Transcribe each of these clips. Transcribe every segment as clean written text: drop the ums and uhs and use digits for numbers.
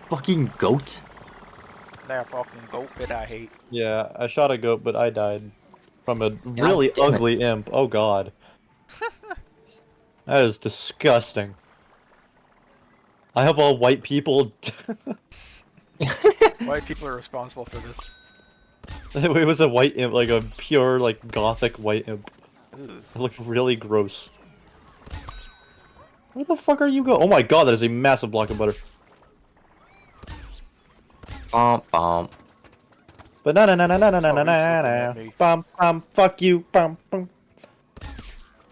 fucking goat? That fucking goat that I hate. Yeah, I shot a goat, but I died from a God really damn it. ugly imp. Oh god. That is disgusting. I have all white people. White people are responsible for this. It was a white imp, like a pure, like, gothic white imp. Ugh. It looked really gross. Where the fuck are you going? Oh my god, that is a massive block of butter. Bom bom. But na na na na na na na na Oh, he's looking na. at me. Fuck you, bum.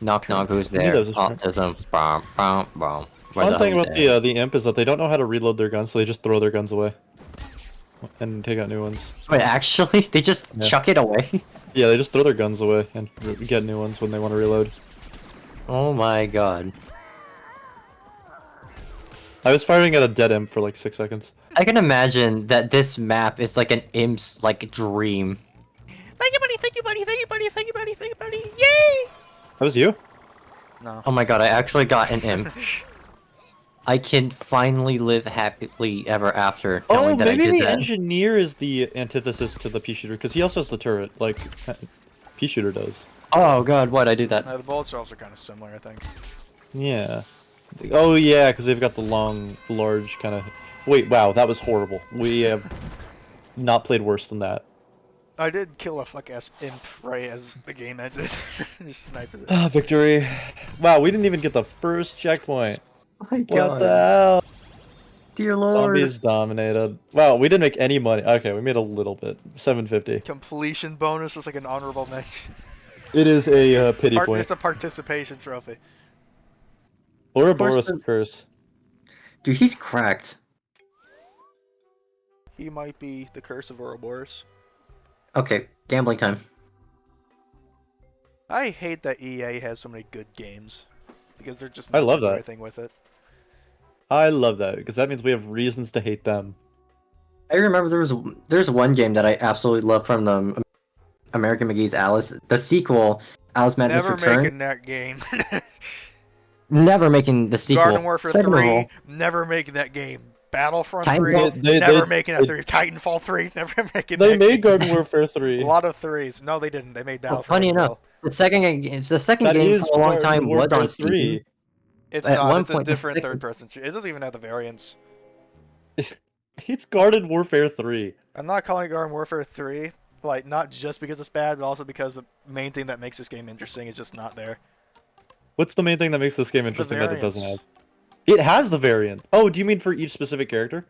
Knock knock, who's I knew there? that was a shrimp. Autism. Bom bom bom. Where One the thing hell's about that? the imp is that they don't know how to reload their guns, so they just throw their guns away. And take out new ones. Wait, actually? They just Yeah. chuck it away? Yeah, they just throw their guns away and get new ones when they want to reload. Oh my god. I was firing at a dead imp for like 6 seconds. I can imagine that this map is like an imp's like dream. Thank you, buddy. Thank you, buddy. Thank you, buddy. Thank you, buddy. Thank you, buddy. Yay! That was you? No. Oh my god, I actually got an imp. I can finally live happily ever after knowing that I maybe did the that. engineer is the antithesis to the pea shooter, because he also has the turret, like pea shooter does. Oh god, why'd I do that? No, the bullet cells are kind of similar, I think. Yeah. Oh yeah, because they've got the long, large kind of... Wait, wow, that was horrible. We have not played worse than that. I did kill a fuck-ass imp right as the game ended. Just sniped it. Ah, victory. Wow, we didn't even get the first checkpoint. Oh my What the hell? Dear lord. Zombies dominated. Wow, we didn't make any money. Okay, we made a little bit. 750. Completion bonus is like an honorable mention. It is a pity point. It's a participation trophy. Ouroboros curse. Dude, he's cracked. He might be the curse of Ouroboros. Okay, gambling time. I hate that EA has so many good games. Because they're just I love do that. anything with it. I love that, because that means we have reasons to hate them. I remember there's one game that I absolutely love from the American McGee's Alice. The sequel, Alice Madness Never Return. making that game. Never making the sequel. Garden Warfare Second of 3, all, never making that game. Battlefront Titanfall- 3, never making that 3. Titanfall 3, never making They that made game. Garden Warfare 3. A lot of 3s. No, they didn't. They made well, Battlefront funny as enough, well. the second That game is for a long Garden time was Warfare on 3. Steam. It's At not. one It's a point, the different second- third-person shooter. It doesn't even have the variants. It's Garden Warfare 3. I'm not calling it Garden Warfare 3, like, not just because it's bad, but also because the main thing that makes this game interesting is just not there. What's the main thing that makes this game interesting that it doesn't have? variants. It has the variant. Oh, do you mean for each specific character?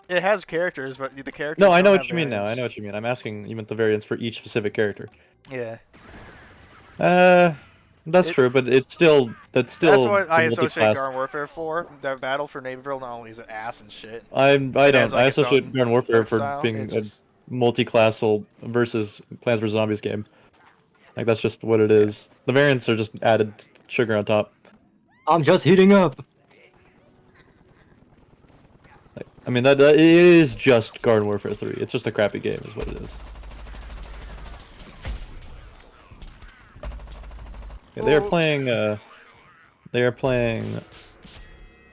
It has characters, but the characters No, I know don't what have you mean now. I variants. know what you mean. I'm asking you meant the variants for each specific character. Yeah. That's true, but it's still That's what I the associate multi-class. Garden Warfare for. The battle for Naperville not only is it ass and shit. I It don't. has, like, I its associate own Garden Warfare art for style. being It's a just- multi-classal versus Plants vs Zombies game. Like that's just what it is. The variants are just added sugar on top. I'm just heating up. Like, I mean that is just Garden Warfare 3. It's just a crappy game, is what it is. Yeah, they are Oh. playing. They are playing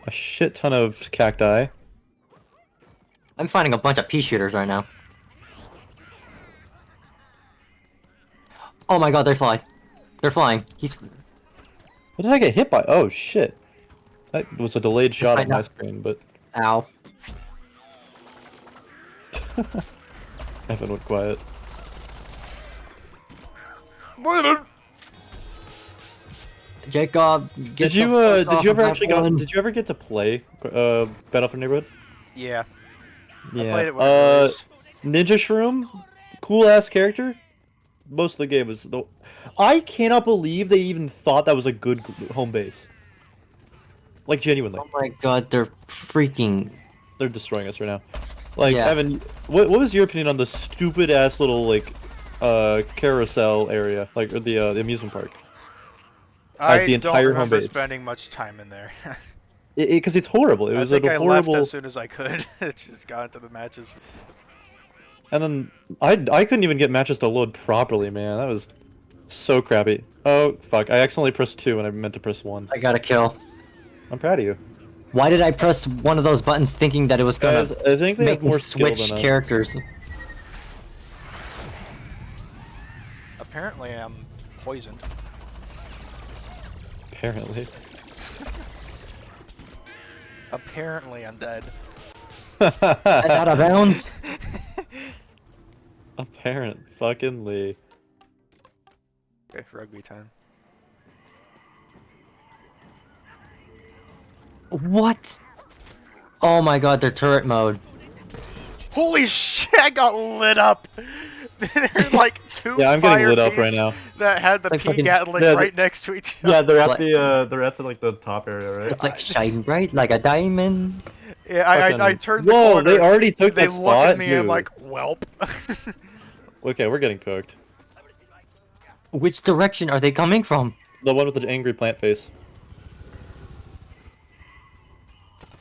a shit ton of cacti. I'm finding a bunch of pea shooters right now. Oh my god, they're flying. They're flying. He's. What did I get hit by? Oh shit! That was a delayed shot might on my not- screen, but Ow. Evan went quiet. Jacob, Did you ever actually did you ever get to play Battlefield Neighborhood? Yeah. Yeah. I played it when it released. Ninja Shroom, cool ass character. Most of the game was the. I cannot believe they even thought that was a good home base. Like genuinely, Oh my god, they're freaking. they're destroying us right now. Like Yeah. Evan, what was your opinion on the stupid ass little like carousel area, like or the amusement park? I the don't entire home remember base. spending much time in there. Because it's horrible. It I was think a I horrible. left as soon as I could. Just got into the matches. And then I couldn't even get matches to load properly, man. That was so crappy. Oh fuck! I accidentally pressed 2 and I meant to press 1. I got a kill. I'm proud of you. Why did I press one of those buttons thinking that it was gonna Guys, I think they make have me more skill switch than us. characters? Apparently, I'm poisoned. Apparently. Apparently, I'm dead. That's out of bounds. Apparent fucking-ly. Okay, rugby time. What? Oh my god, they're turret mode. Holy shit! I got lit up. There's like two Yeah, I'm getting fire lit up right beasts now. that had the Like P fucking- Gatling Yeah, right next to each other. Yeah, they're What? at the like the top area, right? It's like shine bright like a diamond. Yeah, I Fucking- turned the Whoa, corner. they already took They that look spot, at me and I'm dude. like, welp. Okay, we're getting cooked. Which direction are they coming from? The one with the angry plant face.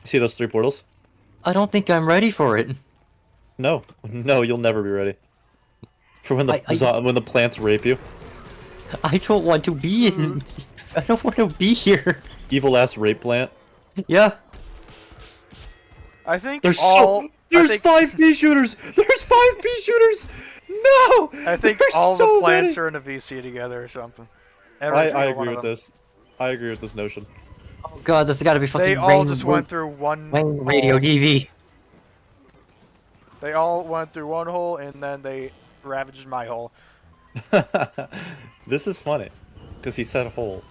You see those 3 portals? I don't think I'm ready for it. No, no, you'll never be ready. For when when the plants rape you. I don't want to be in. I don't want to be here. Evil ass rape plant. Yeah. I think There's all. There's 5 pea shooters. There's 5 pea shooters. No. I think There's all so the plants many. are in a VC together or something. I Every single one agree of with them. this. I agree with this notion. Oh god, this has got to be fucking They all rain, just went through one. rain radio hole. TV. They all went through one hole and then they ravaged my hole. This is funny, because he said hole.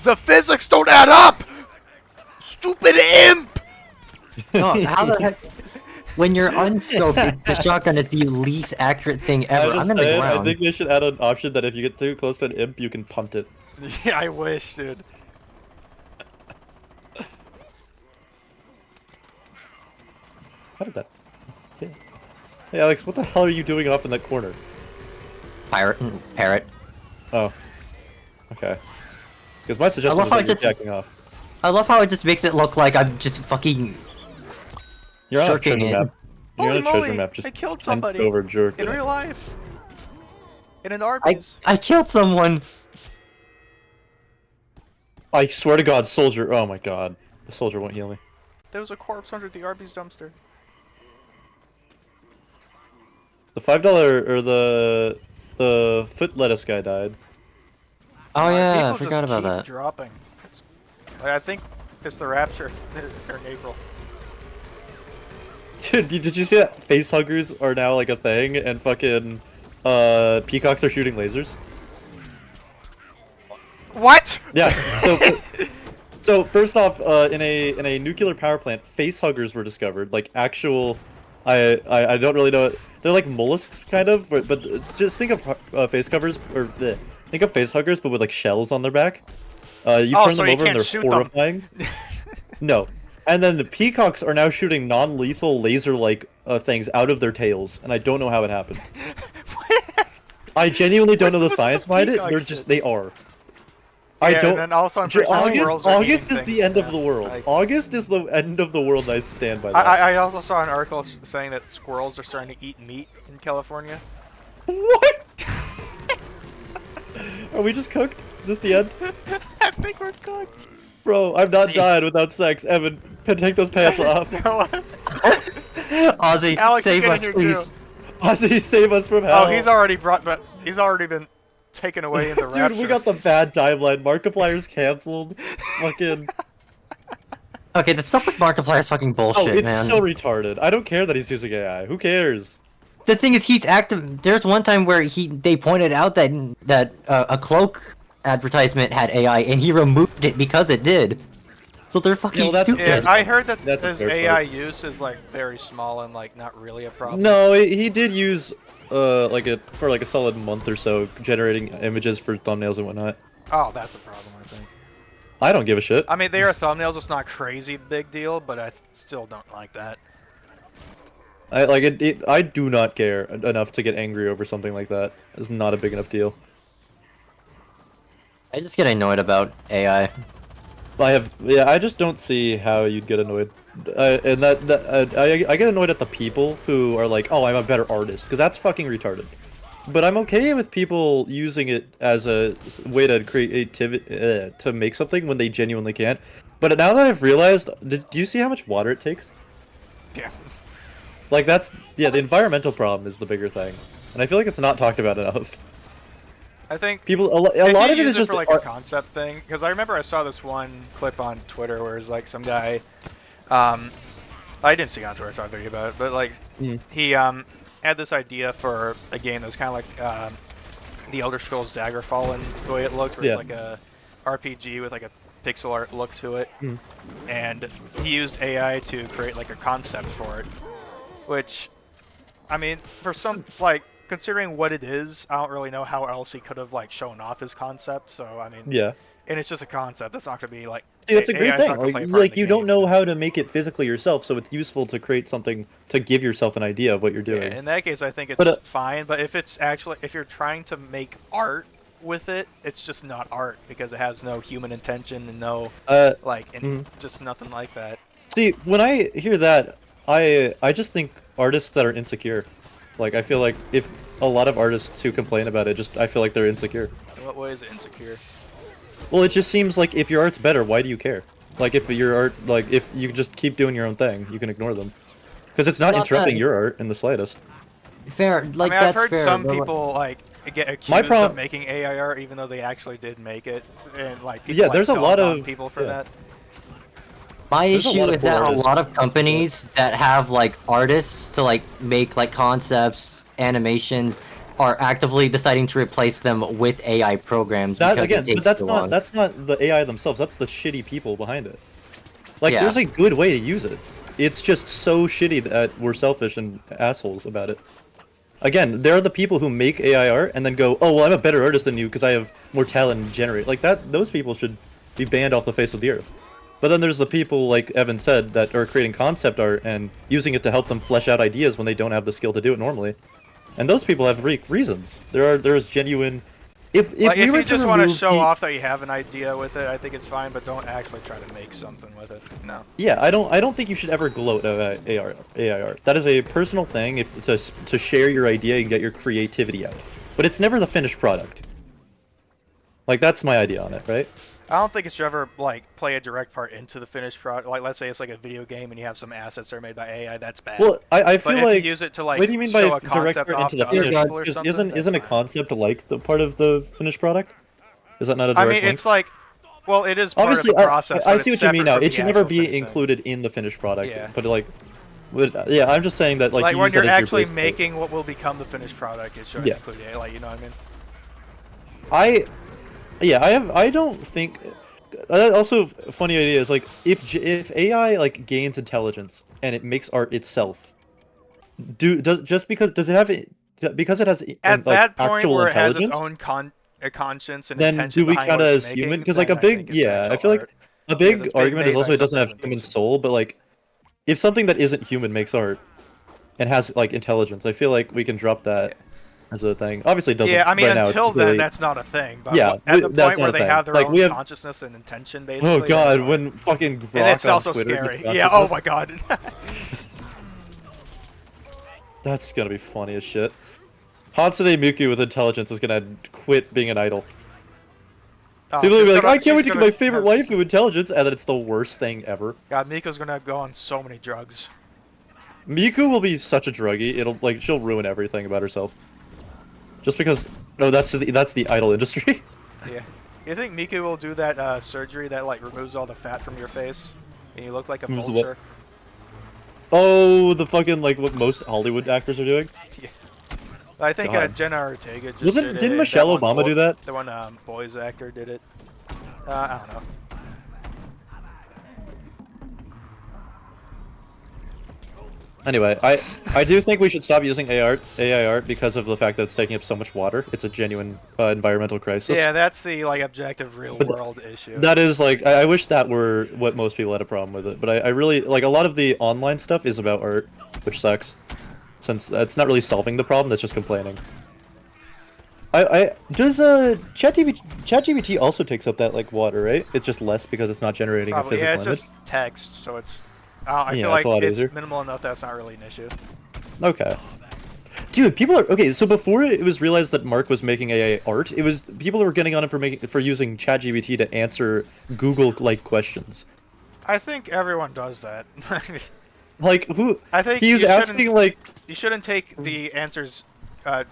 The physics don't add up! Stupid imp! No, how the heck? When you're unscoped, the shotgun is the least accurate thing ever. I'm in the I ground. think they should add an option that if you get too close to an imp, you can punt it. Yeah, I wish, dude. How did that? Hey Alex, what the hell are you doing off in that corner? Parrot. Oh. Okay. Because my suggestion love was how that you're it just- jacking off. I love how it just makes it look like I'm just fucking. You're on a jerking treasure it. map. You're Holy on a treasure moly, map. Just I killed bent somebody over, jerk. in it. real life. In an I Arby's. killed someone. I swear to God, soldier. Oh my God, the soldier won't heal me. There was a corpse under the Arby's dumpster. The $5 or the foot lettuce guy died. Oh yeah, I People forgot just about keep that. Dropping. I think it's the rapture during April. Dude, did you see that face huggers are now like a thing and fucking peacocks are shooting lasers? What? Yeah. So first off, in a nuclear power plant, face huggers were discovered. Like actual, I don't really know. They're like mollusks kind of, but just think of face covers or think of face huggers, but with like shells on their back. You Oh, turn so them you over and can't they're shoot them. horrifying. No. And then the peacocks are now shooting non-lethal laser-like things out of their tails, and I don't know how it happened. I genuinely don't know the What's science the behind it. peacock They're shit? just they are. Yeah, I don't. And then also, I'm pretty sure squirrels are August eating is the things. end of Yeah. the world. Like- August is the end of the world, and I stand by that. I also saw an article saying that squirrels are starting to eat meat in California. What? Are we just cooked? Is this the end? I think we're cooked. Bro, I'm not See- dying without sex. Evan, take those pants off. Go on. Ozzy, Alex, save get in us, here, please. too. Ozzy, save us from hell. Oh, he's already he's already been taken away in the rapture. Dude, we got the bad timeline. Markiplier's canceled. Fucking. Okay, the stuff with Markiplier is fucking Oh, bullshit, it's man. so retarded. I don't care that he's using AI. Who cares? The thing is, he's active. There's one time where they pointed out that a cloak advertisement had AI, and he removed it because it did. So they're fucking well, that's- stupid. Yeah, I heard that That's a his fair AI use is like very small and like not really a problem. No, he did use like it for like a solid month or so, generating images for thumbnails and whatnot. Oh, that's a problem, I think. I don't give a shit. I mean, they are thumbnails. It's not crazy big deal, but I still don't like that. I like it. I do not care enough to get angry over something like that. It's not a big enough deal. I just get annoyed about AI. I just don't see how you'd get annoyed. And I get annoyed at the people who are like, oh, I'm a better artist, because that's fucking retarded. But I'm okay with people using it as a way to creativity to make something when they genuinely can't. But now that I've realized, do you see how much water it takes? Yeah. Like yeah, the environmental problem is the bigger thing, and I feel like it's not talked about enough. I think People, a lot of it is just for like a concept thing, because I remember I saw this one clip on Twitter where it's like some guy, I didn't see it on Twitter, so I thought about it, but like he had this idea for a game that was kind of like the Elder Scrolls Daggerfall in the way it looks, where it's like a RPG with like a pixel art look to it, and he used AI to create like a concept for it, which, I mean, for some, like, considering what it is, I don't really know how else he could have like shown off his concept. So I mean, yeah, and it's just a concept. That's not going to be like. see, that's a great AI's thing. not gonna play a part in Like the you don't game. know how to make it physically yourself, so it's useful to create something to give yourself an idea of what you're doing. Yeah, in that case, I think it's fine. But if it's actually, if you're trying to make art with it, it's just not art because it has no human intention and no like, just nothing like that. See, when I hear that, I just think artists that are insecure. Like, I feel like if a lot of artists who complain about it, I feel like they're insecure. In what way is it insecure? Well, it just seems like if your art's better, why do you care? Like, if your art, like, if you just keep doing your own thing, you can ignore them. Because it's not interrupting your art in the slightest. Fair, like, I mean, that's I've heard fair. some people, like, get accused of making AI art even though they actually did make it. And, like, people, there's a lot of people for that. My issue is that a lot of companies that have like artists to like make like concepts, animations, are actively deciding to replace them with AI programs. That because again, it takes but that's not the AI themselves. That's the shitty people behind it. Like, Yeah. there's a good way to use it. It's just so shitty that we're selfish and assholes about it. Again, there are the people who make AI art and then go, "Oh, well, I'm a better artist than you because I have more talent to generate." Like that, those people should be banned off the face of the earth. But then there's the people, like Evan said, that are creating concept art and using it to help them flesh out ideas when they don't have the skill to do it normally. And those people have reasons. There's genuine. If you just want to show off that you have an idea with it, I think it's fine. But don't actually try to make something with it. No. Yeah, I don't think you should ever gloat at AI art. That is a personal thing, to share your idea and get your creativity out. But it's never the finished product. Like, that's my idea on it, right? I don't think it should ever like play a direct part into the finished product. Like, let's say it's like a video game and you have some assets that are made by AI. That's bad. Well, I feel but like. if you use it to like what do you mean by show a direct concept part off into the to other finished? people or something, Isn't a concept like the part of the finished product? Is that not a direct link? it's like, well, it is part Obviously, of the process. I but see it's what you mean now. separate from It the should never actual be finishing. included in the finished product. Yeah. But like, yeah, I'm just saying that like, you when use you're that as your actually base coat. making what will become the finished product, it should include AI. Like, you know what I mean? I don't think. Also, funny idea is like if AI like gains intelligence and it makes art itself, does it have because it has At that point actual where it has intelligence? its own conscience and Then intention do we behind count what it it's as human? making, Because like then a I think big it's I actual feel like art. a Because big it's being argument is made also by it doesn't have something human useful. soul, but like if something that isn't human makes art and has like intelligence, I feel like we can drop that as a thing. Obviously, it doesn't. Yeah, I mean, right now, until it's really- then, that's not a thing. But Yeah, at the that's point not where a they thing. have their Like, own we have- consciousness and intention, basically. Oh god, that's when fucking and Grok it's on also Twitter gets scary. Yeah. Oh consciousness, my god. that's gonna be funny as shit. Hatsune Miku with intelligence is gonna quit being an idol. Oh, People will be she's like, gonna- I can't wait to she's get my gonna favorite have- waifu intelligence, and then it's the worst thing ever. God, Miko's gonna go on so many drugs. Miku will be such a druggie. It'll like she'll ruin everything about herself. Just because no, that's the idol industry. Yeah. You think Miku will do that surgery that like removes all the fat from your face and you look like a Removes the vulture? Oh, the fucking like what most Hollywood actors are doing. Yeah. I think God. Jenna Ortega just Wasn't- did it, didn't and Michelle that one Obama do that? The one boys actor did it. I don't know. Anyway, I do think we should stop using AI art because of the fact that it's taking up so much water. It's a genuine environmental crisis. Yeah, that's the like objective real world issue. That is like I wish that were what most people had a problem with it, but I really like a lot of the online stuff is about art, which sucks, since it's not really solving the problem. It's just complaining. Does ChatGPT also takes up that like water, right? It's just less because it's not generating Probably, a yeah, physical it's image. just text, so it's. I Yeah, feel like it's a lot it's easier. minimal enough that's not really an issue. Okay. Dude, people are okay. So before it was realized that Mark was making AI art, it was people were getting on him for using ChatGPT to answer Google like questions. I think everyone does that. Like who? I think He's you asking like. you shouldn't take the answers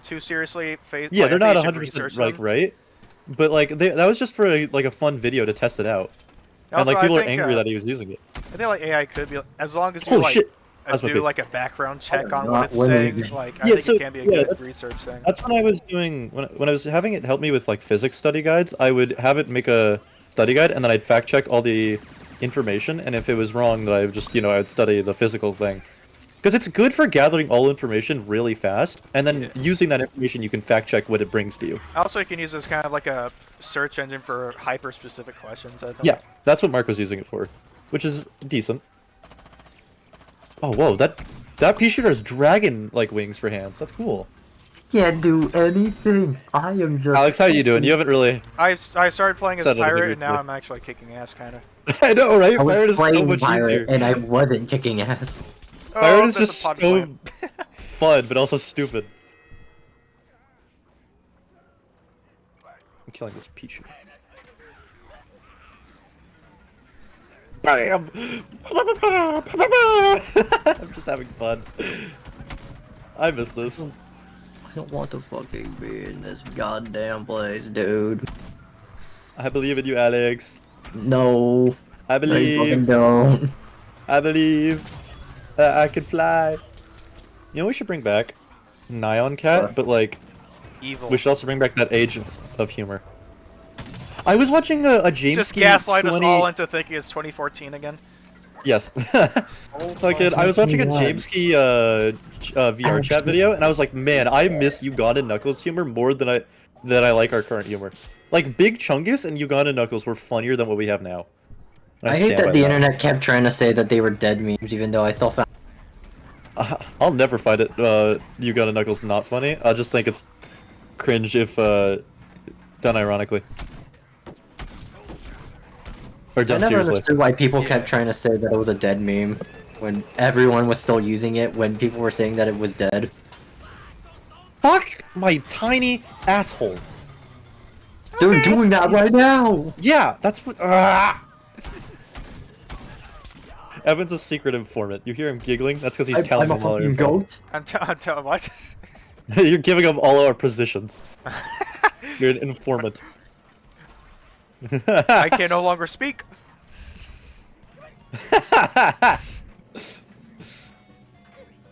too seriously. Yeah, Like, I they're think not you should 100% research like them. right, but like that was just for like a fun video to test it out, and Also, like I people are think angry that he was using it. I think like AI could be, as long as you Holy like shit! That's my do pick. like a background I check am on what not it's winning. saying. Like I Yeah, think so it can be a yeah, good research thing. that's what I was doing when I was having it help me with like physics study guides. I would have it make a study guide, and then I'd fact check all the information, and if it was wrong, then I would just I would study the physical thing. Because it's good for gathering all information really fast, and then Yeah. using that information, you can fact check what it brings to you. Also, you can use this kind of like a search engine for hyper-specific questions, I think. Yeah, that's what Mark was using it for, which is decent. Oh, whoa, that pea shooter has dragon like wings for hands. That's cool. Can't do anything. I am just. Alex, how you doing? You haven't really. I started playing as Said anything pirate, and now recently. I'm actually kicking ass, kind of. I know, right? I was Pirate is so playing much pirate easier. and I wasn't kicking ass. Pirate is there's just a pod so plant. fun, but also stupid. I'm killing this pea shooter. Bam! I'm just having fun. I miss this. I don't want to fucking be in this goddamn place, dude. I believe in you, Alex. No. I I fucking believe. don't. I believe that I can fly. You know, we should bring back Nyan Cat, What? but like, Evil. we should also bring back that age of humor. I was watching a James Just Ski gaslight us 20... all into thinking it's 2014 again. Yes. Oh Like, my I was watching a God. James Ski VR chat video, and I was like, man, I miss Uganda Knuckles humor more than I like our current humor. Like, Big Chungus and Uganda Knuckles were funnier than what we have now. And I hate stand by that the internet kept trying to say that they were dead memes, even though I still found. I'll never find it Uganda Knuckles not funny. I just think it's cringe if done ironically. Or I done never seriously. understood why people Yeah. kept trying to say that it was a dead meme when everyone was still using it when people were saying that it was dead. Fuck my tiny asshole. They're doing that right now! Yeah, that's what. Evan's a secret informant. You hear him giggling? That's because he's telling I'm a them all fucking your info. goat. I'm telling what? You're giving him all our positions. You're an informant. I can no longer speak.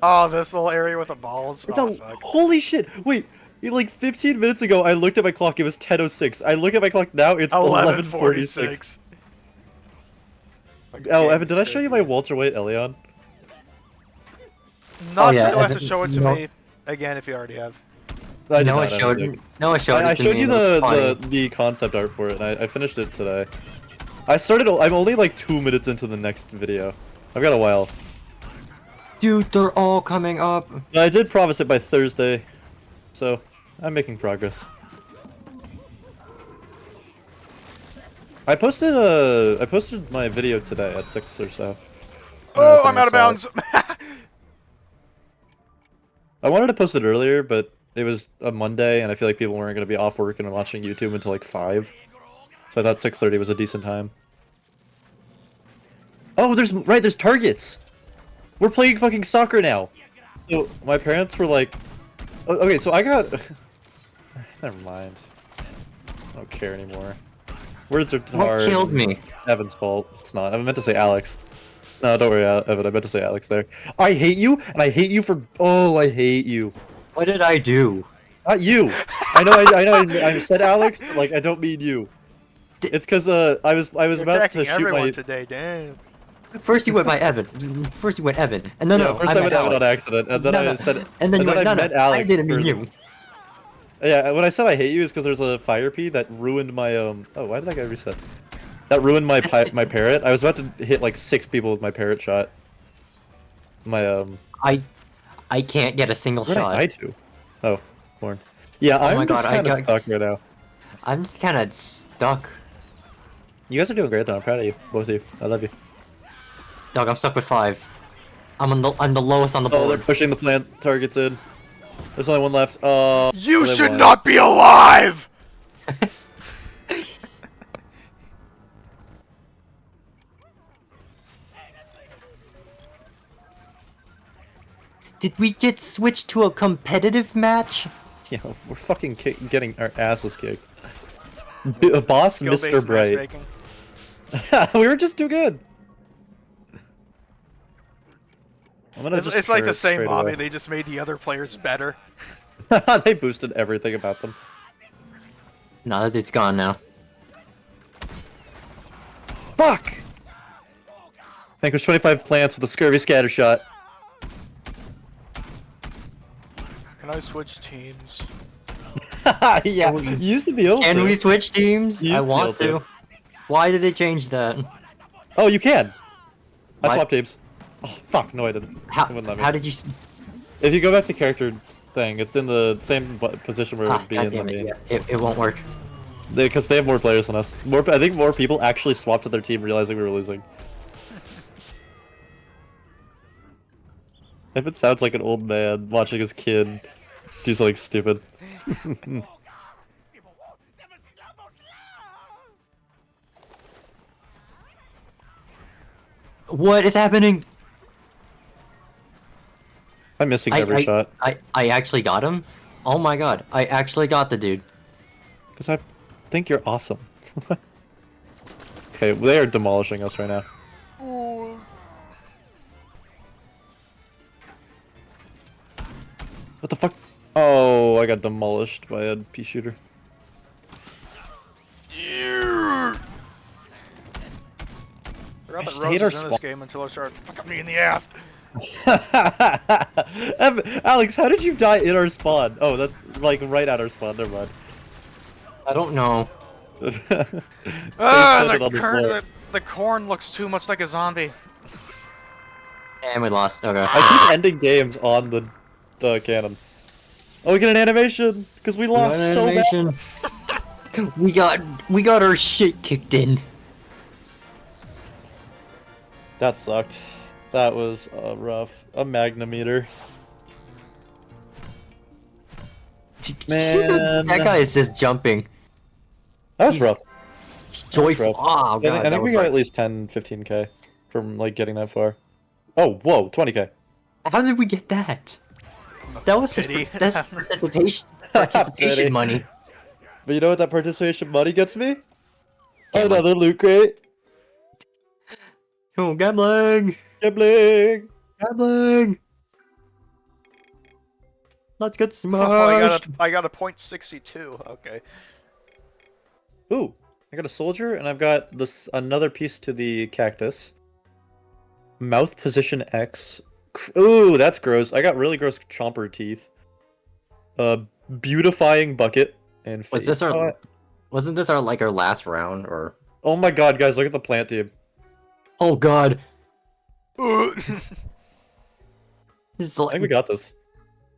Oh, this little area with the balls. It's Oh, a fuck. holy shit! Wait, like 15 minutes ago, I looked at my clock. It was 10:06. I look at my clock now. It's 11:46. 11:46. Oh, Evan, did I show you my Walter White Elion? Not Oh, yeah, you'll have to Evan, show it to no. me again if you already have. I did Noah not, I showed don't me. think. Noah showed I it to showed me. you and it was the funny. concept art for it, and I finished it today. I'm only like 2 minutes into the next video. I've got a while. Dude, they're all coming up. I did promise it by Thursday, so I'm making progress. I posted my video today at 6 or so. I don't know Oh, if I'm out of anyone saw it. bounds. I wanted to post it earlier, but it was a Monday, and I feel like people weren't going to be off work and watching YouTube until like 5. So I thought 6:30 was a decent time. Oh, there's targets! We're playing fucking soccer now! So, my parents were like... Okay, so I got... Never mind. I don't care anymore. Words are What hard. killed me? Evan's fault. It's not. I meant to say Alex. No, don't worry, Evan. I meant to say Alex there. I hate you, and I hate you for... Oh, I hate you. What did I do? Not you. I know. I said Alex, but like I don't mean you. It's because I was You're about attacking to shoot everyone my. today, damn. First you went by Evan. First you went Evan. And no, Yeah, no. first I I went meant Evan on Alex. accident, and then No, I no. said. And then you went, I no, meant no. Alex. I didn't mean for- you. Yeah, when I said I hate you, is because there's a fire pea that ruined my Oh, why did that guy reset? That ruined my my parrot. I was about to hit like 6 people with my parrot shot. My I can't get a single Where did shot. I die to? Oh, corn. Yeah, Oh I'm my just God, I kind of got- stuck right now. I'm just kind of stuck. You guys are doing great though. I'm proud of you, both of you. I love you. Dog, I'm stuck with 5. I'm the lowest on the Oh, they're board. pushing the plant targets in. There's only one left. You they should won. not be alive! Did we get switched to a competitive match? Yeah, we're fucking getting our asses kicked. Boss Skill-based Mr. Bright. matchmaking. We were just too good. I'm gonna It's like the turret same straight lobby. away. They just made the other players better. They boosted everything about them. No, that dude's gone now. Fuck! Vanquish 25 plants with a scurvy scatter shot. Can I switch teams? Yeah, you used to be able Can to. we switch teams? You I used to be want able to. Why did they change that? Oh, you can! I What? swapped teams. Oh, fuck, no I didn't. How, It wouldn't let me. how did you... If you go back to character thing, it's in the same position where it Ah, would be in the goddammit, main. yeah. It won't work. Because they have more players than us. I think more people actually swapped to their team realizing we were losing. If it sounds like an old man watching his kid do something stupid. What is happening? I'm missing every shot. I actually got him? Oh my god, I actually got the dude. Because I think you're awesome. Okay, they are demolishing us right now. What the fuck? Oh, I got demolished by a pea shooter. Forgot that I hate our Rose was in this game until I started fucking me in the ass. Alex, how did you die in our spawn? Oh, that's like right at our spawn. Never mind. I don't know. The corn looks too much like a zombie. And we lost. Okay. I keep ending games on the cannon. Oh, we get an animation because we lost so bad. Animation. we got our shit kicked in. That sucked. That was rough. A magnometer. Man, That guy is just jumping. that was he's rough. Joyful. rough. Oh god. I think we got at least 10, 15k from like getting that far. Oh, whoa, 20k. How did we get that? That was just Pity. that's participation Pity. money. But you know what that participation money gets me? Another loot crate. Oh, gambling! Gambling. Gambling! Let's get Oh, smashed! I got a .62. Okay. Ooh, I got a soldier, and I've got this another piece to the cactus. Mouth position X. Ooh, that's gross. I got really gross chomper teeth. Beautifying bucket and Was face. this our? Wasn't this our last round or? Oh my god, guys, look at the plant team. Oh god! I It's I like, think we got this.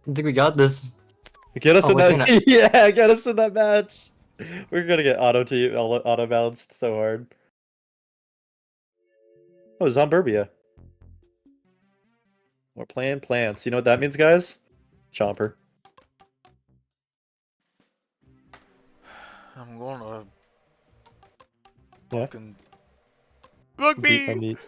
I think we got this. Get us Oh, in we're that. Yeah, get us in that match. We're gonna get auto balanced so hard. Oh, Zomburbia. We're playing plants. You know what that means, guys? Chomper. I'm gonna Yeah. fucking look Beat my me. meat.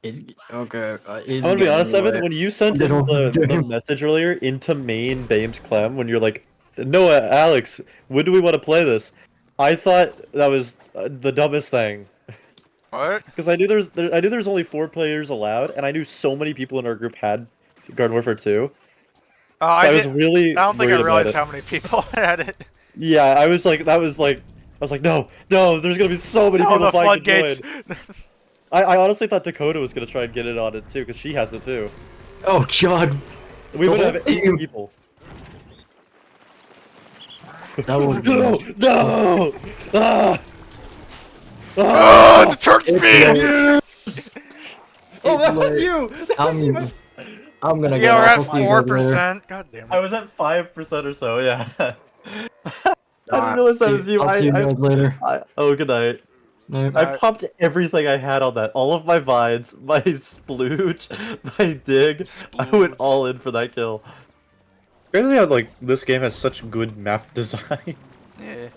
Is okay. I'm gonna be honest, Evan. When you sent in the message earlier into main Bames Clem, when you're like, "Noah, Alex, when do we want to play this?" I thought that was the dumbest thing. What? Because I knew there's only 4 players allowed, and I knew so many people in our group had Garden Warfare 2. Oh, So I was really I don't think I worried about realized it. how many people had it. Yeah, I was like, I was like, no, there's gonna be so many Oh, people the flying to floodgates. join. I honestly thought Dakota was gonna try and get it on it too, because she has it too. Oh god! We The would whole have 8 team. people. That would No! Ah! Oh, the turkey feed! Oh, that was you! I'm gonna Yeah, get we're off. at I'll see you guys later. 4%. God damn I it. was at 5% or so, yeah. I didn't realize that was you. I'll see you guys later. Oh, good night. Night. I popped everything I had on that. All of my vines, my splooge, my dig. I went all in for that kill. Crazy how like this game has such good map design. Yeah.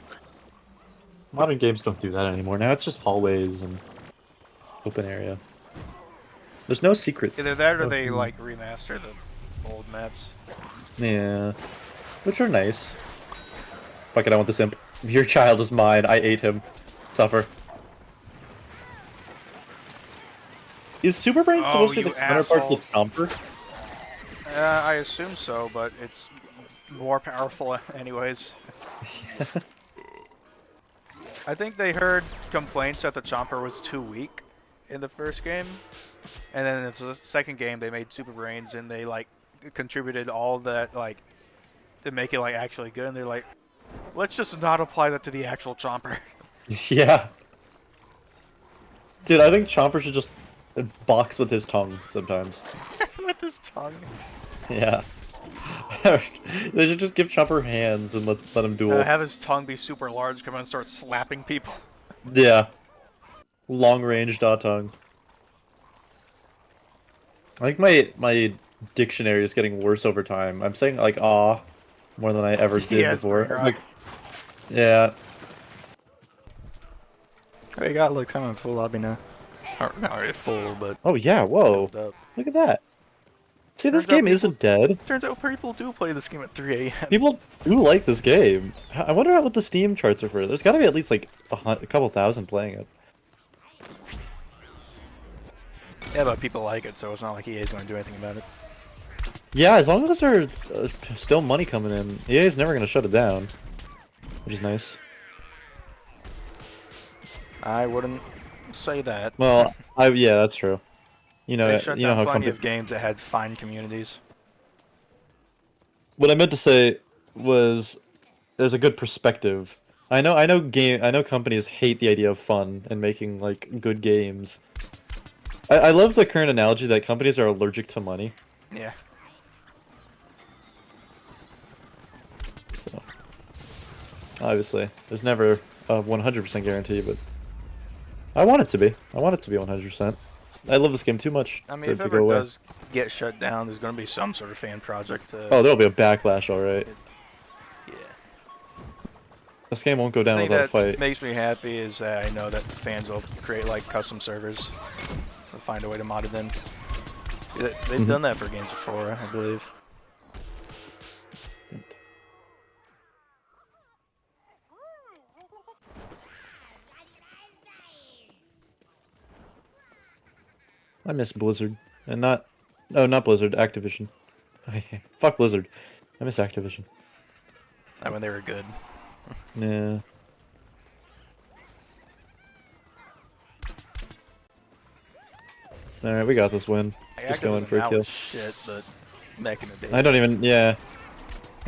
Modern games don't do that anymore. Now it's just hallways and open area. There's no secrets. Either that or of they the- like remaster the old maps. Yeah, which are nice. Fuck it, I want this imp. Your child is mine. I ate him. Suffer. Is Super Brain Oh, supposed to be you the counterpart to Chomper? I assume so, but it's more powerful anyways. I think they heard complaints that the Chomper was too weak in the first game, and then in the second game they made Super Brains and they like contributed all that like to make it like actually good. And they're like, let's just not apply that to the actual Chomper. Yeah. Dude, I think Chomper should just box with his tongue sometimes. With his tongue. Yeah. They should just give Chomper hands and let him duel. Have his tongue be super large, come out and start slapping people. Yeah. Long range tongue. I think my dictionary is getting worse over time. I'm saying like "aw" more than I ever did Yeah, it's before. pretty rough. Like, yeah. Oh, you got like kind of full lobby now. Or, not already full, but Oh yeah. Whoa. filled up. Look at that. See, this Turns out game people- isn't dead. Turns out people do play this game at 3 a.m. People do like this game. I wonder what the Steam charts are for. There's got to be at least like a couple thousand playing it. Yeah, but people like it, so it's not like EA's going to do anything about it. Yeah, as long as there's still money coming in, EA's never gonna shut it down, which is nice. I wouldn't say that. Well, yeah, that's true. You know, They shut you know down how plenty company. of games that had fine communities. What I meant to say was, there's a good perspective. I know companies hate the idea of fun and making like good games. I love the current analogy that companies are allergic to money. Yeah. So, obviously, there's never a 100% guarantee, but I want it to be. I want it to be 100%. I love this game too much I mean, to if go ever away. does get shut down, there's going to be some sort of fan project to... Oh, there'll be a backlash, alright. yeah. This game won't go The down thing without a that fight. makes me happy is that I know that fans will create like custom servers. They'll find a way to mod it in. They've done that for games before, I believe. I miss Blizzard. And not... Oh, not Blizzard, Activision. Fuck Blizzard. I miss Activision. Not when they were good. Yeah. Alright, we got this win. Like, Just going Activision for a now kill. was shit, but back in the day. I don't even... Yeah.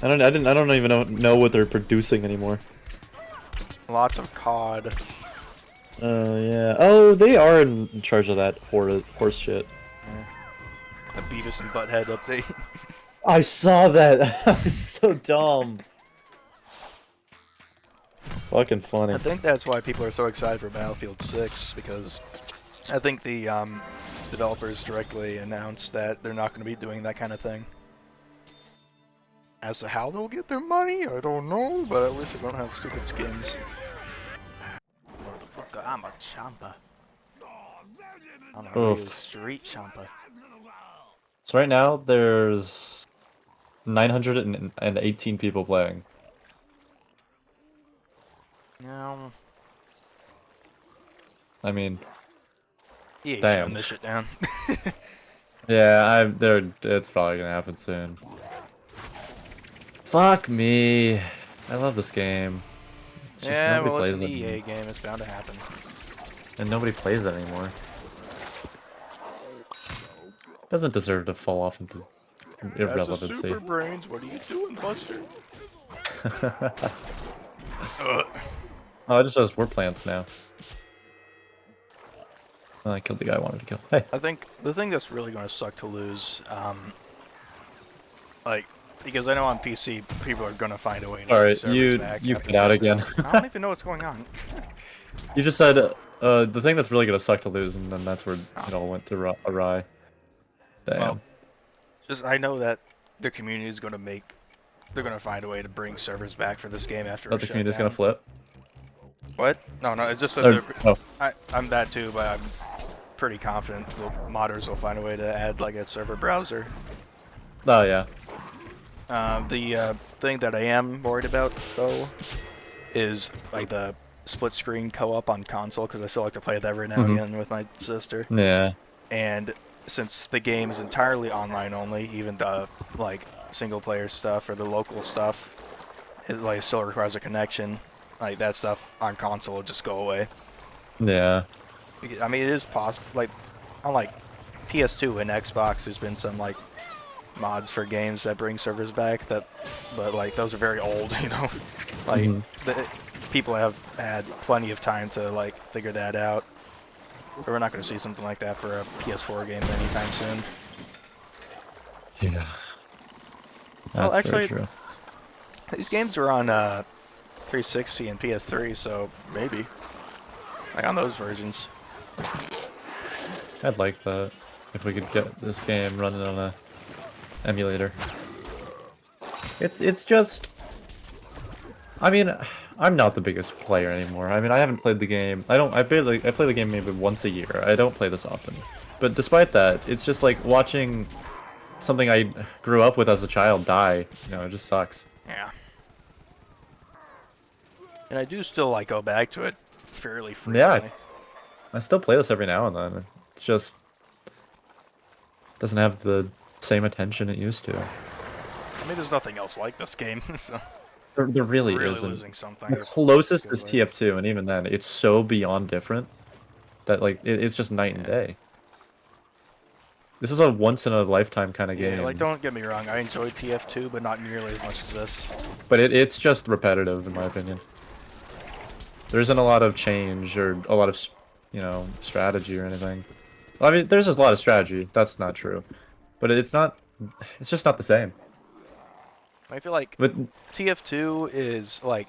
I don't even know what they're producing anymore. Lots of COD. Oh, yeah. Oh, they are in charge of that horse shit. A Beavis and Butthead update. I saw that. That was so dumb. Fucking funny. I think that's why people are so excited for Battlefield 6, because I think the developers directly announced that they're not going to be doing that kind of thing. As to how they'll get their money, I don't know, but at least they don't have stupid skins. Motherfucker, I'm a chompa. I'm a real Oof. street chompa. So right now there's 918 people playing. No. I mean, EA's Damn. shutting this shit down. yeah, it's probably gonna happen soon. Fuck me. I love this game. It's just Yeah, nobody well, it's plays an it EA anymore. game, it's bound to happen. And nobody plays it anymore. Doesn't deserve to fall off into That's a irrelevancy. super brains, what are you doing, Buster? Oh, I just realized we're plants now. Oh, I killed the guy I wanted to kill. Hey. I think the thing that's really going to suck to lose, like, because I know on PC people are going to find a way to get Alright, servers back you after cut out the again. shutdown. I don't even know what's going on. You just said the thing that's really gonna suck to lose, and then that's where it all went to awry. Damn. Well, just I know that the community is going to they're going to find a way to bring servers back for this game after But a the community's shutdown. gonna flip. What? No, it's just that Or, they're, oh, I'm that too, but I'm pretty confident modders will find a way to add like a server browser. Oh yeah. The thing that I am worried about though is like the split screen co-op on console, because I still like to play that every now and again with my sister. Yeah. And since the game is entirely online only, even the like single player stuff or the local stuff, it like still requires a connection. Like that stuff on console will just go away. Yeah. I mean, it is possible. Like on like PS2 and Xbox, there's been some like mods for games that bring servers back. But like those are very old, you know. Like people have had plenty of time to like figure that out. But we're not going to see something like that for a PS4 game anytime soon. Yeah. That's Well, actually, very true. these games are on 360 and PS3, so maybe. Like on those versions. I'd like that if we could get this game running on a emulator. It's just, I mean, I'm not the biggest player anymore. I mean, I haven't played the game. I play the game maybe once a year. I don't play this often. But despite that, it's just like watching something I grew up with as a child die. You know, it just sucks. Yeah. And I do still like go back to it fairly frequently. Yeah, I still play this every now and then. It's just doesn't have the same attention it used to. I mean, there's nothing else like this game, so There really really isn't. losing something. The closest is TF2, and even then, it's so beyond different that like it's just night and day. This is a once in a lifetime kind of game. Yeah, like don't get me wrong, I enjoyed TF2, but not nearly as much as this. But it's just repetitive, in my opinion. There isn't a lot of change or a lot of, you know, strategy or anything. Well, I mean, there's a lot of strategy. That's not true, but it's not. It's just not the same. I feel like TF2 is like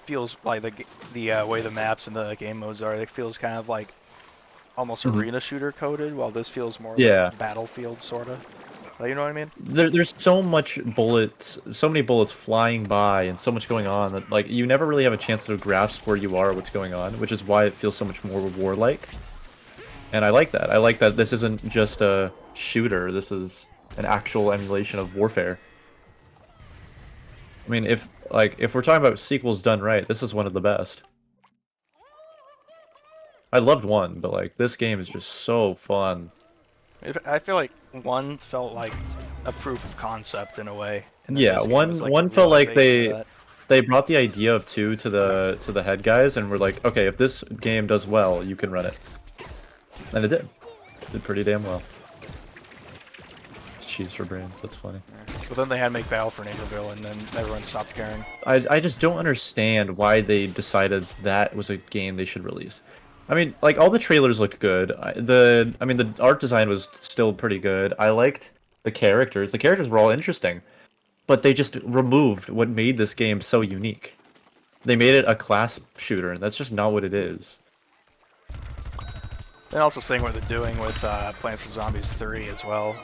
feels like the way the maps and the game modes are. It feels kind of like almost arena shooter coded, while this feels more like Battlefield sorta. Like, you know what I mean? There's so much bullets, so many bullets flying by, and so much going on that like you never really have a chance to grasp where you are, what's going on, which is why it feels so much more warlike. And I like that. I like that this isn't just a shooter. This is an actual emulation of warfare. I mean, if we're talking about sequels done right, this is one of the best. I loved 1, but like this game is just so fun. I feel like 1 felt like a proof of concept in a way. Yeah, one felt like they brought the idea of 2 to the head guys and were like, okay, if this game does well, you can run it. And it did. It did pretty damn well. Cheese for brains, that's funny. But then they had to make Battle for Naperville, and then everyone stopped caring. I just don't understand why they decided that was a game they should release. I mean, like, all the trailers looked good. I mean, the art design was still pretty good. I liked the characters. The characters were all interesting. But they just removed what made this game so unique. They made it a class shooter, and that's just not what it is. And also seeing what they're doing with Plants vs. Zombies 3 as well.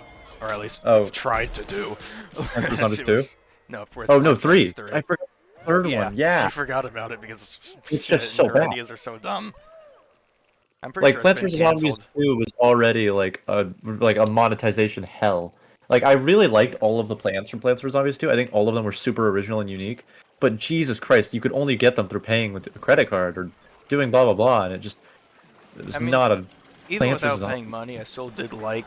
Or at least tried to do. Plants vs. Zombies 2? No, oh, no, 3. I forgot the third one, I forgot about it because it's just so bad. Ideas are so dumb. I'm pretty sure Plants vs. Zombies 2 was already like a monetization hell. Like, I really liked all of the plans from Plants vs. Zombies 2. I think all of them were super original and unique. But Jesus Christ, you could only get them through paying with a credit card or doing blah blah blah, and it was not a. Even without paying money, I still did like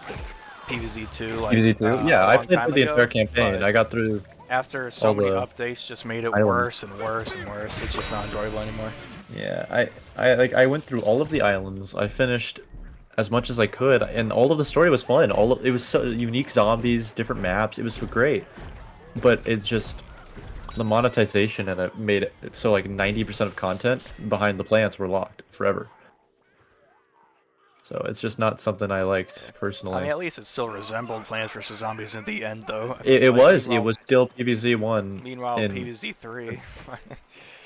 PvZ2. Like, PvZ2, yeah, I played through the entire campaign. I got through. After so many updates, just made it worse and worse and worse. It's just not enjoyable anymore. Yeah, I went through all of the islands. I finished as much as I could, and all of the story was fun. It was so unique zombies, different maps. It was so great, but it's just the monetization and it made it so like 90% of content behind the plants were locked forever. So it's just not something I liked personally. I mean, at least it still resembled Plants vs. Zombies in the end, though. It was still PvZ1. Meanwhile, PvZ3.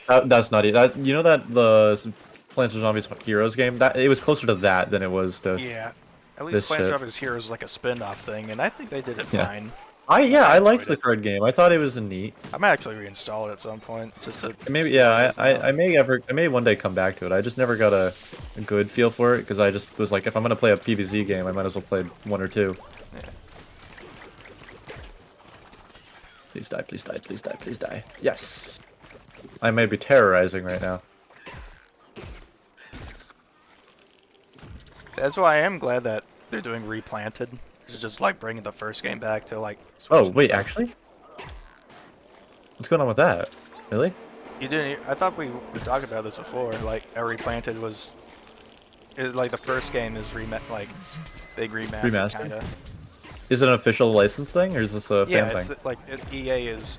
That's not it. You know that the Plants vs. Zombies Heroes game, that it was closer to that than it was to. Yeah, at least Plants vs. Heroes is like a spin-off thing, and I think they did it fine. I liked enjoyed the it. card game. I thought it was neat. I might actually reinstall it at some point just to Maybe see how it yeah, is now. I may one day come back to it. I just never got a good feel for it because I just was like, if I'm gonna play a PvZ game, I might as well play one or two. Yeah. Please die, please die, please die, please die. Yes. I may be terrorizing right now. That's why I am glad that they're doing Replanted. It's just like bringing the first game back to like. Oh Switch and wait, stuff. actually, what's going on with that? Really? You didn't. I thought we talked about this before. Like, Replanted was, like the first game is like big remaster kind of. Is it an official license thing, or is this a fan Yeah, thing? it's like EA is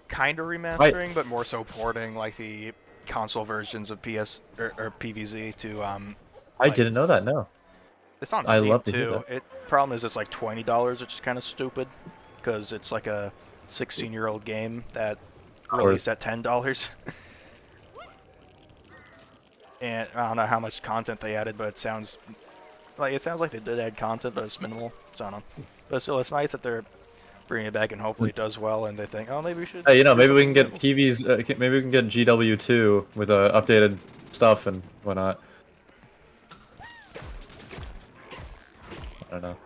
kind of remastering, but more so porting like the console versions of PS or PvZ to I like, didn't know that. No. it's on I Steam love to hear too. that. Problem is it's like $20, which is kind of stupid because it's like a 16-year-old game that released at $10. And I don't know how much content they added, but it sounds like they did add content, but it's minimal. So I don't know. But still, it's nice that they're bringing it back, and hopefully it does well. And they think, oh, maybe we should. Hey, you know, do maybe we can something get new. PVs. Maybe we can get GW2 with updated stuff and whatnot. I don't know.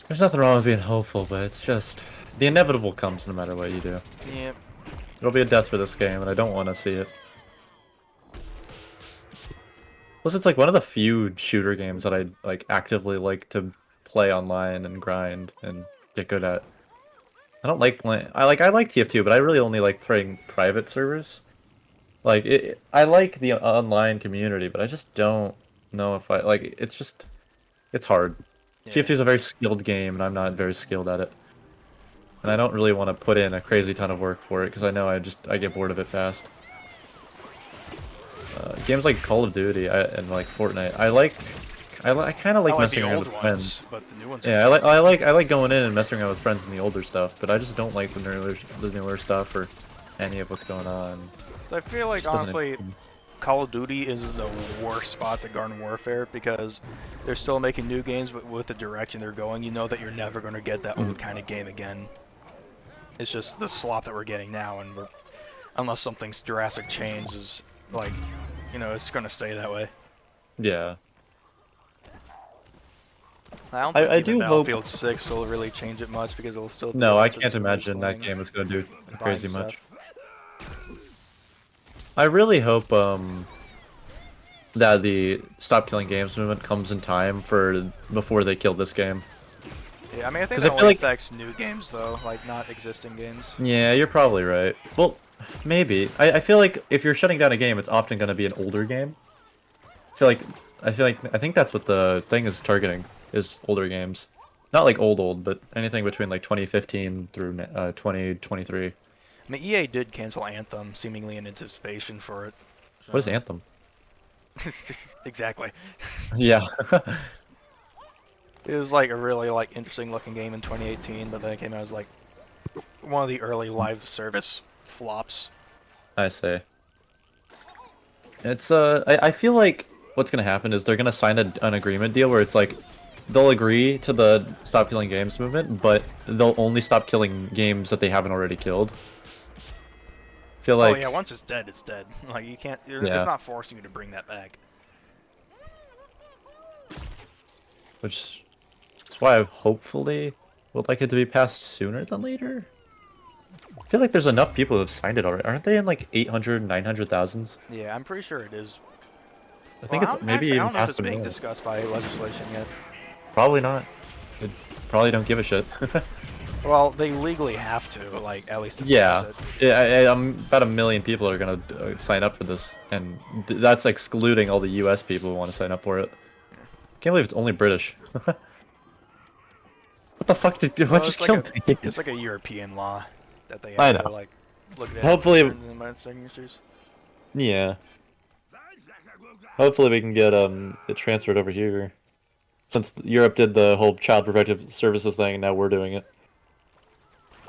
There's nothing wrong with being hopeful, but it's just the inevitable comes no matter what you do. Yeah. It'll be a death for this game, and I don't want to see it. Plus, it's like one of the few shooter games that I like actively like to play online and grind and get good at. I don't like playing. I like TF2, but I really only like playing private servers. Like I like the online community, but I just don't know if I like. It's hard. Yeah. TF2 is a very skilled game, and I'm not very skilled at it. And I don't really want to put in a crazy ton of work for it because I know I get bored of it fast. Games like Call of Duty and like Fortnite, I kind of like messing around with friends. But the new ones. Yeah, I like going in and messing around with friends in the older stuff, but I just don't like the newer stuff or any of what's going on. So I feel like Just doesn't honestly, interest me. Call of Duty is the worst spot to Garden Warfare because they're still making new games, but with the direction they're going, you know that you're never going to get that old kind of game again. It's just the slop that we're getting now, and unless something's drastic changes, like, you know, it's going to stay that way. Yeah. I don't think I even do hope. Battlefield 6 will really change it much because it'll still be No, a I bunch of can't servers imagine that playing game is going to do and crazy buying much. stuff. I really hope that the Stop Killing Games movement comes in time for before they kill this game. Yeah, I mean, I think 'Cause that I feel only like- affects new games though, like not existing games. Yeah, you're probably right. Well, maybe. I feel like if you're shutting down a game, it's often going to be an older game. I think that's what the thing is targeting, is older games. Not like old, but anything between like 2015 through 2023. I mean, EA did cancel Anthem, seemingly in anticipation for it. What is Anthem? Exactly. Yeah. It was like a really like interesting looking game in 2018, but then it came out as like one of the early live service flops. I say. It's I feel like what's gonna happen is they're gonna sign an agreement deal where it's like they'll agree to the Stop Killing Games movement, but they'll only stop killing games that they haven't already killed. Feel like Oh yeah, once it's dead, it's dead. Like you can't. Yeah. It's not forcing you to bring that back. which is why I hopefully would like it to be passed sooner than later. I feel like there's enough people who have signed it already. Aren't they in like 800, 900,000s? Yeah, I'm pretty sure it is. I think Well, it's maybe actually, I even don't know if past it's a being million. discussed by legislation yet. Probably not. They probably don't give a shit. Well, they legally have to, like, at least discuss Yeah, it. about 1 million people are gonna sign up for this, and that's excluding all the U.S. people who want to sign up for it. Can't believe it's only British. What the fuck did Well, what just it's killed like me? It's like a European law that they I have to, know. like, look at. Hopefully- and my signatures. Yeah. Hopefully we can get it transferred over here. Since Europe did the whole child protective services thing, now we're doing it.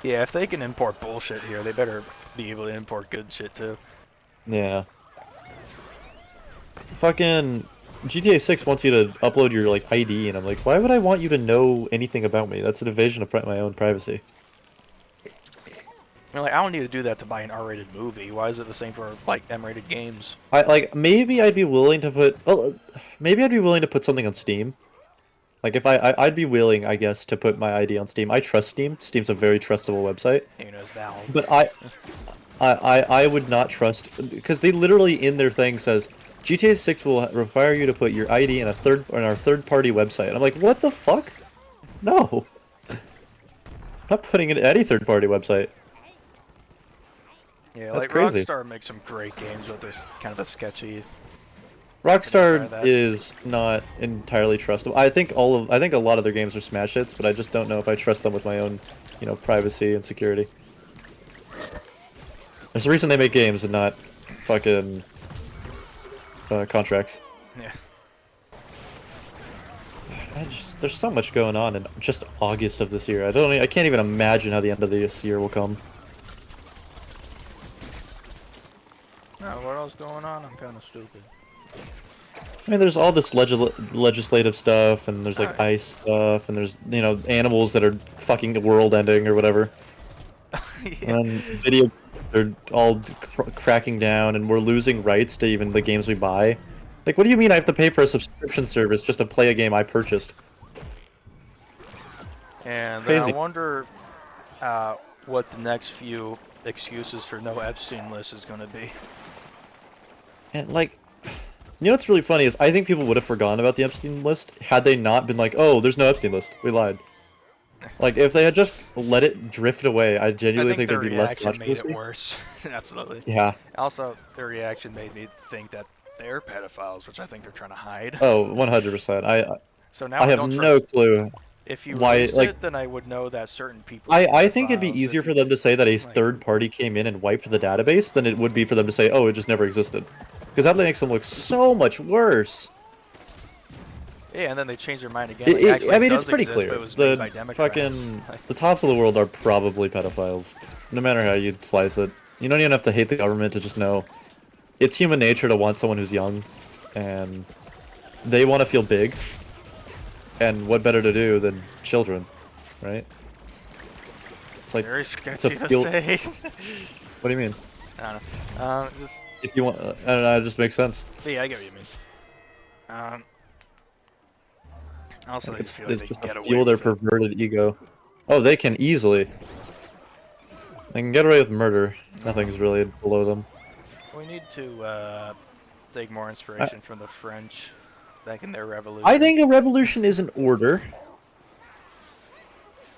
Yeah, if they can import bullshit here, they better be able to import good shit too. Yeah. Fucking GTA 6 wants you to upload your like ID, and I'm like, why would I want you to know anything about me? That's an invasion of my own privacy. Like, I don't need to do that to buy an R-rated movie. Why is it the same for like M-rated games? Maybe I'd be willing to put maybe I'd be willing to put something on Steam. Like if I'd be willing, I guess, to put my ID on Steam. I trust Steam. Steam's a very trustable website. You know, it's Valve. But I would not trust, because they literally in their thing says GTA 6 will require you to put your ID in our third-party website. And I'm like, what the fuck? No. I'm not putting it in any third-party website. Yeah, That's like crazy. Rockstar makes some great games, but there's kind of a sketchy. Rockstar that. is not entirely trustable. I think a lot of their games are smash hits, but I just don't know if I trust them with my own, privacy and security. There's a reason they make games and not fucking contracts. Yeah. There's so much going on in just August of this year. I can't even imagine how the end of this year will come. No, what else going on? I'm kind of stupid. I mean, there's all this legislative stuff, and there's like ice stuff, and there's animals that are fucking world-ending or whatever. Yeah. And video, they're all cracking down, and we're losing rights to even the games we buy. Like, what do you mean I have to pay for a subscription service just to play a game I purchased? And Crazy. I wonder what the next few excuses for no Epstein list is going to be. And like, what's really funny is I think people would have forgotten about the Epstein list had they not been like, oh, there's no Epstein list. We lied. Like, if they had just let it drift away, I genuinely think there'd be less controversy. Made it worse. Absolutely. Yeah. Also, their reaction made me think that they're pedophiles, which I think they're trying to hide. Oh, 100%. So now I have no clue. If you why, released like, it, then I would know that certain people. I think it'd be easier for them to say that a third party came in and wiped the database than it would be for them to say, oh, it just never existed. Because that makes them look so much worse. Yeah, and then they change their mind again. I mean, it's pretty clear. The tops of the world are probably pedophiles, no matter how you slice it. You don't even have to hate the government to just know it's human nature to want someone who's young, and they want to feel big. And what better to do than children, right? It's like very sketchy to say. What do you mean? I don't know. Just if you want, I don't know. It just makes sense. Yeah, I get what you mean. Also, they it's feel like just they to get fuel away their with it. perverted ego. Oh, they can easily. They can get away with murder. Nothing's really below them. We need to take more inspiration from the French back in their revolution. I think a revolution is an order.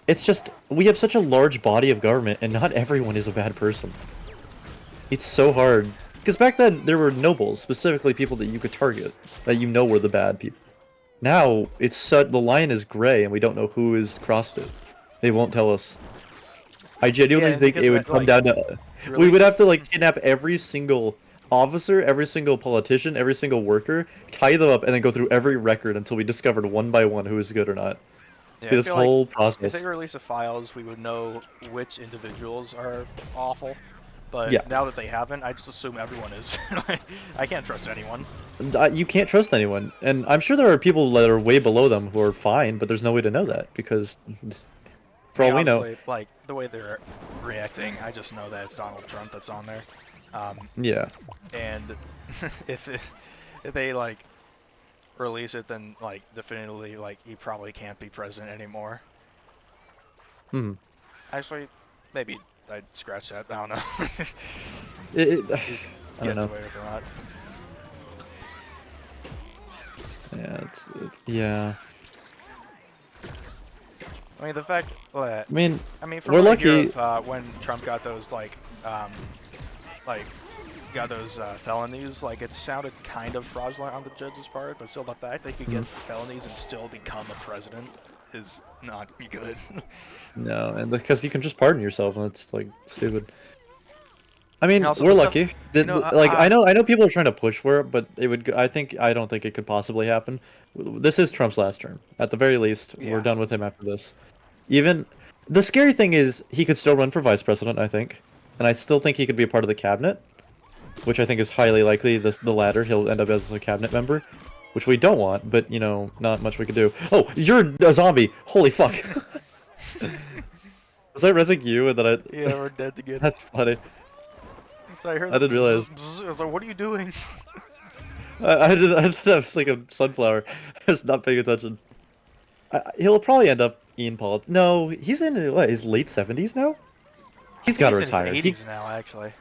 It's just, we have such a large body of government, and not everyone is a bad person. It's so hard. Because back then, there were nobles, specifically people that you could target, that you know were the bad people. Now, the line is gray, and we don't know who has crossed it. They won't tell us. I genuinely think it would come down to... We would have to, like, kidnap every single officer, every single politician, every single worker, tie them up, and then go through every record until we discovered one by one who is good or not. Yeah, this whole process. If they release the files, we would know which individuals are awful. But now that they haven't, I just assume everyone is. I can't trust anyone. You can't trust anyone. And I'm sure there are people that are way below them who are fine, but there's no way to know that, because for all we know... like, the way they're reacting, I just know that it's Donald Trump that's on there. Yeah. And if they, like, release it, then, like, definitively, like, he probably can't be president anymore. Actually, maybe I'd scratch that. I don't know. I don't know. Away with a lot. Yeah, yeah. I mean, the fact that... I mean, from we're what I lucky... hear of, when Trump got those, felonies, like, it sounded kind of fraudulent on the judge's part, but still the fact that you could get felonies and still become a president is not good. No, and because you can just pardon yourself, and it's, like, stupid. I mean, we're lucky. I know people are trying to push for it, but it would. I don't think it could possibly happen. This is Trump's last term. At the very least, we're done with him after this. Even the scary thing is he could still run for vice president, I think, and I still think he could be a part of the cabinet, which I think is highly likely. The latter, he'll end up as a cabinet member. which we don't want, but, you know, not much we could do. Oh, you're a zombie! Holy fuck! Was I resing you and then I... Yeah, we're dead together. That's funny. So I heard I didn't realize. I was like, what are you doing? I thought that was like a sunflower. I was not paying attention. He'll probably end up in politics. No, he's in, what, his late 70s now? He's got to retire. He's in his 80s now, actually.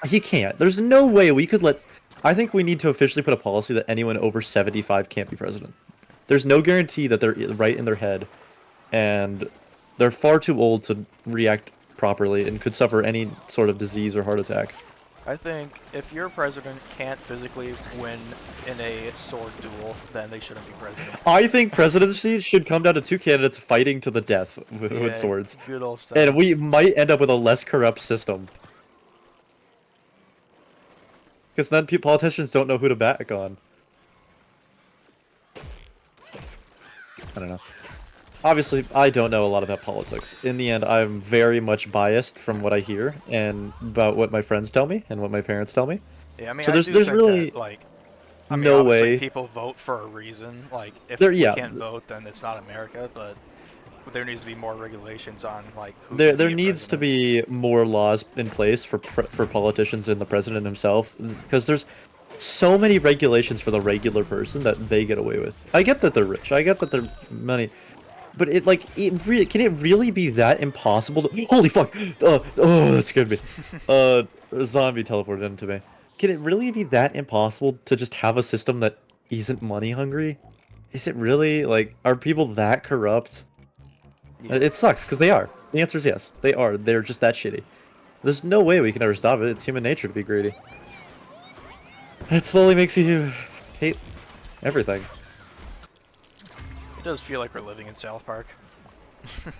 He can't. There's no way we could let... I think we need to officially put a policy that anyone over 75 can't be president. There's no guarantee that they're right in their head, and they're far too old to react properly and could suffer any sort of disease or heart attack. I think if your president can't physically win in a sword duel, then they shouldn't be president. I think presidency should come down to two candidates fighting to the death with swords. Good old stuff. And we might end up with a less corrupt system. Because then politicians don't know who to back on. I don't know. Obviously, I don't know a lot about politics. In the end, I'm very much biased from what I hear and about what my friends tell me and what my parents tell me. Yeah, I mean, so I there's do think really that, like, I mean, no obviously way people vote for a reason. Like, if there, we yeah, can't vote, then it's not America. But there needs to be more regulations on like who there can be a needs to president. be more laws in place for politicians and the president himself, because there's so many regulations for the regular person that they get away with. I get that they're rich. I get that they're money. But can it really be that impossible to... Holy fuck! Oh, that scared me. A zombie teleported into me. Can it really be that impossible to just have a system that isn't money hungry? Is it really? Like, are people that corrupt? Yeah. It sucks, because they are. The answer is yes. They are. They're just that shitty. There's no way we can ever stop it. It's human nature to be greedy. It slowly makes you hate everything. It does feel like we're living in South Park. Yeah.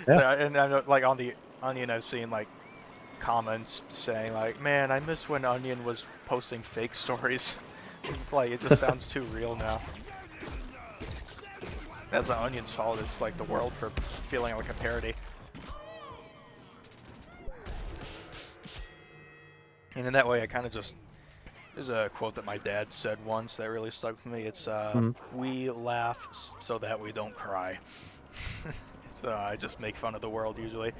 So, and I know, like on the Onion, I've seen like comments saying like, "Man, I miss when Onion was posting fake stories." It's like it just sounds too real now. That's not Onion's fault. It's like the world for feeling like a parody. And in that way, I kind of just... There's a quote that my dad said once that really stuck with me. It's, we laugh so that we don't cry. So I just make fun of the world usually.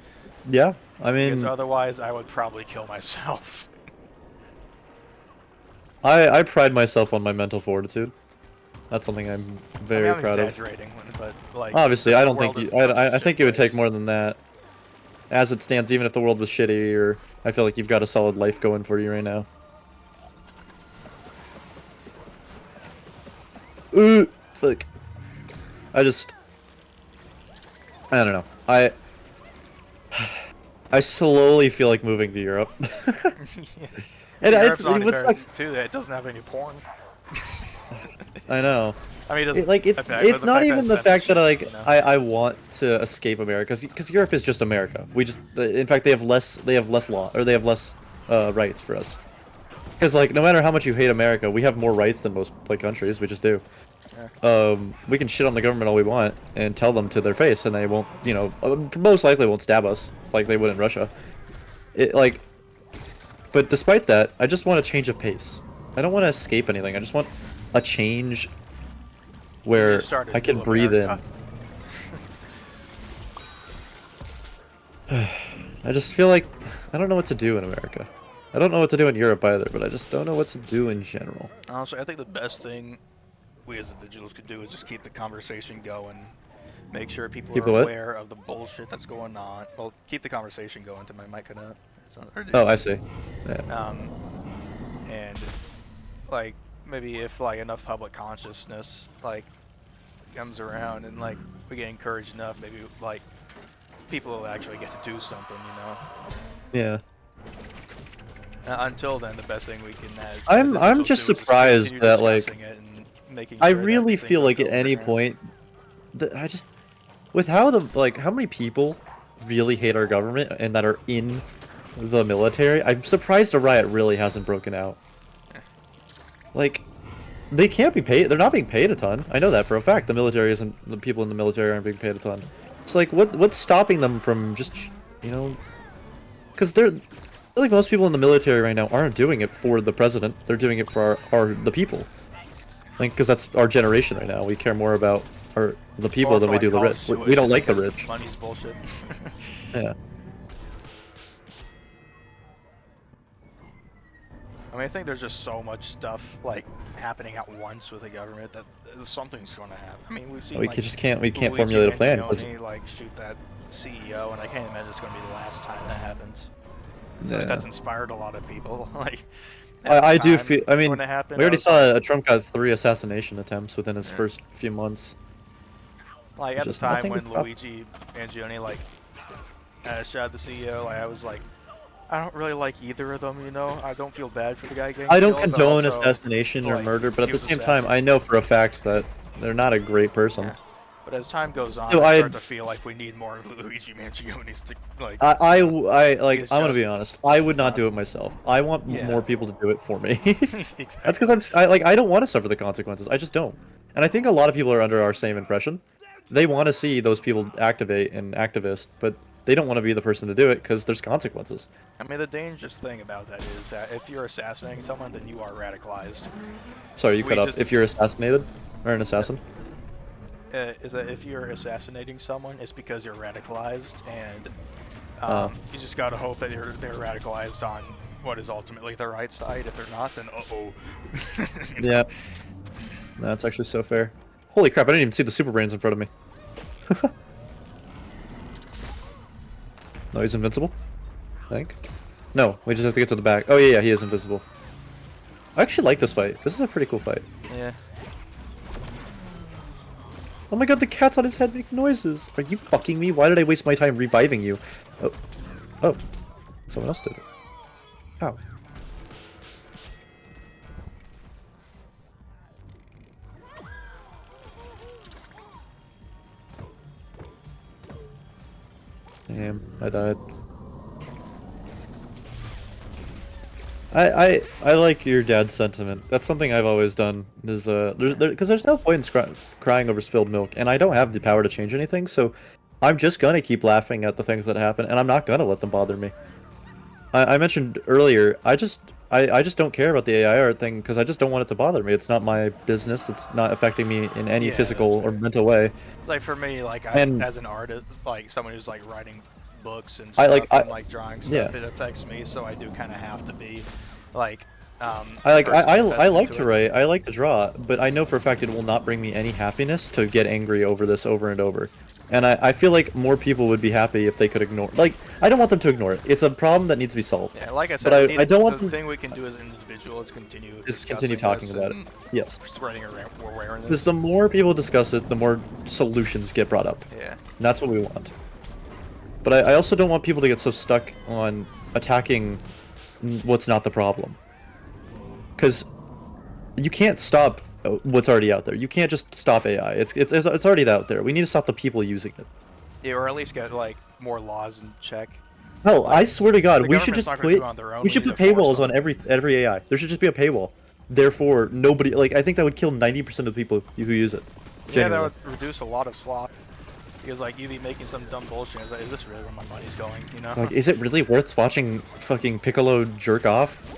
Yeah, I mean... Because otherwise, I would probably kill myself. I pride myself on my mental fortitude. That's something I'm very I mean, I'm proud of. exaggerating, but like... Obviously, I don't the world think is you... such a I think shit it would take place. more than that. As it stands, even if the world was shitty, or... I feel like you've got a solid life going for you right now. Ooh, fuck. I don't know. I slowly feel like moving to Europe. And Europe's it's on what it sucks. too. That it doesn't have any porn. I know. I mean, it doesn't. It's not even the fact that you know? I want to escape America, because Europe is just America. In fact, they have less law, or they have less rights for us. Because like, no matter how much you hate America, we have more rights than most countries. We just do. Yeah. We can shit on the government all we want and tell them to their face, and they won't, you know, most likely won't stab us like they would in Russia. But despite that, I just want a change of pace. I don't want to escape anything. I just want a change where I can breathe in. I just feel like I don't know what to do in America. I don't know what to do in Europe either, but I just don't know what to do in general. Honestly, I think the best thing we as individuals could do is just keep the conversation going. Make sure people are aware of the bullshit that's going on. Well, keep the conversation going to my mic cut out. Oh, I see. Yeah. And like maybe if like enough public consciousness like comes around and like we get encouraged enough, maybe like people will actually get to do something, you know. Yeah. Until then, the best thing we can have. I'm just surprised that like I really feel like at any point with how many people really hate our government and that are in the military, I'm surprised a riot really hasn't broken out. Like, they can't be paid. They're not being paid a ton. I know that for a fact. The people in the military aren't being paid a ton. It's like, what's stopping them from just, you know, because I feel like most people in the military right now aren't doing it for the president. They're doing it for the people. think because that's our generation right now. We care more about the people than we do the rich. We don't like the rich. Money's bullshit. Yeah. I mean, I think there's just so much stuff like happening at once with the government that something's going to happen. I mean, we've seen. We like, just can't. We can't Luigi formulate a plan. Mangione, like shoot that CEO, and I can't imagine it's going to be the last time that happens. Yeah. Like, that's inspired a lot of people. Like, I do feel. I mean, happen, we already saw Trump got 3 assassination attempts within his first few months. Like at the time when Luigi Mangione like shot the CEO, like, I was like, I don't really like either of them, you know. I don't feel bad for the guy getting I don't killed, condone also, assassination or like, murder, but at he the was same time, I know for a fact that they're not a great person. Yeah. But as time goes on, So I start to feel like we need more Luigi Mangione to like. I like. his I'm gonna be justice honest. I would is not do it myself. I want more people to do it for me. Exactly. That's because I don't want to suffer the consequences. I just don't. And I think a lot of people are under our same impression. They want to see those people activate and activist, but they don't want to be the person to do it because there's consequences. I mean, the dangerous thing about that is that if you're assassinating someone, then you are radicalized. Sorry, you cut off. If you're assassinated or an assassin. Is that if you're assassinating someone, it's because you're radicalized, and you just gotta hope that they're radicalized on what is ultimately the right side. If they're not, then uh-oh. Yeah. That's actually so fair. Holy crap, I didn't even see the super brains in front of me. No, he's invincible? I think. No, we just have to get to the back. Oh yeah, he is invincible. I actually like this fight. This is a pretty cool fight. Yeah. Oh my god, the cats on his head make noises! Are you fucking me? Why did I waste my time reviving you? Oh. Oh. Someone else did it. Ow. Damn, I died. I like your dad's sentiment. That's something I've always done. Is because there's no point in crying over spilled milk, and I don't have the power to change anything, so I'm just gonna keep laughing at the things that happen, and I'm not gonna let them bother me. I mentioned earlier, I just don't care about the AI art thing because I just don't want it to bother me. It's not my business. It's not affecting me in any physical or mental way. Like for me, like as an artist, like someone who's like writing books and stuff, and like drawing stuff, it affects me. So I do kind of have to be like. I like to write. I like to draw, but I know for a fact it will not bring me any happiness to get angry over this over and over. And I feel like more people would be happy if they could ignore. Like, I don't want them to ignore it. It's a problem that needs to be solved. Yeah, like I said, but I don't want the thing we can do as an individual is continue talking about it. Yes. Spreading awareness. Because the more people discuss it, the more solutions get brought up. Yeah. And that's what we want. But I also don't want people to get so stuck on attacking what's not the problem. Because you can't stop what's already out there. You can't just stop AI. It's already out there. We need to stop the people using it. Yeah, or at least get like more laws in check. Hell, like, I swear to God, we should just put paywalls on every AI. There should just be a paywall. Therefore, nobody I think that would kill 90% of the people who use it. Yeah, Genuinely. that would reduce a lot of sloth. Because like you'd be making some dumb bullshit. It's like, is this really where my money's going? You know? Like, is it really worth watching fucking Piccolo jerk off?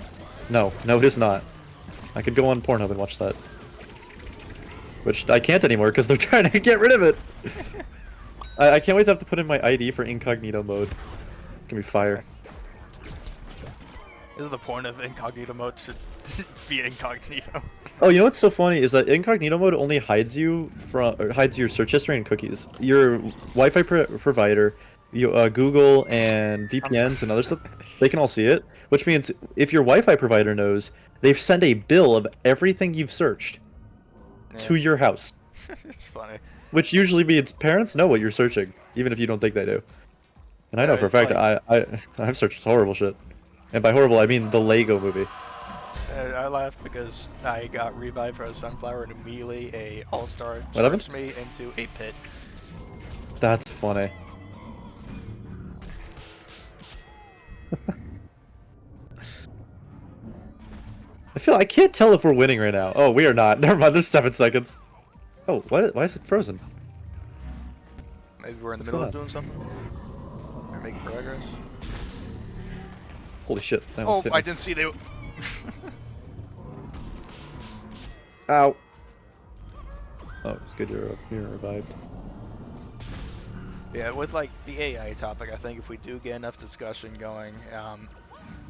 No, it is not. I could go on Pornhub and watch that. Which I can't anymore because they're trying to get rid of it. I can't wait to have to put in my ID for incognito mode. It's gonna be fire. This is the point of incognito mode, to be incognito. Oh, you know what's so funny is that incognito mode only hides you from, or hides your search history and cookies. Your Wi-Fi provider, Google and VPNs and other stuff, they can all see it. Which means if your Wi-Fi provider knows, they send a bill of everything you've searched to your house. It's funny. Which usually means parents know what you're searching, even if you don't think they do. And I know for a fact I've searched horrible shit. And by horrible, I mean the Lego movie. I laughed because I got revived for a sunflower and immediately a all-star What happened? charged me into a pit. That's funny. I can't tell if we're winning right now. Oh, we are not. Never mind, there's 7 seconds. Oh, why is it frozen? Maybe we're in the middle of doing something. We're making progress. Holy shit. Oh, I didn't see they... Ow. Oh, it's good you're revived. Yeah, with like the AI topic, I think if we do get enough discussion going,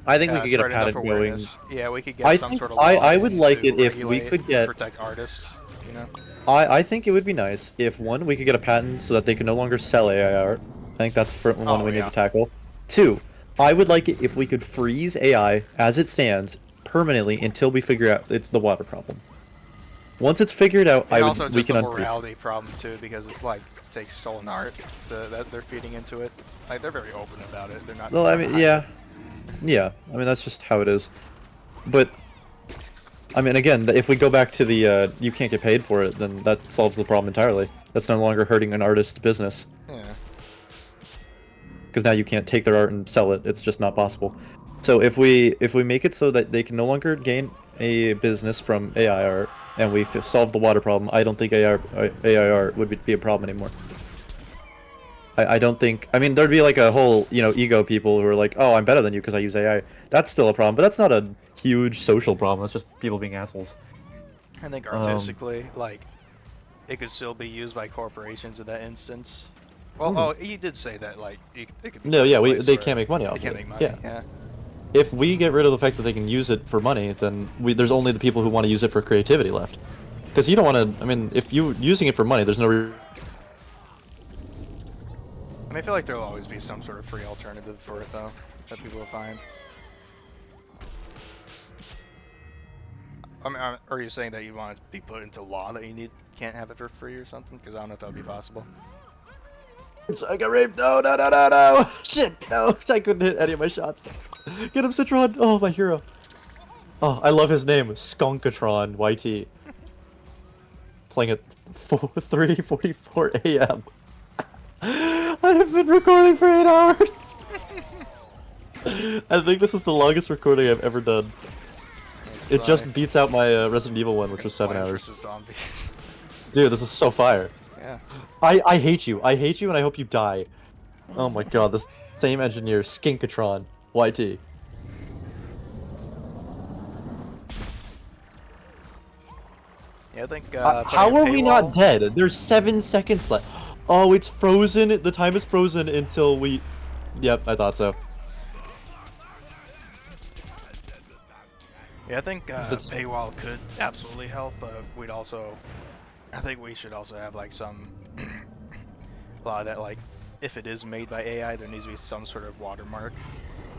I think we could get a spread enough patent going. awareness, yeah, we could get I some think sort of law I would in like to it if we regulate could and get. protect artists, you know? I think it would be nice if one, we could get a patent so that they can no longer sell AI art. I think that's for one Oh, we need yeah. to tackle. Two, I would like it if we could freeze AI as it stands permanently until we figure out it's the water problem. Once it's figured out, And also we just can a unfreeze. morality problem too, because it, like, takes stolen art that they're feeding into it. Like, they're very open about it. They're not Well, I trying to mean, hide yeah, it. yeah. I mean, that's just how it is. But I mean, again, if we go back to the you can't get paid for it, then that solves the problem entirely. That's no longer hurting an artist's business. Yeah. Because now you can't take their art and sell it. It's just not possible. So if we make it so that they can no longer gain a business from AI art, and we solve the water problem, I don't think AI art would be a problem anymore. I don't think. I mean, there'd be like a whole ego people who are like, oh, I'm better than you because I use AI. That's still a problem, but that's not a huge social problem. That's just people being assholes. I think artistically, like, it could still be used by corporations in that instance. Well, oh, you did say that, like, it could be No, yeah, place they where can't make money off they can't of it. make money. Yeah. Yeah. If we get rid of the fact that they can use it for money, then there's only the people who want to use it for creativity left. Because you don't want to. I mean, if you using it for money, there's no. I mean, I feel like there'll always be some sort of free alternative for it, though, that people will find. I mean, are you saying that you want it to be put into law that you can't have it for free or something? Because I don't know if that would be possible. I got raped. No, no, no, no, no. Shit, no. I couldn't hit any of my shots. Get him, Citron. Oh, my hero. Oh, I love his name. Skunkatron YT. Playing at 3:44 a.m. I have been recording for 8 hours. I think this is the longest recording I've ever done. It just beats out my Resident Evil one, which was 7 Plants hours. versus zombies. Dude, this is so fire. Yeah. I hate you. I hate you, and I hope you die. Oh my god, this same engineer, Skinkatron YT. Yeah, I think. How are we not dead? There's 7 seconds left. Oh, it's frozen. The time is frozen until we. Yep, I thought so. Yeah, I think paywall could absolutely help, but we'd also. I think we should also have like some law that, like, if it is made by AI, there needs to be some sort of watermark,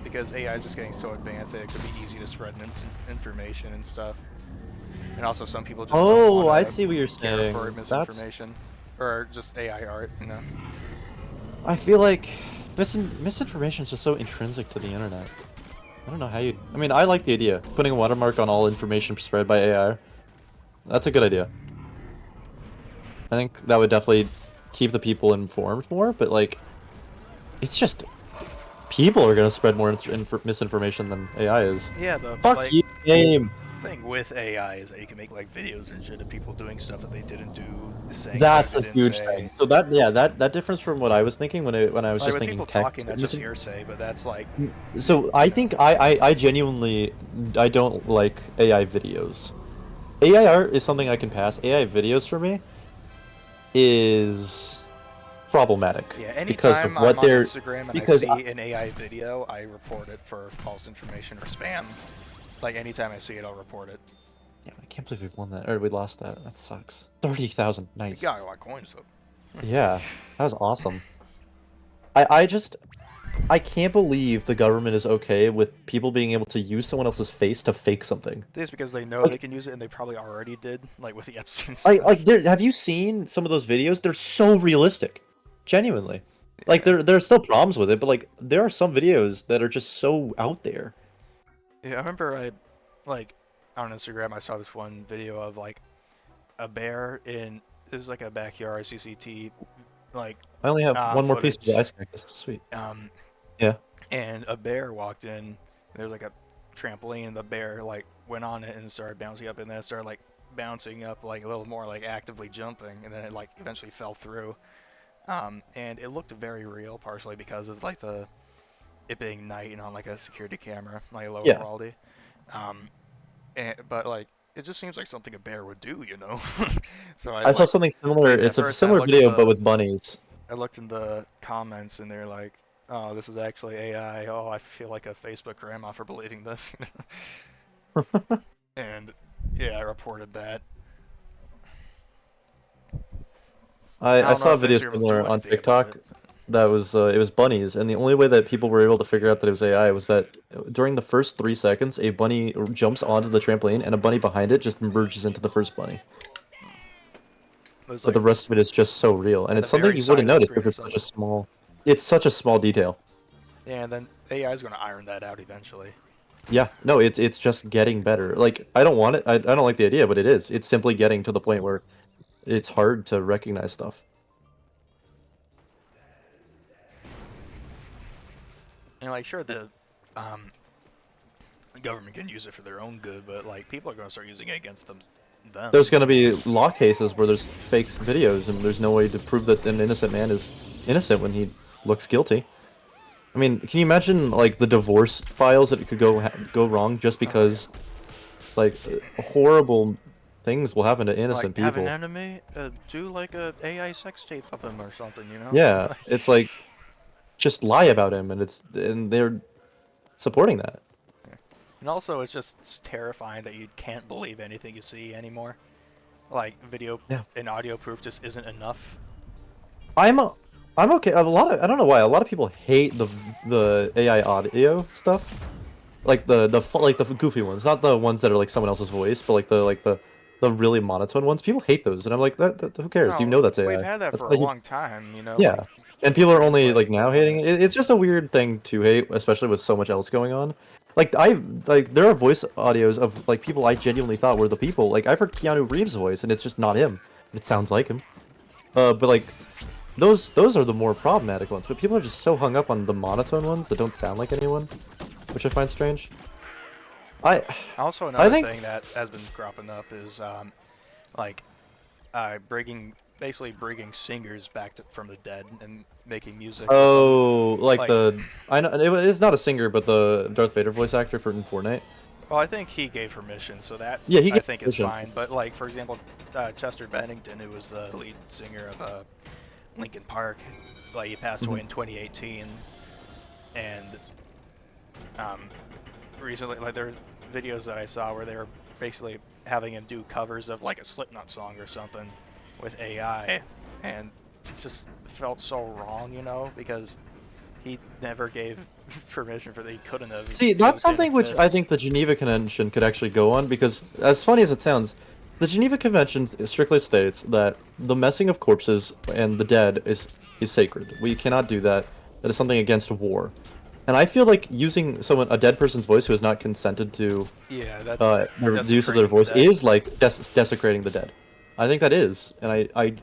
because AI is just getting so advanced that it could be easy to spread information and stuff. And also, some people just don't I wanna see what you're care saying. for misinformation or just AI art, you know. I feel like misinformation is just so intrinsic to the internet. I don't know how you. I mean, I like the idea. Putting a watermark on all information spread by AI. That's a good idea. I think that would definitely keep the people informed more, but like, it's just people are gonna spread more misinformation than AI is. Yeah, the Fuck you, game. thing with AI is that you can make like videos and shit of people doing stuff that they didn't do, saying That's things a they didn't huge say. thing. So that difference from what I was thinking when I was Like just with thinking people text. talking, that's just hearsay, but that's like. So I think I genuinely I don't like AI videos. AI art is something I can pass. AI videos for me is problematic. Yeah, anytime because of what I'm on they're Instagram and because I see an AI video, I report it for false information or spam. Like anytime I see it, I'll report it. yeah, I can't believe we won that or we lost that. That sucks. 30,000, We nice. got a lot of coins though. Yeah, that was awesome. I can't believe the government is okay with people being able to use someone else's face to fake something. This is because they know Like- they can use it, and they probably already did, like with the Epstein I stuff. like have you seen some of those videos? They're so realistic. Genuinely. Like Yeah. there are still problems with it, but like there are some videos that are just so out there. Yeah, I remember like, on Instagram, I saw this one video of like a bear in this is like a backyard CCT, like I only have one more piece of the footage. ice cactus. Sweet. Yeah. And a bear walked in. And there was like a trampoline, and the bear like went on it and started bouncing up, and then it started like bouncing up like a little more, like actively jumping, and then it like eventually fell through. And it looked very real, partially because of like it being night and on like a security camera, like lower Yeah. quality. But like it just seems like something a bear would do, you know. So I saw something similar. at It's a first I similar looked in video, but the with bunnies. I looked in the comments and they're like, "Oh, this is actually AI." Oh, I feel like a Facebook grandma for believing this. And yeah, I reported that. I I don't know saw a if video Instagram will do similar on anything about TikTok it. that was it was bunnies, and the only way that people were able to figure out that it was AI was that during the first 3 seconds, a bunny jumps onto the trampoline, and a bunny behind it just merges into the first bunny. It was But the like rest of it is just so real, and at it's the something very you side wouldn't of the notice screen because or it's such a something. small. It's such a small detail. Yeah, and then AI is going to iron that out eventually. Yeah, no, it's just getting better. Like I don't want it. I don't like the idea, but it is. It's simply getting to the point where it's hard to recognize stuff. And like, sure, um, the government can use it for their own good, but like, people are going to start using it against them. There's going to be law cases where there's fake videos and there's no way to prove that an innocent man is innocent when he looks guilty. I mean, can you imagine like the divorce files that it could go wrong just Oh yeah. because like horrible things will happen to Like, innocent have an people? enemy, do like a AI sex tape of him or something, you know? Yeah, it's like just lie about him and they're supporting that. And also, it's terrifying that you can't believe anything you see anymore. Like, video Yeah. and audio proof just isn't enough. I'm I'm okay. I don't know why a lot of people hate the AI audio stuff. Like like the goofy ones, not the ones that are like someone else's voice, but like the really monotone ones. People hate those, and I'm like, that who cares? You No, know that's we've AI. had that That's for not a a huge. long time, you know, Yeah, like, and people are where it's only like, like now hating it. It's just a weird thing to hate, especially with so much else going on. Like there are voice audios of like people I genuinely thought were the people. Like I've heard Keanu Reeves' voice, and it's just not him. It sounds like him. But like those are the more problematic ones. But people are just so hung up on the monotone ones that don't sound like anyone, which I find strange. I also I another think thing that has been cropping up is, like, basically bringing singers back from the dead and making music with them. oh like Like, the I know it's not a singer but the Darth Vader voice actor for in Fortnite. well, I think he gave permission, so that Yeah, he I gets think is permission. fine. But like, for example, Chester Bennington, who was the lead singer of Linkin Park, like, he passed away in 2018, and um, recently, like, there were videos that I saw where they were basically having him do covers of like a Slipknot song or something with AI, and it just felt so wrong, you know, because he never gave permission for that. He couldn't have, See, because that's it didn't something which I exist. think the Geneva Convention could actually go on because, as funny as it sounds, the Geneva Convention strictly states that the messing of corpses and the dead is sacred. We cannot do that. That is something against war. And I feel like using a dead person's voice who has not consented to Yeah, that's the use of their desecrating the voice dead. is like desecrating the dead. I think that is, and I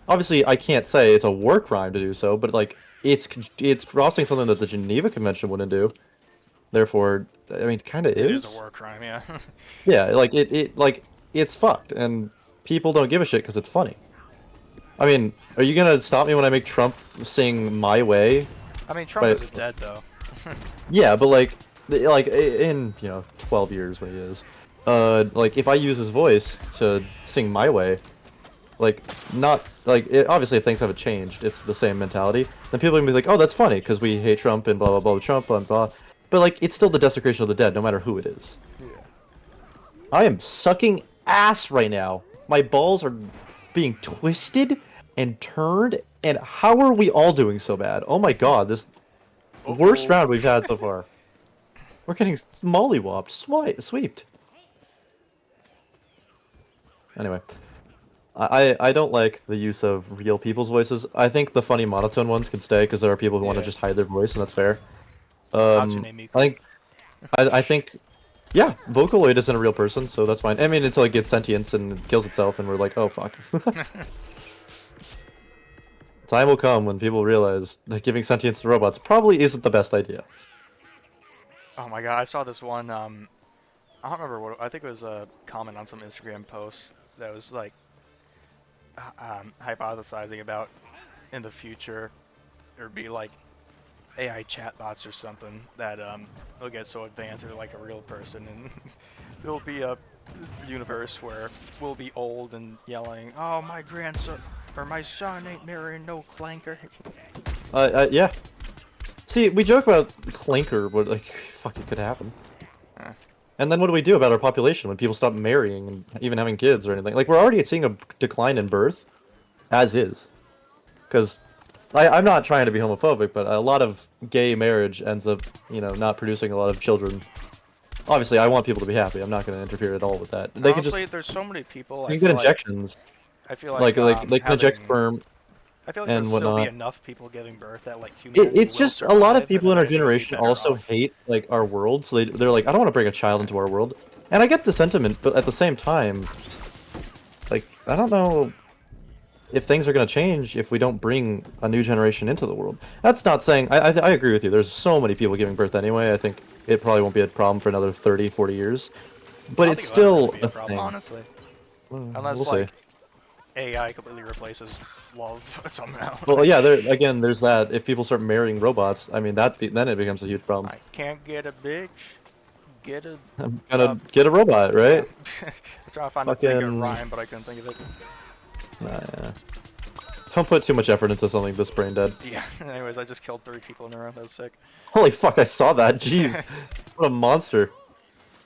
obviously I can't say it's a war crime to do so, but like it's crossing something that the Geneva Convention wouldn't do. Therefore, I mean, kind of It is a is. war crime, yeah. Yeah, like like it's fucked, and people don't give a shit because it's funny. I mean, are you gonna stop me when I make Trump sing "My Way"? I mean, Trump But isn't dead though. yeah, but like, like in 12 years when he is, like if I use his voice to sing "My Way," like not like obviously if things haven't changed, it's the same mentality. Then people are gonna be like, "Oh, that's funny because we hate Trump and blah blah blah Trump blah blah." But like, it's still the desecration of the dead, no matter who it is. Yeah. I am sucking ass right now. My balls are being twisted and turned, and how are we all doing so bad? Oh my god, this worst Uh-oh. round we've had so far. We're getting mollywopped, sweeped. Anyway, I don't like the use of real people's voices. I think the funny monotone ones can stay because there are people who want to Yeah. just hide their voice, and that's fair. Hatsune I Miku. think I think yeah, Vocaloid isn't a real person, so that's fine. I mean, until it gets sentience and kills itself, and we're like, oh fuck. Time will come when people realize that giving sentience to robots probably isn't the best idea. Oh my god, I saw this one, I don't remember what, I think it was a comment on some Instagram post that was like, hypothesizing about in the future, there'd be like AI chatbots or something that, will get so advanced they're like a real person, and there'll be a universe where we'll be old and yelling, "Oh, my grandson or my son ain't marrying no clanker." Yeah. See, we joke about clanker, but like, fuck, it could happen. And then what do we do about our population when people stop marrying and even having kids or anything? Like, we're already seeing a decline in birth, as is. Because I'm not trying to be homophobic, but a lot of gay marriage ends up, you know, not producing a lot of children. Obviously, I want people to be happy. I'm not going to interfere at all with that. They Honestly, can just there's so many people. you can get injections. I feel like They can inject sperm I feel like and there'll still be whatnot. enough people giving birth that like humanity It's will just a lot of survive, people in and our then they'll be generation better also off. hate like our world, so they're like, I don't want to bring a child into our world. And I get the sentiment, but at the same time, like, I don't know if things are going to change if we don't bring a new generation into the world. That's not saying I agree with you. There's so many people giving birth anyway. I think it probably won't be a problem for another 30, 40 years. But I don't it's think it'll ever still be a problem, thing. honestly. Well, Unless we'll like see. AI completely replaces love somehow. Well, yeah, there's that. If people start marrying robots, I mean, then it becomes a huge problem. I can't get a bitch. Get a. I'm gonna get a robot, right? I'm trying to think of a Fucking. rhyme, but I couldn't think of it. Yeah. Don't put too much effort into something this brain dead. Yeah. Anyways, I just killed 3 people in a row. That was sick. Holy fuck, I saw that. Jeez. What a monster.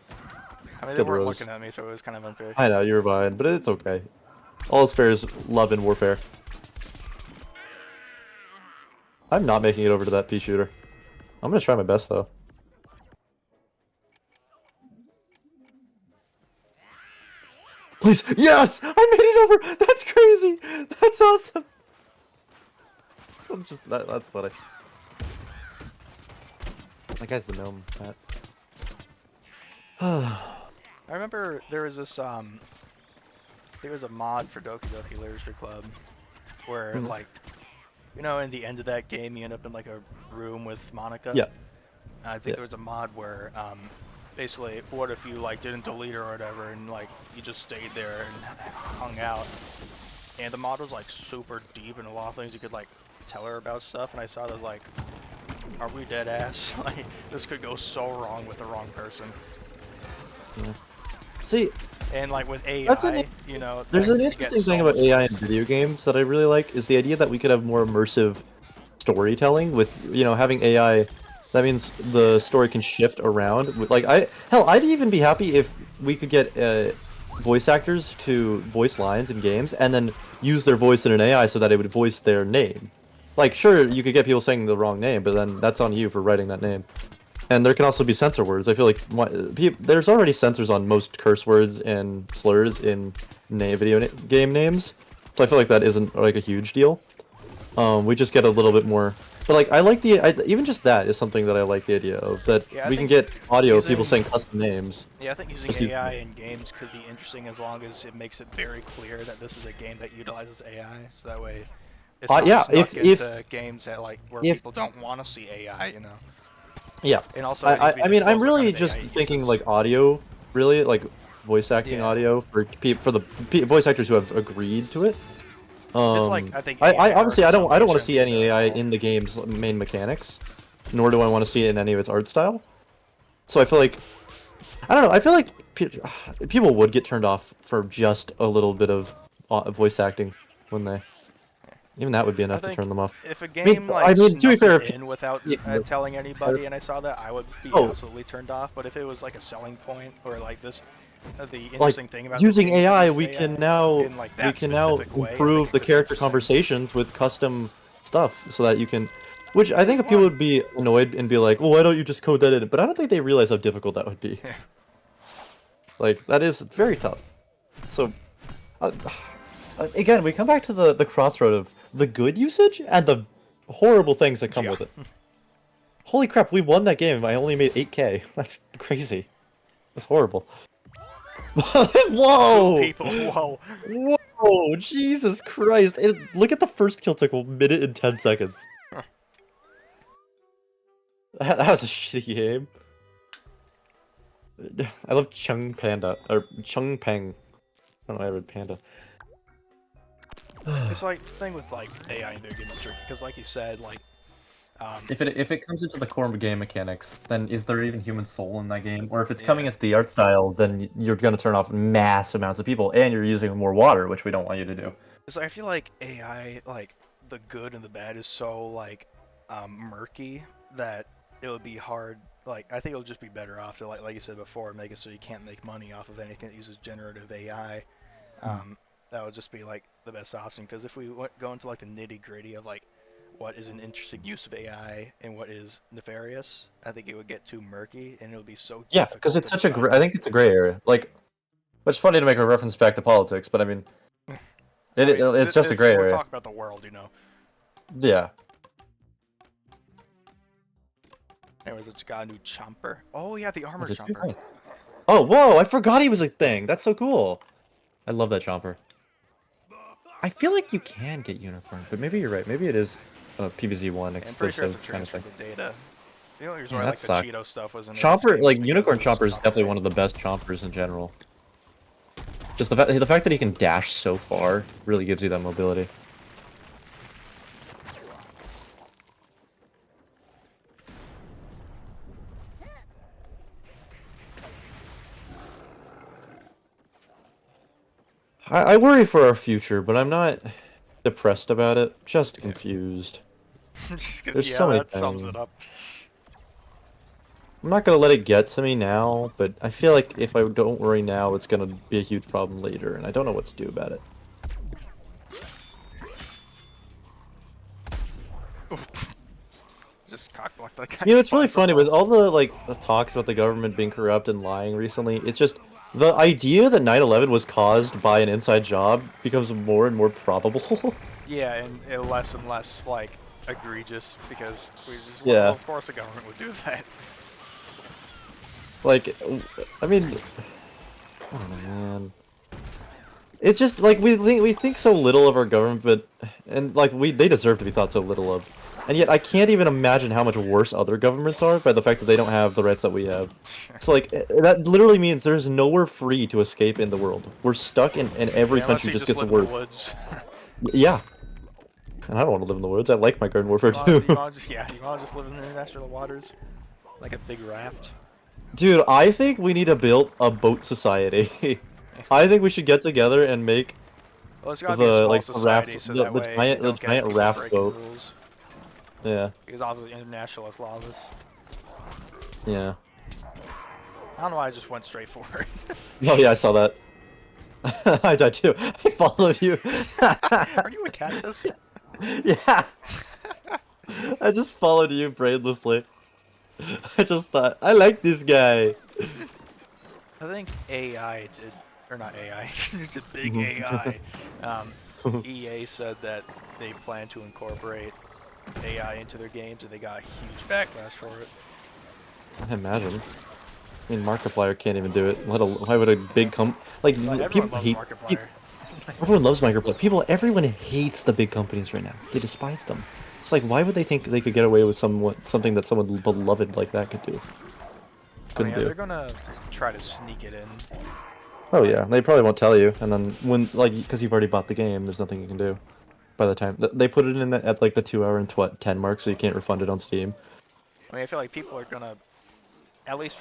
I mean, they Good weren't rose. looking at me, so it was kind of unfair. I know, you were behind, but it's okay. All is fair is love and warfare. I'm not making it over to that pea shooter. I'm gonna try my best, though. Please! Yes! I made it over! That's crazy! That's awesome! That's funny. That guy's the gnome, Matt. I remember there was this there was a mod for Doki Doki Literature Club where like, you know, in the end of that game you end up in like a room with Monica. Yeah. I think there was a mod where basically, what if you like didn't delete her or whatever, and like you just stayed there and hung out, and the mod was like super deep and a lot of things you could like tell her about stuff, and I saw it, I was like, are we dead ass? Like, this could go so wrong with the wrong person. Yeah. See, and like with AI, you know, there's an interesting thing about AI in video games that I really like, is the idea that we could have more immersive storytelling with, you know, having AI. That means the story can shift around. Like, I'd even be happy if we could get voice actors to voice lines in games and then use their voice in an AI so that it would voice their name. Like, sure, you could get people saying the wrong name, but then that's on you for writing that name. And there can also be censor words. I feel like there's already censors on most curse words and slurs in video game names, so I feel like that isn't like a huge deal. We just get a little bit more. But like, I like even just that is something that I like the idea of, that we can get audio of people saying custom names. Yeah, I think using AI in games could be interesting as long as it makes it very clear that this is a game that utilizes AI, so that way it's not stuck into games that like where people don't want to see AI, you know. Yeah. And also, I mean, I'm really just thinking like audio, really like voice acting audio for the voice actors who have agreed to it. Like, I think obviously I don't want to see any AI in the game's main mechanics, nor do I want to see it in any of its art style. So I feel like, I don't know, I feel like people would get turned off for just a little bit of voice acting when they. Even that would be enough to turn them off. If a game to be fair, in without telling anybody, and I saw that, I would be absolutely turned off. But if it was like a selling point, or like this, the interesting thing about using AI, we can now improve the character conversations with custom stuff, so that you can, which I think people would be annoyed and be like, well, why don't you just code that in? But I don't think they realize how difficult that would be. Like, that is very tough. So. Again, we come back to the crossroad of the good usage and the horrible things that come with it. Holy crap, we won that game. I only made 8K. That's crazy. That's horrible. Whoa! People, whoa. Whoa, Jesus Christ. Look at the first kill took 1 minute and 10 seconds. That was a shitty game. I love Chung Panda. Or Chung Peng. I don't know, I read Panda. It's like the thing with like AI in video games is tricky because, like you said, like If it comes into the core game mechanics, then is there even human soul in that game? Or if it's coming into the art style, then you're gonna turn off mass amounts of people, and you're using more water, which we don't want you to do. So I feel like AI, like the good and the bad, is so like murky that it would be hard. Like I think it'll just be better off to like you said before, make it so you can't make money off of anything that uses generative AI. That would just be like the best option, because if we go into like the nitty gritty of like what is an interesting use of AI and what is nefarious, I think it would get too murky and it would be so Yeah, difficult because it's to such a decide. I think it's a gray area. Like, it's funny to make a reference back to politics, but I mean, it's just a gray We're area. talking about the world, you know. Yeah. Anyways, it's got a new chomper. Oh yeah, the armor chomper. Oh, whoa! I forgot he was a thing. That's so cool. I love that chomper. I feel like you can get unicorn, but maybe you're right. Maybe it is a PvZ1 I'm pretty sure it's exclusive a kind of transfer thing. the data. The only reason Yeah, why like that the sucks. Cheeto stuff was in this Chomper, game like is because unicorn it was chomper, is definitely one copyright. of the best chompers in general. Just the fact that he can dash so far really gives you that mobility. I worry for our future, but I'm not depressed about it. Just confused. There's Yeah, so many that sums things. it up. I'm not gonna let it get to me now, but I feel like if I don't worry now, it's gonna be a huge problem later, and I don't know what to do about it. Just cockblocked that guy. You know, it's really funny with all the talks about the government being corrupt and lying recently. It's just the idea that 9/11 was caused by an inside job becomes more and more probable. Yeah, and less like egregious, because we just Yeah. well, of course the government would do that. Like, I mean, oh man, it's just like we think so little of our government, but like they deserve to be thought so little of, and yet I can't even imagine how much worse other governments are by the fact that they don't have the rights that we have. So like that literally means there's nowhere free to escape in the world. We're stuck in every Yeah, country just gets live worse. in the woods. Yeah, and I don't want to live in the woods. I like my garden warfare You too. wanna just live in the international waters, like a big raft. Dude, I think we need to build a boat society. I think we should get together and make Well, it's gotta be a small the society, raft, so that way you don't get giant people raft breaking boat. rules. Yeah. Because obviously internationalists law this. Yeah. I don't know why I just went straight for it. Oh yeah, I saw that. I died too. I followed you. Are you a cactus? Yeah. I just followed you brainlessly. I just thought, I like this guy. I think AI did, or not AI, the big AI. EA said that they plan to incorporate AI into their games, and they got a huge backlash for it. I imagine. I mean, Markiplier can't even do it. Why would a big like Everyone people loves hate? Markiplier. Everyone loves Markiplier. Everyone hates the big companies right now. They despise them. It's like, why would they think they could get away with something that someone beloved like that could do? Couldn't do. They're gonna try to sneak it in. Oh yeah, they probably won't tell you, and then because you've already bought the game, there's nothing you can do. By the time they put it in at like the 2 hour and 10 mark, so you can't refund it on Steam. I feel like people are gonna, at least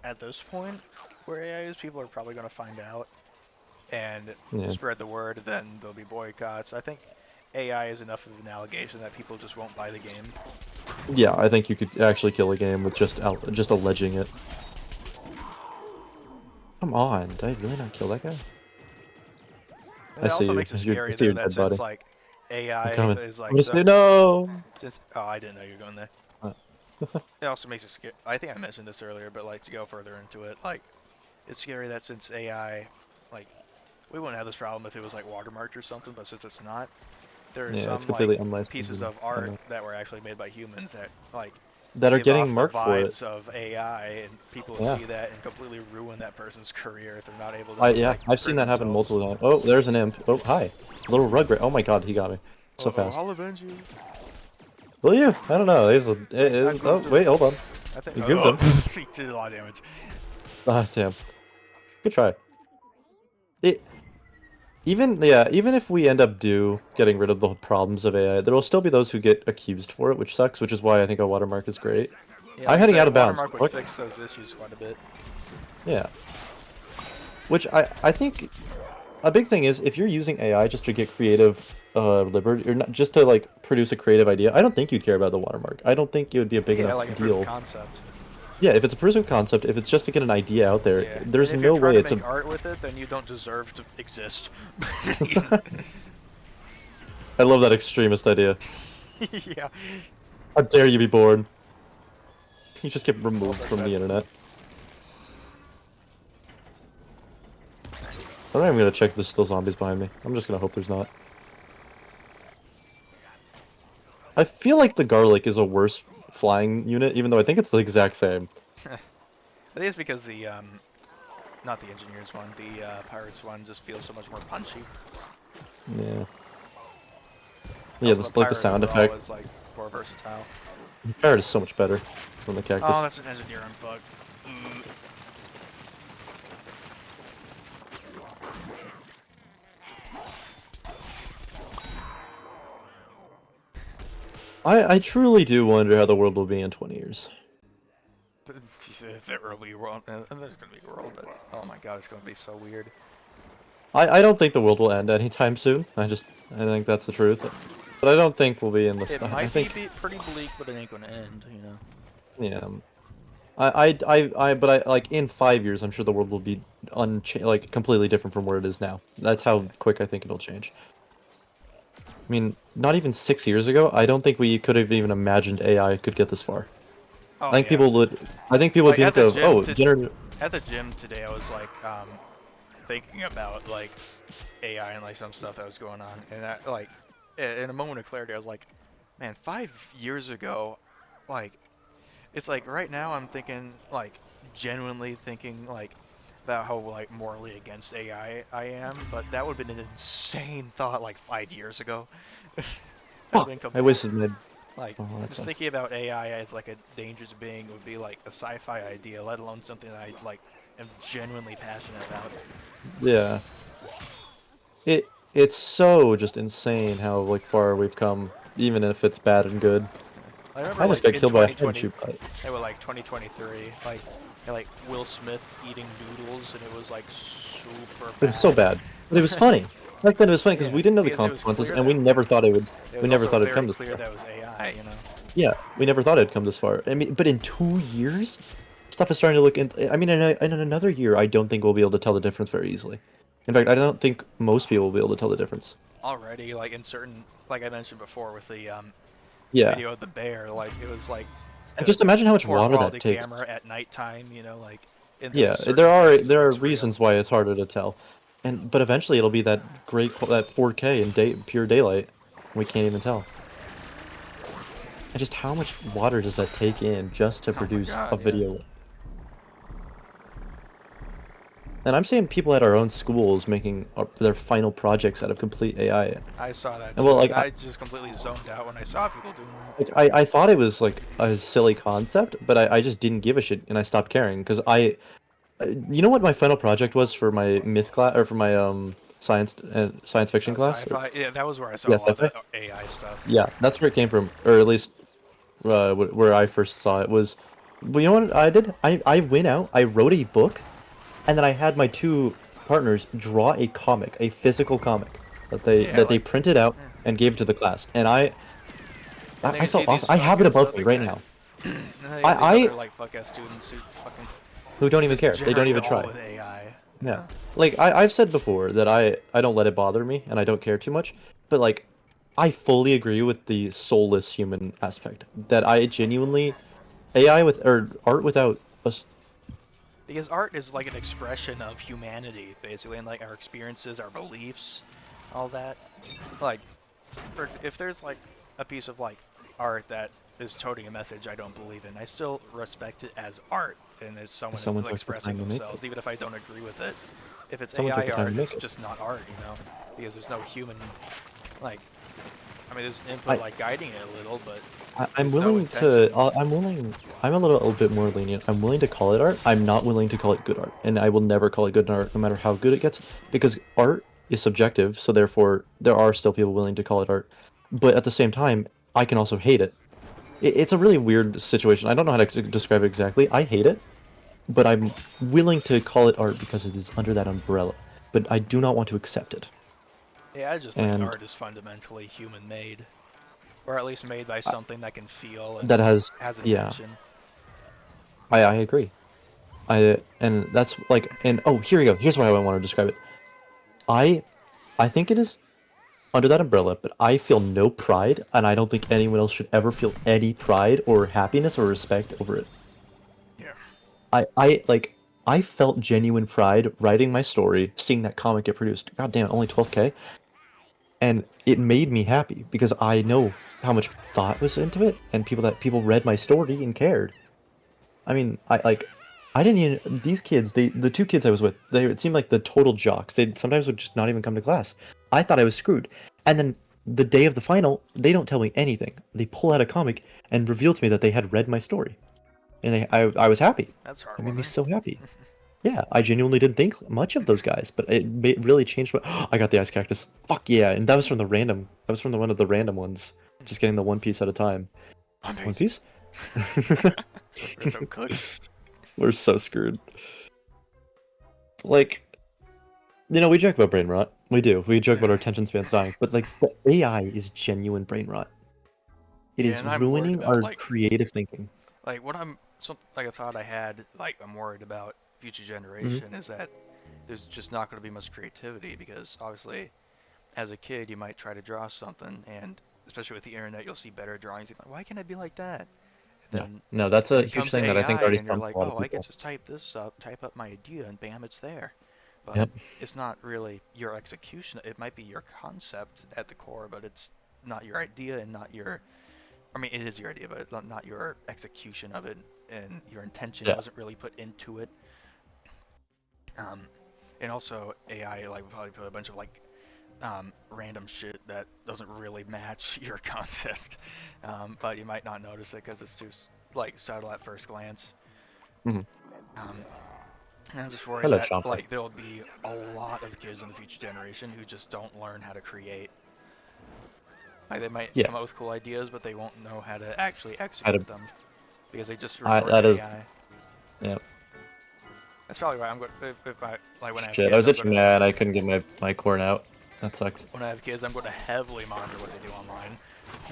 at this point, where AI is, people are probably gonna find out and spread the word. Then there'll be boycotts. I think AI is enough of an allegation that people just won't buy the game. Yeah, I think you could actually kill a game with just alleging it. Come on, did I really not kill that guy? And it also makes it scary though that since like AI is like no. Oh, I didn't know you were going there. It also makes it scary. I think I mentioned this earlier, but like to go further into it, like it's scary that since AI, like we wouldn't have this problem if it was like watermarked or something, but since it's not, there are some like pieces of art that were actually made by humans that like that are getting marked for it. Of AI, and people see that and completely ruin that person's career if they're not able to. Yeah, I've seen that happen multiple times. Oh, there's an imp. Oh, hi, little rugrat. Oh my god, he got me so fast. I'll avenge you. Will you? I don't know. Oh wait, hold on. I think you goofed him. He did a lot of damage. Ah, damn. Good try. even if we end up getting rid of the problems of AI, there will still be those who get accused for it, which sucks. Which is why I think a watermark is great. Yeah, I'm like heading I out said, of bounds. watermark would fix those issues quite a bit. Yeah. Which I think a big thing is if you're using AI just to get creative liberty, or not just to like produce a creative idea, I don't think you'd care about the watermark. I don't think it would be a big Yeah, enough like a proof of deal. concept. Yeah, if it's a proof of concept, if it's just to get an idea out there, Yeah, there's and if you're no trying way to it's make a. art with it, then you don't deserve to exist. I love that extremist idea. Yeah. How dare you be born? You just get removed That's from sad. the internet. I'm not even gonna check if there's still zombies behind me. I'm just gonna hope there's not. I feel like the garlic is a worse flying unit, even though I think it's the exact same. I think it's because the not the engineers one, the pirates one just feels so much more punchy. Yeah. Yeah, Also, this like the pirate sound overall effect. is like more versatile. The parrot is so much better than the cactus. Oh, that's an engineer on bug. I truly do wonder how the world will be in 20 years. The early world, and there's gonna be a world, but oh my god, it's gonna be so weird. I don't think the world will end anytime soon. I think that's the truth. But I don't think we'll be in the. It I might think, be pretty bleak, but it ain't gonna end, you know. yeah. But like in 5 years, I'm sure the world will be like completely different from where it is now. That's how quick I think it'll change. I mean, not even 6 years ago, I don't think we could have even imagined AI could get this far. Oh, I think yeah. people would. I think people would Like, think of generative. At the gym today, I was like thinking about like AI and like some stuff that was going on, and that like in a moment of clarity, I was like, man, 5 years ago, like it's like right now I'm thinking like genuinely thinking like about how like morally against AI I am, but that would have been an insane thought like 5 years ago. That would've been I wasted mid. like, Oh, that just sucks. thinking about AI as like a dangerous being would be like a sci-fi idea, let alone something that I like am genuinely passionate about. Yeah. It's so just insane how like far we've come, even if it's bad and good. I remember I like just got in killed by a head 2020, shoot bite. they were like 2023, like Will Smith eating noodles, and it was like super It bad. was so bad, but it was funny. Back then it was funny because Yeah, we didn't know the because it was consequences, clear and we that never thought it would. it We was never also thought it'd very come this clear far. that it was AI, you know. Yeah, we never thought it'd come this far. I mean, but in 2 years, stuff is starting to look. I mean, in another year, I don't think we'll be able to tell the difference very easily. In fact, I don't think most people will be able to tell the difference. Already, like in certain, like I mentioned before with the Yeah, video of the bear, like it was like and just imagine how much poor water quality that takes. camera at nighttime, you know, like in Yeah, those circumstances there where are it's real. reasons why it's harder to tell, but eventually it'll be that that 4K in pure daylight. We can't even tell. And just how much water does that take in just to Oh my produce god, a yeah. video? And I'm seeing people at our own schools making their final projects out of complete AI. I saw that And too, well, like and I just completely zoned out when I saw people doing that. I thought it was like a silly concept, but I just didn't give a shit and I stopped caring because you know what my final project was for my myth class or for my science fiction class? Sci-fi, yeah, that was where I saw Yeah, a lot of sci-fi. the AI stuff. Yeah, that's where it came from, or at least where I first saw it was. But you know what I did? I went out, I wrote a book, and then I had my two partners draw a comic, a physical comic Yeah, they like, printed out yeah. and gave to the class, and And then I you see felt these awesome. I have it fucking above me subject right matter- now. and then you have these I other like fuck ass students who fucking who don't even just care. They don't generate even it all try. with AI. Yeah. Like I've said before that I don't let it bother me and I don't care too much, but like I fully agree with the soulless human aspect that I genuinely AI with or art without us. Because art is like an expression of humanity, basically, and like our experiences, our beliefs, all that. Like, if there's like a piece of like art that is toting a message I don't believe in, I still respect it as art and as someone Someone took the expressing time to make themselves, it. even if I don't agree with it. If it's Someone took AI the time art, to make it's it. just not art, you know, because there's no human, like, I mean, there's input I like guiding it a little, but I'm there's no willing to. intention. I'm willing. I'm a little bit more lenient. I'm willing to call it art. I'm not willing to call it good art, and I will never call it good art, no matter how good it gets, because art is subjective, so therefore there are still people willing to call it art. But at the same time, I can also hate it. It's a really weird situation. I don't know how to describe it exactly. I hate it, but I'm willing to call it art because it is under that umbrella. But I do not want to accept it. Yeah, I just think And art is fundamentally human-made, or at least made by something that can feel and that has, has yeah, intention. I agree. And that's like, and oh, here we go. Here's why I want to describe it. I I think it is under that umbrella, but I feel no pride, and I don't think anyone else should ever feel any pride or happiness or respect over it. Yeah. I felt genuine pride writing my story, seeing that comic get produced. God damn it, only 12K, and it made me happy because I know how much thought was into it, and people read my story and cared. I mean, I didn't even these kids. The two kids I was with, it seemed like the total jocks. They sometimes would just not even come to class. I thought I was screwed, and then the day of the final, they don't tell me anything. They pull out a comic and reveal to me that they had read my story, and I was happy. That's It made me heartwarming. so happy. Yeah, I genuinely didn't think much of those guys, but really changed my. I got the ice cactus. Fuck yeah! And that was from the random. That was from one of the random ones. Just getting the one piece at a time. One piece? We're so cooked. We're so screwed. Like, we joke about brain rot. We do. We joke about our attention spans dying. But like, the AI is genuine brain rot. It Yeah, is and I'm worried ruining about, our like, creative thinking. like what I'm like a thought I had, like I'm worried about future generation is that there's just not going to be much creativity because obviously as a kid you might try to draw something and especially with the internet you'll see better drawings. You're like, why can't I be like that? No, Then no, that's a it huge comes thing that I think AI already and you're stumps like, a lot of oh, I could people. just type this up, type up my idea, and bam, it's there. But Yep. it's not really your execution. It might be your concept at the core, but it's not your idea and not your. I mean, it is your idea, but it's not your execution of it, and your intention Yeah. wasn't really put into it. Um, and also AI like will probably put a bunch of like random shit that doesn't really match your concept, but you might not notice it because it's too like subtle at first glance. Mhm. And I'm just worried Hello, that chompas. like there'll be a lot of kids in the future generation who just don't learn how to create. Like they might Yeah. come up with cool ideas, but they won't know how to actually How to- execute them because they just resort that to is. AI. Yeah. That's probably why I'm going. If I like when I have Shit, I kids, was I'm itching gonna mad. I couldn't get my corn out. That sucks. when I have kids, I'm going to heavily monitor what they do online.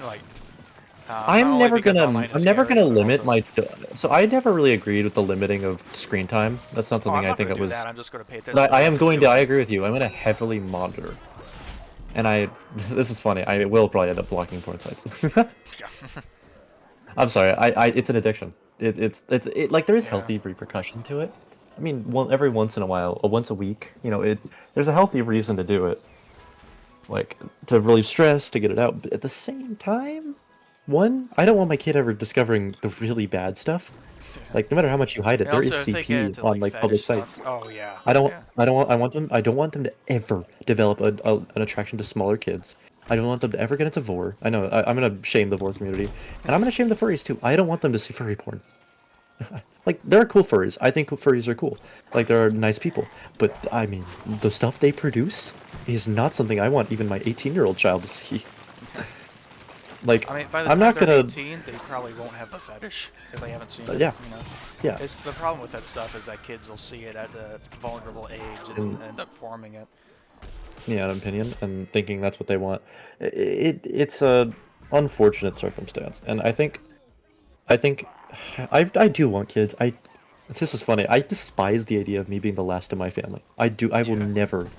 Like, not I'm only never because gonna. online is I'm never scary, gonna but limit also, my. So I never really agreed with the limiting of screen time. That's not oh, something I'm I not think going it to do was. that. I'm just going to pay attention But to I what am they're going to. I doing. agree with you. I'm gonna heavily monitor, and I. This is funny. I will probably end up blocking porn sites. Yeah. I'm sorry. It's an addiction. Like there is Yeah. healthy repercussion to it. I mean, every once in a while, once a week, there's a healthy reason to do it. Like to relieve stress, to get it out. But at the same time, I don't want my kid ever discovering the really bad stuff. Like no matter how much you hide it, And there is also, if they get CP into on like like public fetish sites. stuff, oh yeah, I don't yeah. I don't want I want them I don't want them to ever develop an attraction to smaller kids. I don't want them to ever get into vor. I know I'm gonna shame the vor community, and I'm gonna shame the furries too. I don't want them to see furry porn. Like there are cool furries. I think furries are cool. Like there are nice people, but I mean the stuff they produce is not something I want even my 18-year-old child to see. Like I mean, by the I'm time not they're gonna. 18, they probably won't have the fetish if they haven't seen it. Yeah, You know, yeah. it's the problem with that stuff is that kids will see it at a vulnerable age and And end up forming it. yeah, an opinion and thinking that's what they want. It's a unfortunate circumstance, and I think I do want kids. This is funny. I despise the idea of me being the last in my family. I will Yeah. never.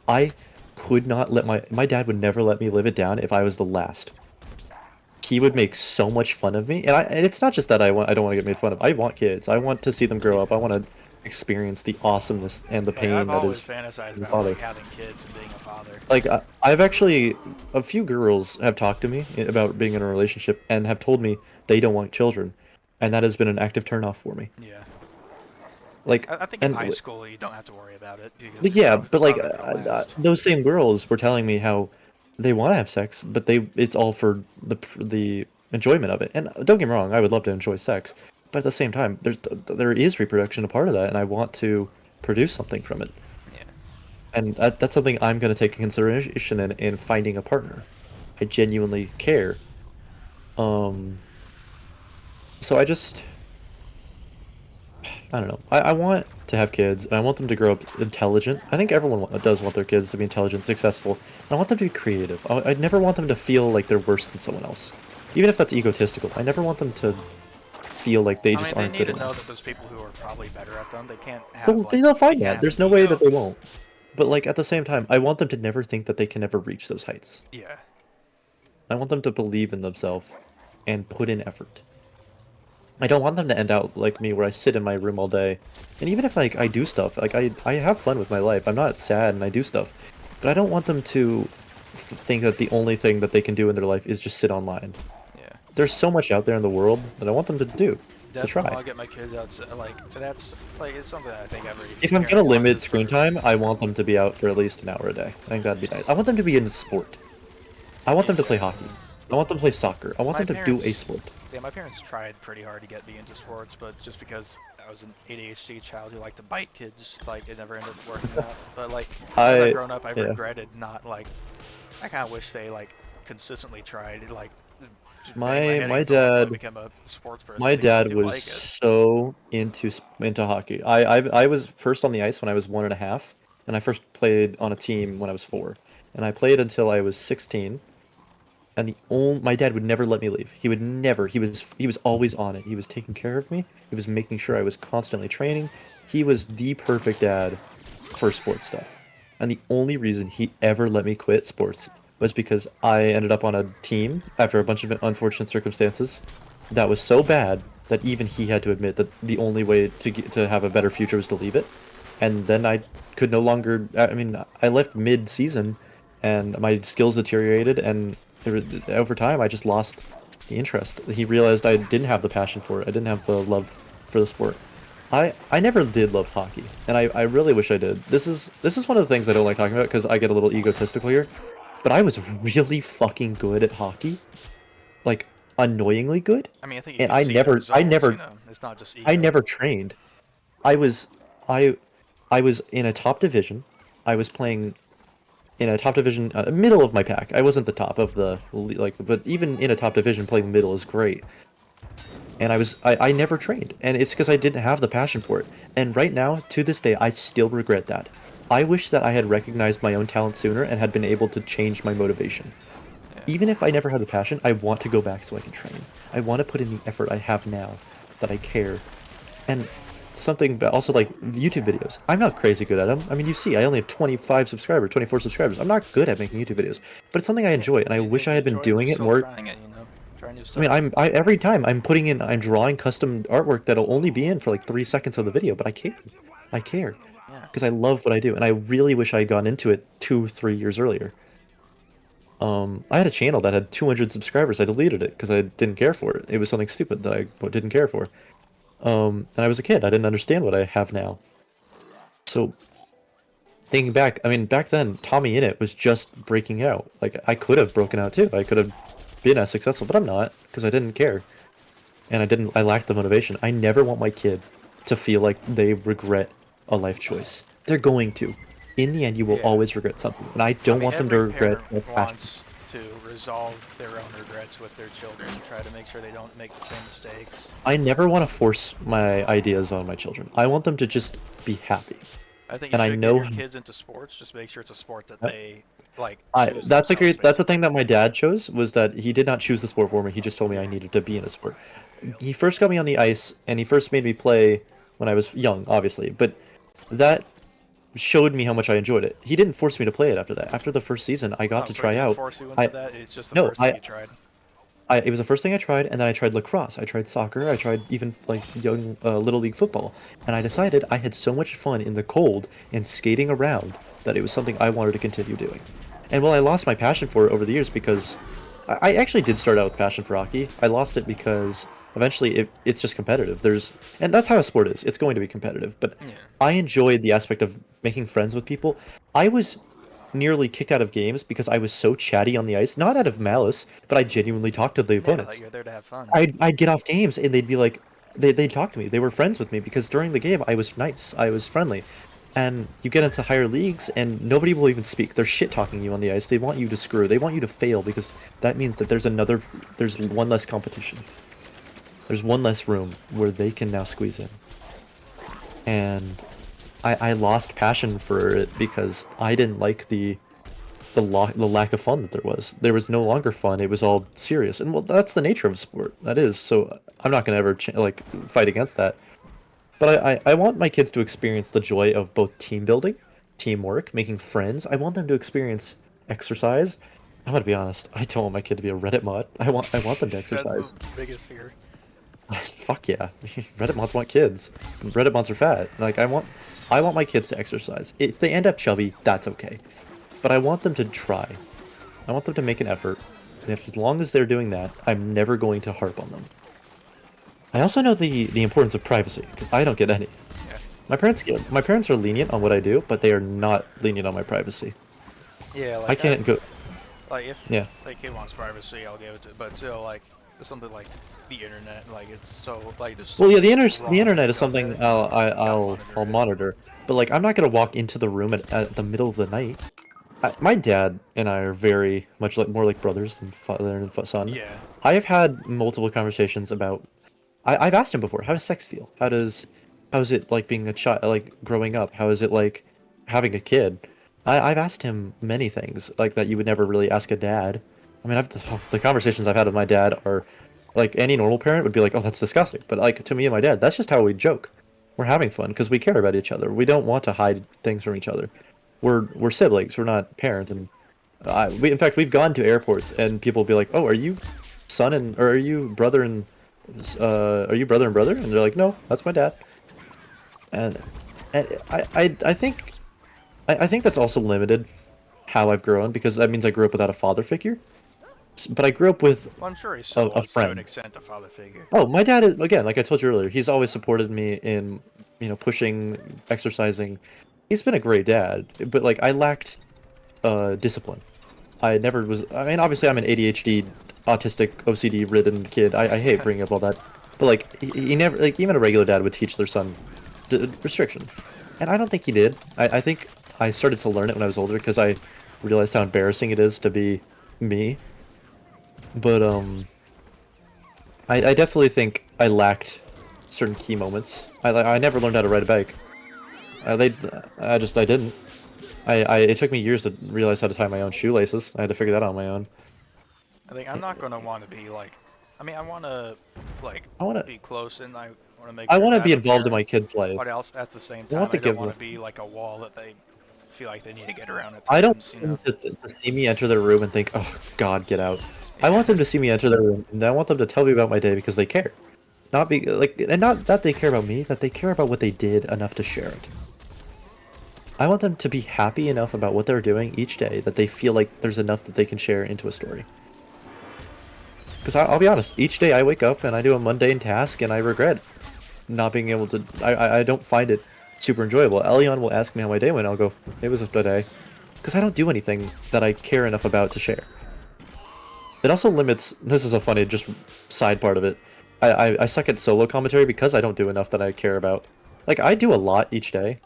I could not let my dad would never let me live it down if I was the last. He would make so much fun of me, and it's not just that I don't want to get made fun of. I want kids. I want to see them grow up. I want to experience the awesomeness and the Like I've pain that always is fantasized being a about father. like having kids and being a father. Like I've actually, a few girls have talked to me about being in a relationship and have told me they don't want children, and that has been an active turnoff for me. Yeah. Like, I think in and high school you don't have to worry about it because yeah, it's but like probably for the last. those same girls were telling me how they want to have sex, but it's all for the enjoyment of it. And don't get me wrong, I would love to enjoy sex, but at the same time, there is reproduction a part of that, and I want to produce something from it. Yeah. And that's something I'm going to take into consideration in finding a partner. I genuinely care. So I don't know. I want to have kids, and I want them to grow up intelligent. I think everyone does want their kids to be intelligent, successful. And I want them to be creative. I'd never want them to feel like they're worse than someone else. Even if that's egotistical. I never want them to feel like they just aren't good they need to know enough. that there's people who are probably better at them. They can't have, They'll they find can't that. have There's an no way ego. that they won't. But like at the same time, I want them to never think that they can never reach those heights. Yeah. I want them to believe in themselves and put in effort. I don't want them to end out like me where I sit in my room all day. And even if like I do stuff, like I have fun with my life. I'm not sad and I do stuff. But I don't want them to think that the only thing that they can do in their life is just sit online. Yeah. There's so much out there in the world that I want them to do. Definitely to try. want to get my kids out. That's like it's something that I think every. If I'm parent gonna wants limit is screen for- time, I want them to be out for at least an hour a day. I think that'd be nice. I want them to be in sport. I want them to play hockey. I want them to play soccer. I want My them to do a parents- sport. Yeah, my parents tried pretty hard to get me into sports, but just because I was an ADHD child who liked to bite kids, like it never ended up working out. But like as I've grown up, I've regretted not like. I kind of wish they like consistently tried like. Just bang head My against the wall until I dad became a sports person. My because I dad do was like it. so into hockey. I was first on the ice when I was 1.5, and I first played on a team when I was 4, and I played until I was 16. And my dad would never let me leave. He would never. He was always on it. He was taking care of me. He was making sure I was constantly training. He was the perfect dad for sports stuff. And the only reason he ever let me quit sports was because I ended up on a team after a bunch of unfortunate circumstances that was so bad that even he had to admit that the only way to have a better future was to leave it. And then I could no longer. I mean, I left mid-season, and my skills deteriorated, and over time I just lost the interest. He realized I didn't have the passion for it. I didn't have the love for the sport. I never did love hockey, and I really wish I did. This is one of the things I don't like talking about because I get a little egotistical here. But I was really fucking good at hockey, like annoyingly good. I mean, I think you And can see the results, you know? It's not just ego. I never trained. I was I was in a top division. I was playing in a top division, middle of my pack. I wasn't the top of the like, but even in a top division, playing middle is great. And I never trained, and it's because I didn't have the passion for it. And right now, to this day, I still regret that. I wish that I had recognized my own talent sooner and had been able to change my motivation. Yeah. Even if I never had the passion, I want to go back so I can train. I want to put in the effort I have now, that I care. And something, but also like YouTube videos. I'm not crazy good at them. I mean, you see, I only have 25 subscribers, 24 subscribers. I'm not good at making YouTube videos, but it's something I enjoy, and I wish I had been doing it more. Trying it, you know? Trying new I stuff. mean, every time I'm drawing custom artwork that'll only be in for like 3 seconds of the video, but I care. I care. Yeah. Because I love what I do, and I really wish I had gone into it 2-3 years earlier. I had a channel that had 200 subscribers. I deleted it because I didn't care for it. It was something stupid that I didn't care for. And I was a kid. I didn't understand what I have now. So, thinking back, I mean, back then, Tommy Innit was just breaking out. Like, I could have broken out too. I could have been as successful, but I'm not because I didn't care. And I lacked the motivation. I never want my kid to feel like they regret a life choice. They're going to. In the end, you will always regret something, and I don't want them to regret their passion. Wants to resolve their own regrets with their children and try to make sure they don't make the same mistakes. I never want to force my ideas on my children. I want them to just be happy. I think And I you should know get your kids into sports. Just make sure it's a sport that Yep. they like. choose That's a great. themselves, That's the thing that my dad chose, was that he did not choose the sport for me. He just told me I needed to be in a sport. He first got me on the ice, and he first made me play when I was young, obviously. But that showed me how much I enjoyed it. He didn't force me to play it after that. After the first season, I got to so try he didn't out. Force you I- into that? It's just the no, first thing you tried. It was the first thing I tried, and then I tried lacrosse. I tried soccer. I tried even like young little league football, and I decided I had so much fun in the cold and skating around that it was something I wanted to continue doing. And while I lost my passion for it over the years, because I actually did start out with passion for hockey, I lost it because eventually it's just competitive. And that's how a sport is. It's going to be competitive. But Yeah. I enjoyed the aspect of making friends with people. I was nearly kicked out of games because I was so chatty on the ice, not out of malice, but I genuinely talked to the Yeah, opponents. like you're there to have fun. I'd get off games and they'd be like, they'd talk to me. They were friends with me because during the game I was nice, I was friendly, And you get into higher leagues, and nobody will even speak. They're shit talking you on the ice. They want you to screw. They want you to fail because that means that there's one less competition. There's one less room where they can now squeeze in. And I lost passion for it because I didn't like the lack of fun that there was. There was no longer fun. It was all serious, and well, that's the nature of sport. That is. So I'm not gonna ever like fight against that. But I want my kids to experience the joy of both team building, teamwork, making friends. I want them to experience exercise. I'm gonna be honest. I don't want my kid to be a Reddit mod. I want them to That's exercise. the biggest fear. Fuck yeah. Reddit mods want kids. Reddit mods are fat. Like I want my kids to exercise. If they end up chubby, that's okay. But I want them to try. I want them to make an effort. And if as long as they're doing that, I'm never going to harp on them. I also know the importance of privacy, because I don't get any. Yeah. My parents are lenient on what I do, but they are not lenient on my privacy. Yeah, like I can't go. like if Yeah. like kid wants privacy, I'll give it to. But still, like something like the internet, like it's so like there's. Well, yeah, so the internet is wrong something out there. I'll Monitor it. monitor. But like, I'm not gonna walk into the room at the middle of the night. My dad and I are very much like more like brothers than father and son. Yeah. I have had multiple conversations about. I've asked him before, how does sex feel? How is it like being a child, like growing up? How is it like having a kid? I've asked him many things like that you would never really ask a dad. I mean, the conversations I've had with my dad are like any normal parent would be like, oh, that's disgusting. But like to me and my dad, that's just how we joke. We're having fun because we care about each other. We don't want to hide things from each other. We're siblings. We're not parent. And in fact, we've gone to airports and people will be like, oh, are you son and or are you brother and are you brother and brother? And they're like, no, that's my dad. And, I think that's also limited how I've grown because that means I grew up without a father figure. But I grew up with Well, I'm sure he still a was to an friend. extent a father figure. Oh, my dad is, again, like I told you earlier, he's always supported me in, pushing, exercising. He's been a great dad, but like I lacked discipline. I never was. I mean, obviously, I'm an ADHD, autistic, OCD-ridden kid. I hate bringing up all that, but like he never, like even a regular dad would teach their son restriction, and I don't think he did. I think I started to learn it when I was older because I realized how embarrassing it is to be me. But I definitely think I lacked certain key moments. I never learned how to ride a bike. I didn't. It took me years to realize how to tie my own shoelaces. I had to figure that out on my own. I think I'm not gonna want to be like. I mean, I want to like I want to be close and I want to make I sure want to that be I'm a involved in parent, my kid's life. but else at the same I want time, to I don't give want them. to be like a wall that they feel like they need to get around at I don't times. You know. want them to see me enter their room and think, "Oh God, get out." I Yeah. want them to see me enter their room, and I want them to tell me about my day because they care. Not be like, and not that they care about me, that they care about what they did enough to share it. I want them to be happy enough about what they're doing each day that they feel like there's enough that they can share into a story. Because I'll be honest, each day I wake up and I do a mundane task and I regret not being able to. I don't find it super enjoyable. Elion will ask me how my day went. I'll go, it was a good day, because I don't do anything that I care enough about to share. It also limits. This is a funny just side part of it. I suck at solo commentary because I don't do enough that I care about. Like I do a lot each day,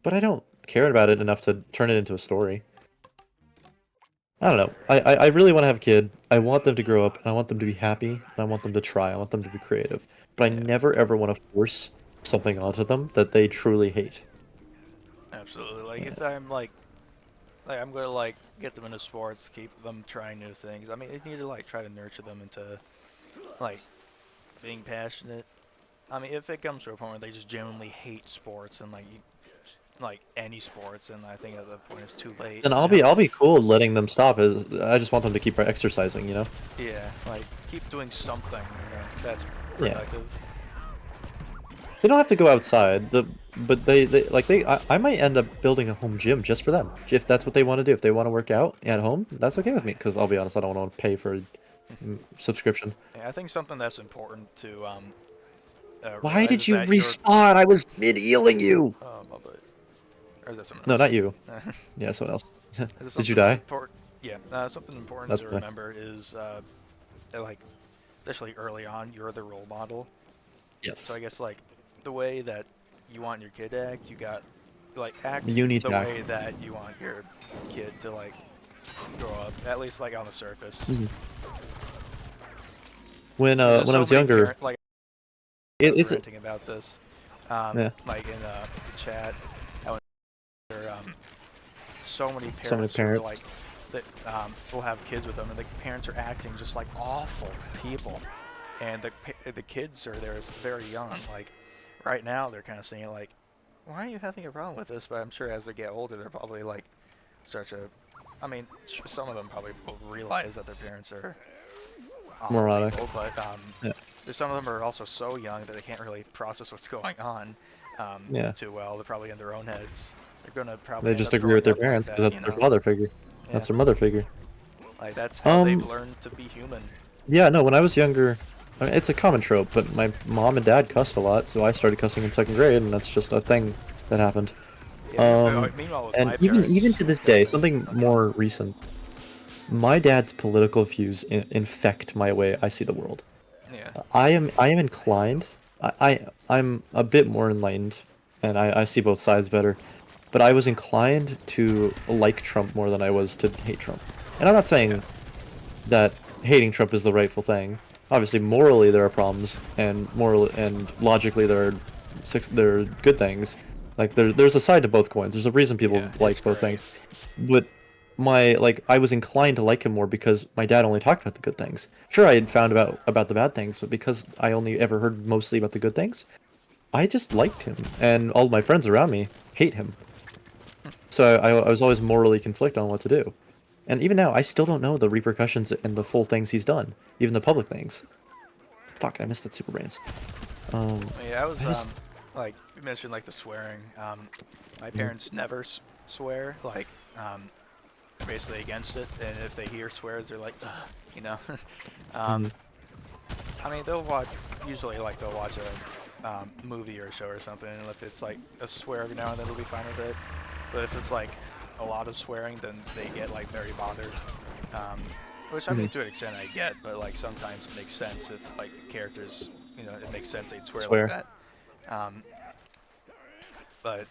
but I don't care about it enough to turn it into a story. I don't know. I really want to have a kid. I want them to grow up, and I want them to be happy, and I want them to try. I want them to be creative. But I Yeah. never ever want to force something onto them that they truly hate. Absolutely. Like if I'm like I'm gonna like get them into sports, keep them trying new things. I mean, you need to like try to nurture them into like being passionate. I mean, if it comes to a point where they just genuinely hate sports and like any sports, and I think at that point it's too late. And You know? I'll be cool letting them stop. I just want them to keep exercising, you know? Yeah, like keep doing something. You know, that's Yeah. productive. They don't have to go outside. But I might end up building a home gym just for them. If that's what they want to do. If they want to work out at home, that's okay with me. Because I'll be honest, I don't want to pay for a subscription. Yeah, I think something that's important to Why realize did is you that you're. respawn? I was mid-healing you! Oh, my butt. Or is that someone No, else? not you. Yeah, someone else. Is it Did you something die? Yeah, something important That's to fine. remember is that, like, especially early on, you're the role model. Yes. So I guess like the way that you want your kid to act, you got like act You need the to act. way that you want your kid to like grow up, at least like on the surface. When There's when I so was many younger, like it's ranting about this, yeah, like in the chat, how so many so many parents who are parents. like that will have kids with them, and the parents are acting just like awful people, and the kids are there very young. Like right now, they're kind of saying like, "Why are you having a problem with this?" But I'm sure as they get older, they're probably like start to. I mean, some of them probably will realize that their parents are awful Moronic. people, but Yeah. some of them are also so young that they can't really process what's going on Yeah. too well. They're probably in their own heads. They're gonna probably They end just up agree with growing their up like parents because that, that's you their know? father figure. Yeah. That's their mother figure. Like that's how they've Um, learned to be human. yeah, no, when I was younger, I mean, it's a common trope, but my mom and dad cussed a lot, so I started cussing in 2nd grade, and that's just a thing that happened. Yeah. Meanwhile, with And my even parents to this day, cussing. something Okay. more recent, my dad's political views infect my way I see the world. Yeah. I am inclined. I'm a bit more enlightened, and I see both sides better. But I was inclined to like Trump more than I was to hate Trump. And I'm not Yeah. saying that hating Trump is the rightful thing. Obviously, morally there are problems, and logically there are good things. Like there's a side to both coins. There's a reason people Yeah. It's like both great. things. But I was inclined to like him more because my dad only talked about the good things. Sure, I had found about the bad things, but because I only ever heard mostly about the good things, I just liked him, and all my friends around me hate him. So I was always morally conflicted on what to do. And even now, I still don't know the repercussions and the full things he's done, even the public things. Fuck, I missed that Super Brains. Yeah. I was I just like you mentioned like the swearing. My mm, parents never swear. Like basically against it, and if they hear swears, they're like, ugh, you know. um, mm, I mean, usually like they'll watch a movie or a show or something, and if it's like a swear every now and then, they'll be fine with it. But if it's like a lot of swearing, then they get like very bothered. Um, which I mean, mm, to an extent, I get, but like sometimes it makes sense if like the characters, it makes sense they'd swear like swear. that. Um, but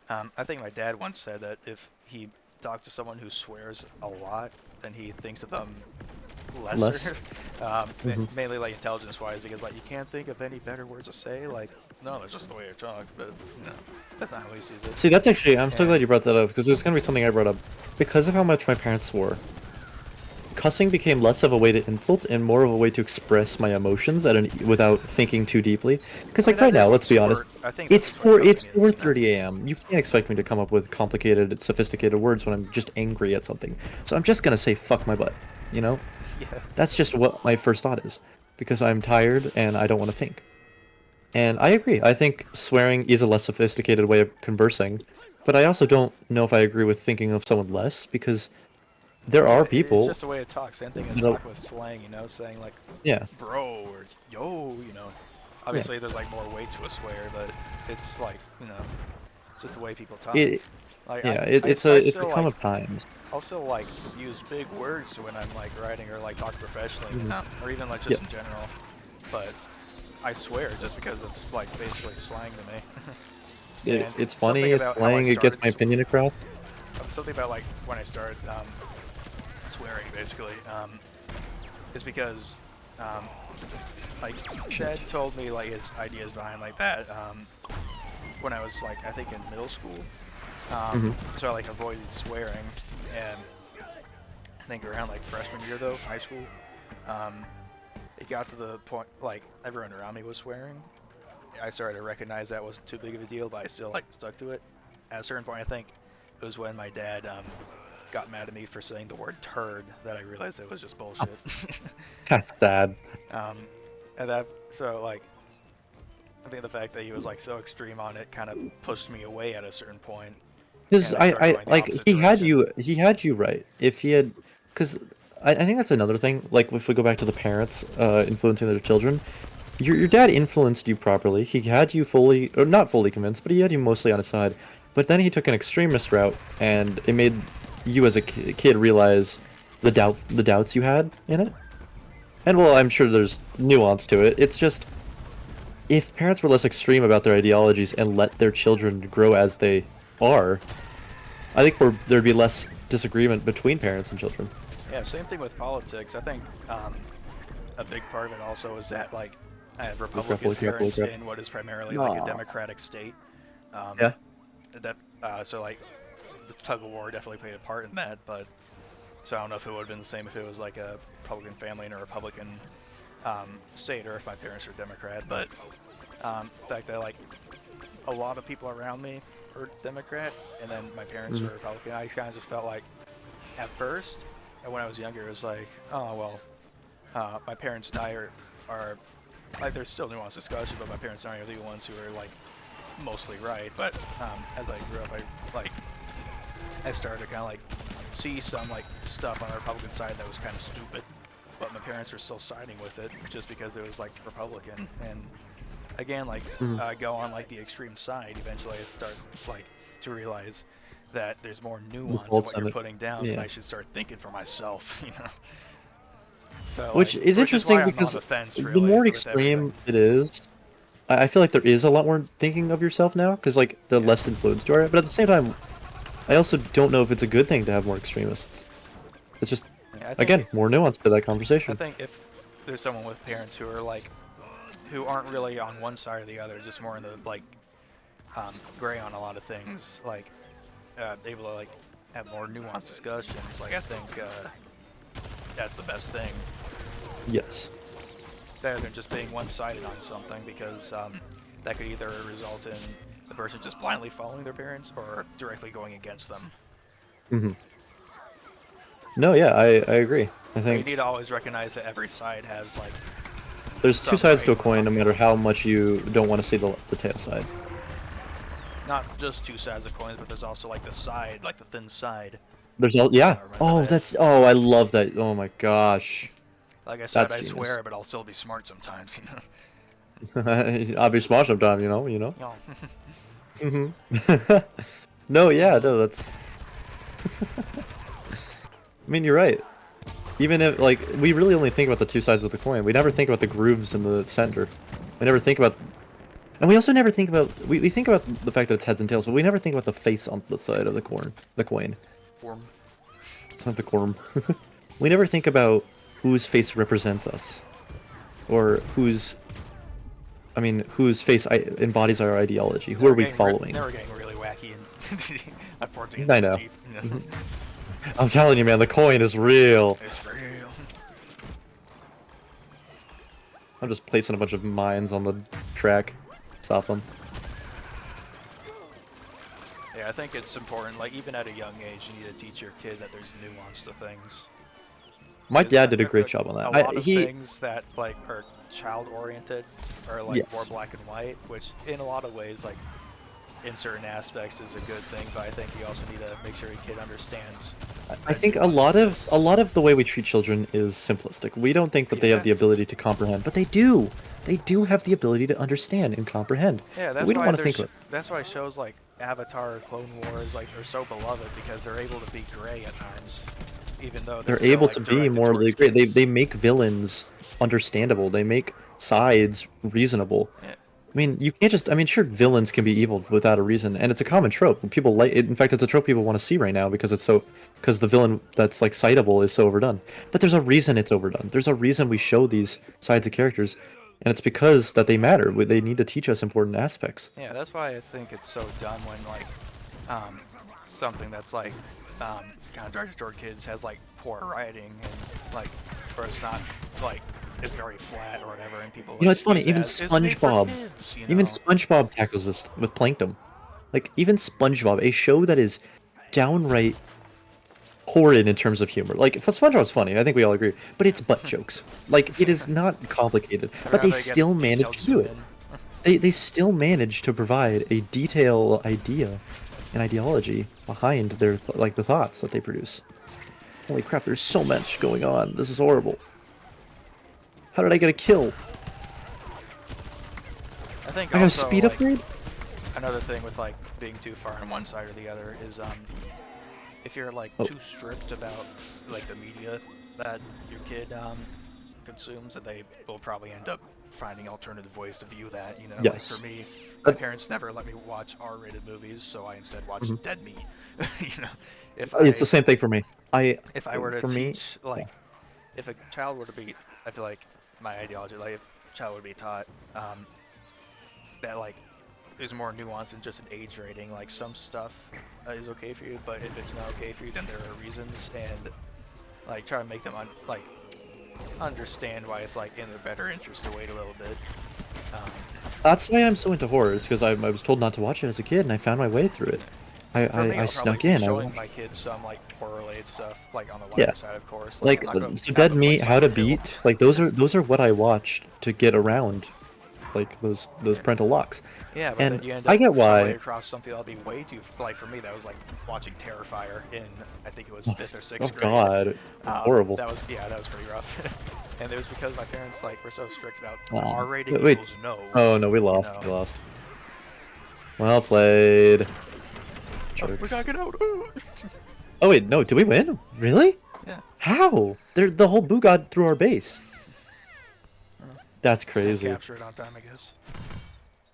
I think my dad once said that if he talked to someone who swears a lot, then he thinks of them Less. lesser. Hmm. Mainly like intelligence wise, because like you can't think of any better words to say. Like, no, that's just the way you talk, but that's not how he sees it. See, that's actually, I'm so And glad you brought that up, because it was going to be something I brought up. Because of how much my parents swore, cussing became less of a way to insult and more of a way to express my emotions without thinking too deeply. Because I mean like right that is now, what let's be honest, I think that's just what it's cussing is. 4:30 a.m. You can't expect me to come up with complicated, sophisticated words when I'm just angry at something. So I'm just gonna say fuck my butt, you know? Yeah. That's just what my first thought is, because I'm tired and I don't want to think. And I agree. I think swearing is a less sophisticated way of conversing, but I also don't know if I agree with thinking of someone less, because there Yeah, are it's people just a way to talk. Same thing as that talking with slang, saying like yeah, bro or yo. yeah. Obviously, there's like more weight to a swear, but it's like just the way people talk. It Like yeah, I it's still become like a times. I'll still like use big words when I'm like writing or like talk professionally, Mhm. or even like Yeah, just in general. But I swear just because it's like basically slang to me. And it's funny, something it's about how I playing, it gets started my opinion across. something about like when I started swearing basically is because um, like Dad told me like his ideas behind like that when I was like I think in middle school. Hmm. So I like avoided swearing, and I think around like freshman year though, high school, um, it got to the point like everyone around me was swearing. I started to recognize that wasn't too big of a deal, but I still like stuck to it. At a certain point, I think it was when my dad got mad at me for saying the word turd that I realized it was just bullshit. That's sad. um, and that so like I think the fact that he was like so extreme on it kind of pushed me away at a certain point, Because and I started I going the like opposite direction. he had you right. If he had, because I think that's another thing. Like if we go back to the parents influencing their children, your dad influenced you properly. He had you fully, or not fully convinced, but he had you mostly on his side. But then he took an extremist route, and it made you as a kid realize the doubts you had in it. And well, I'm sure there's nuance to it. It's just if parents were less extreme about their ideologies and let their children grow as they are, I think there'd be less disagreement between parents and children. Yeah, same thing with politics. I think a big part of it also is that like I have Republican parents in what is primarily like a democratic state. Yeah. That so like the tug of war definitely played a part in that, but so I don't know if it would have been the same if it was like a Republican family in a Republican state, or if my parents were Democrat. But the fact that like a lot of people around me were Democrat, and then my parents were Republican, I kind of just felt like at first, and when I was younger, it was like, oh well, my parents and I are like, there's still nuanced discussion, but my parents and I are the ones who are like mostly right. But as I grew up, I started to kind of like see some like stuff on the Republican side that was kind of stupid, but my parents were still siding with it just because it was like Republican. And again, like go on like the extreme side, eventually I start like to realize that there's more nuance in what you're putting down, and I should start thinking for myself, you know. So, which is interesting because the more extreme it is, I feel like there is a lot more thinking of yourself now, because like the less influenced you are. But at the same time, I also don't know if it's a good thing to have more extremists. It's just, again, more nuance to that conversation. I think if there's someone with parents who are like, who aren't really on one side or the other, just more in the like gray on a lot of things, like able to like have more nuanced discussions, like I think that's the best thing. Yes. Rather than just being one-sided on something, because that could either result in the person just blindly following their parents or directly going against them. No, yeah, I agree. I think you need to always recognize that every side has like. There's two sides to a coin, no matter how much you don't want to see the tail side. Not just two sides of coins, but there's also like the side, like the thin side. There's all I love that. Oh my gosh. Like I said, I swear, but I'll still be smart sometimes, you know. I'll be smart sometimes, you know. No, yeah, no, that's. I mean, you're right. Even if, like, we really only think about the two sides of the coin. We never think about the grooves in the center. We never think about. And we also never think about. We think about the fact that it's heads and tails, but we never think about the face on the side of the coin. Not the corn. We never think about whose face represents us, or whose face embodies our ideology. Who are we following? Now we're getting really wacky and I know. I'm telling you, man, the coin is real. It's real. I'm just placing a bunch of mines on the track. Stop them. Yeah, I think it's important, like, even at a young age, you need to teach your kid that there's nuance to things. My dad did a great job on that. A lot of things that, like, are child-oriented are, like, more black and white, which, in a lot of ways, like, in certain aspects is a good thing, but I think you also need to make sure your kid understands. I think a lot of the way we treat children is simplistic. We don't think that they have the ability to comprehend, but they do. They do have the ability to understand and comprehend. Yeah, that's we don't want to think of it. That's why shows like Avatar or Clone Wars like are so beloved, because they're able to be gray at times, even though they're able to be morally gray. They make villains understandable. They make sides reasonable. Yeah. I mean, you can't just. I mean, sure, villains can be evil without a reason, and it's a common trope. People like it. In fact, it's a trope people want to see right now because because the villain that's like citable is so overdone. But there's a reason it's overdone. There's a reason we show these sides of characters, and it's because that they matter. They need to teach us important aspects. Yeah, that's why I think it's so dumb when like, something that's like, kind of directed toward kids has like poor writing and like, or it's not like. It's very flat or whatever, and people. You know, it's funny. Even SpongeBob, even SpongeBob tackles this with Plankton. Like even SpongeBob, a show that is downright horrid in terms of humor. Like SpongeBob's funny, I think we all agree, but it's butt jokes. Like it is not complicated, but they still manage to do it. They still manage to provide a detailed idea and ideology behind their the thoughts that they produce. Holy crap! There's so much going on. This is horrible. How did I get a kill? I think I got a speed upgrade? Another thing with like being too far on one side or the other is if you're like too strict about like the media that your kid consumes, and they will probably end up finding alternative ways to view that. You know, Yes. like for me, my That's- parents never let me watch R-rated movies, so I instead watched Mhm. Dead Meat. You know, It's the same thing for me. if I were to for me, teach, like, if a child were to be, I feel like my ideology, like, if a child would be taught that, like, there's more nuance than just an age rating. Like, some stuff is okay for you, but if it's not okay for you, then there are reasons, and, like, try to make them, understand why it's, like, in their better interest to wait a little bit. That's why I'm so into horrors, because I was told not to watch it as a kid, and I found my way through it. For me, I I'll snuck probably in. be I showing watched. my kids some, like, horror-related stuff, like, on the Yeah. lighter side, of course. Like I'm not gonna so have Dead them play Meat, How to Silent Hill. Beat, like those are what I watched to get around, like those parental locks. Yeah, but And then you end I up get why. stumbling across something that'll be way too, like, for me, that was like watching Terrifier in, I think it was 5th or 6th Oh grade. God, horrible. That was pretty rough. And it was because my parents, like, were so strict about Aw. R rating Wait. equals no. Oh no, we you lost. know. We lost. Well played. Oh, we Jerks. gotta get out. Oh wait, no, did we win? Really? Yeah. How? The whole boo got through our base. That's We'll crazy. capture it on time, I guess.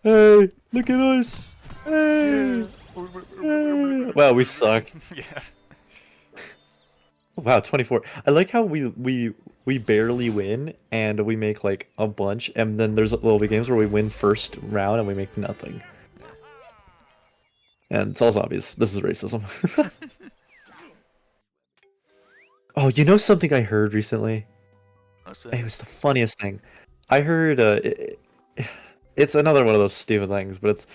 Hey, look at us. Hey. Hey. Wow, we suck. Yeah. Wow, 24. I like how we barely win and we make like a bunch, and then there's little bit games where we win first round and we make nothing. And it's also obvious. This is racism. Oh, you know something I heard recently? What's It that? was the funniest thing. I heard it's another one of those stupid things, but it's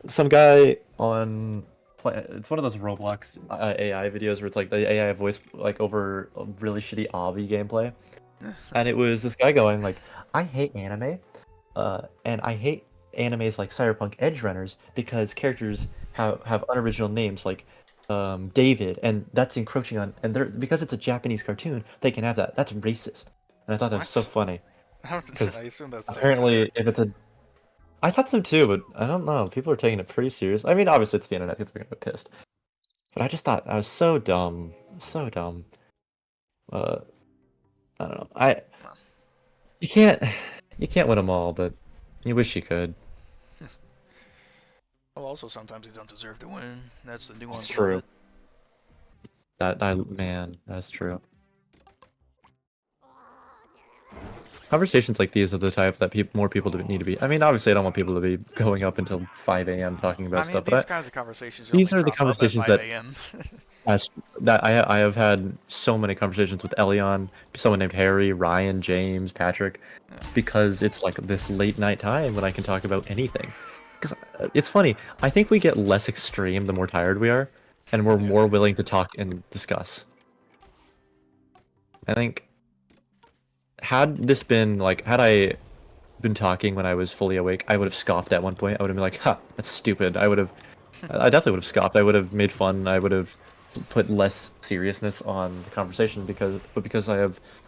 some guy on it's one of those Roblox AI videos where it's like the AI voice like over a really shitty obby gameplay. And it was this guy going like, I hate anime, and I hate animes like Cyberpunk Edge Runners because characters have unoriginal names like David, and that's encroaching on, and they're because it's a Japanese cartoon, they can have that. That's racist. And I thought that was so What? funny I because assume that's apparently if it's a, I thought so too, but I don't know. People are taking it pretty serious. I mean, obviously it's the internet. People are gonna get pissed. But I just thought I was so dumb, so dumb. I don't know. You can't win them all, but you wish you could. Well, also sometimes you don't deserve to win. That's the nuance. That's true. Of it. Man, that's true. Conversations like these are the type that more people need to be. I mean, obviously, I don't want people to be going up until 5 a.m. talking about I mean, stuff, these but kinds of conversations. these only are the crop up at conversations 5 that a.m. I have had so many conversations with Elion, someone named Harry, Ryan, James, Patrick, because it's like this late night time when I can talk about anything. Because it's funny, I think we get less extreme the more tired we are, and we're more willing to talk and discuss. I think had this been like, had I been talking when I was fully awake, I would have scoffed at one point. I would have been like, "Ha, that's stupid." I definitely would have scoffed. I would have made fun. I would have put less seriousness on the conversation because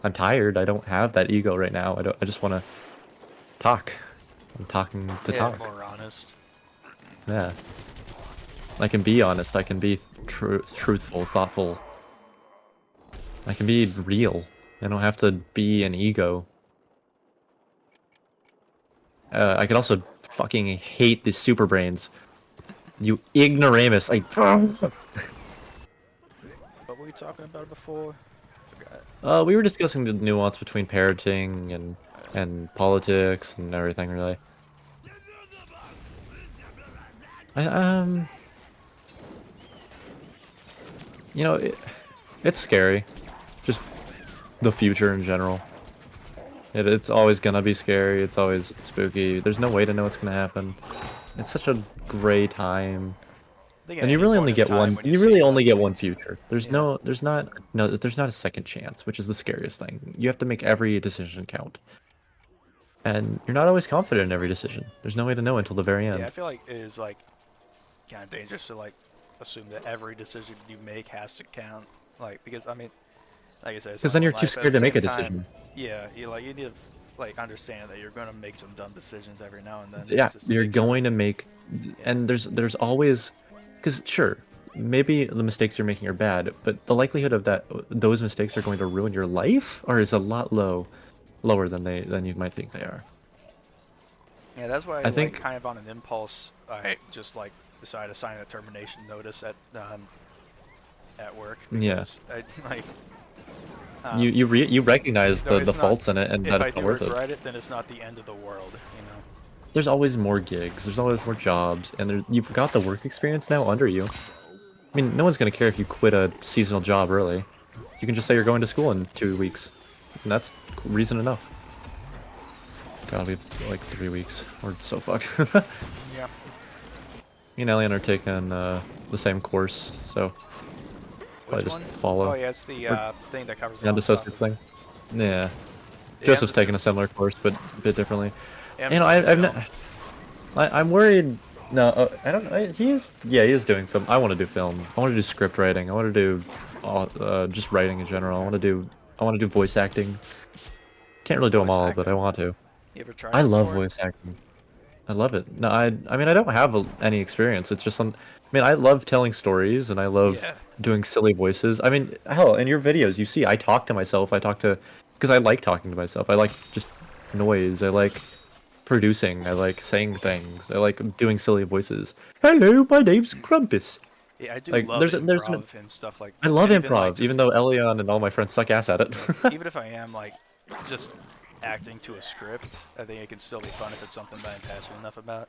I'm tired. I don't have that ego right now. I just want to talk. I'm talking to talk. More honest. Yeah. I can be honest. I can be truthful, thoughtful. I can be real. I don't have to be an ego. I could also fucking hate these super brains. You ignoramus. What were we talking about before? Forgot. We were discussing the nuance between parenting and politics and everything, really. You know, it's scary. Just the future in general. It's always gonna be scary. It's always spooky. There's no way to know what's gonna happen. It's such a gray time. And you really only get one. You really only get one future. There's not a second chance, which is the scariest thing. You have to make every decision count, and you're not always confident in every decision. There's no way to know until the very end. Yeah, I feel like it is like kind of dangerous to like assume that every decision you make has to count. Like because I mean, like I said, because then you're too scared to make a decision. Yeah, you need to like understand that you're gonna make some dumb decisions every now and then. Yeah, you're going to make, and there's always. Because sure, maybe the mistakes you're making are bad, but the likelihood of those mistakes are going to ruin your life is a lot low. lower than you might think they are. Yeah, that's why I think kind of on an impulse, I just like decided to sign a termination notice at work yeah, because I like you recognize though the it's not. faults in it and If that I it's not do worth it. regret it, then it's not the end of the world, you know. There's always more gigs, there's always more jobs, and you've got the work experience now under you. I mean, no one's gonna care if you quit a seasonal job early. You can just say you're going to school in 2 weeks, and that's reason enough. God, we've like 3 weeks. We're so fucked. Yeah. Me and Elian are taking the same course, so Which probably just one? follow. Oh yeah, it's the Or thing that covers a the lot of stuff. undissociative thing. Yeah. Yeah, Joseph's I'm taking a similar course, but a bit differently. I'm You know, just doing film. I'm worried. No, I don't. Yeah, he is doing some. I want to do film. I want to do script writing. I want to do, just writing in general. I want to do voice acting. Can't really do them Voice all, but I acting. want to. You ever tried I it love before? voice acting. I love it. No, I mean, I don't have any experience. It's just some. I mean, I love telling stories and I love Yeah. doing silly voices. I mean, hell, in your videos, you see, I talk to myself. I talk to, because I like talking to myself. I like just noise. I like producing. I like saying things. I like doing silly voices. Hello, my name's Crumpus. Yeah, I do Like, love there's an. improv and stuff like, I love and even like improv, just even though Elion and all my friends suck ass at it. even if I am like just acting to a script, I think it can still be fun if it's something that I'm passionate enough about.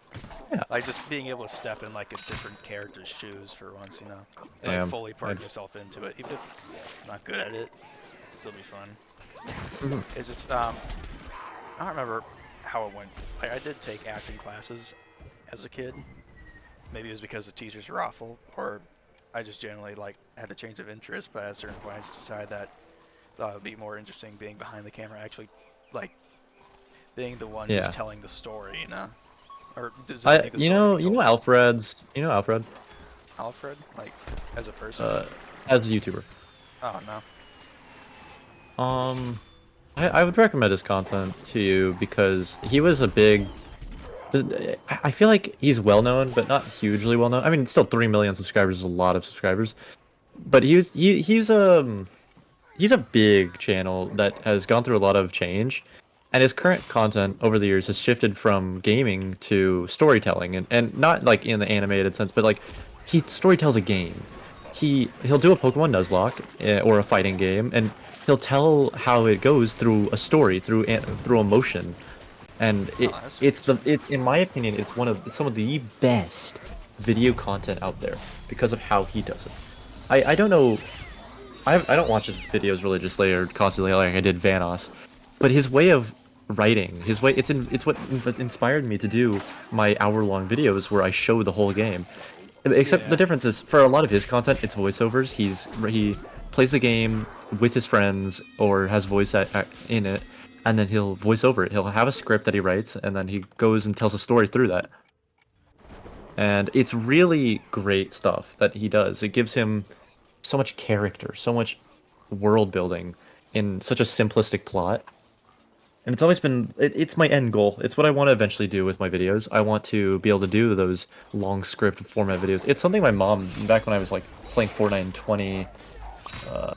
Yeah. Like just being able to step in like a different character's shoes for once, you know, and like Damn, fully I part just- myself into it, even if I'm not good at it, it'll still be fun. Mhm. It's just I don't remember how it went. Like I did take acting classes as a kid. Maybe it was because the teachers were awful, or I just generally like had a change of interest. But at a certain point, I just decided that thought it would be more interesting being behind the camera, actually, like being the one Yeah. who's telling the story, you know, or designing the story. You know Alfred, Alfred, like as a person. as a YouTuber. Oh no. I would recommend his content to you because he was a big. I feel like he's well known, but not hugely well known. I mean, still 3 million subscribers is a lot of subscribers, but he's a big channel that has gone through a lot of change, and his current content over the years has shifted from gaming to storytelling, and not like in the animated sense, but like he storytells a game. He'll do a Pokemon Nuzlocke or a fighting game, and he'll tell how it goes through a story, through emotion, and That's it's in my opinion it's some of the best video content out there because of how he does it. I don't know. I don't watch his videos religiously or constantly like I did Vanos, but his way of writing, it's what inspired me to do my hour-long videos where I show the whole game. Except Yeah. the difference is for a lot of his content, it's voiceovers. He plays the game with his friends or has in it, and then he'll voice over it. He'll have a script that he writes, and then he goes and tells a story through that. And it's really great stuff that he does. It gives him so much character, so much world building in such a simplistic plot. And it's always been it's my end goal. It's what I want to eventually do with my videos. I want to be able to do those long script format videos. It's something my mom back when I was like playing Fortnite in 20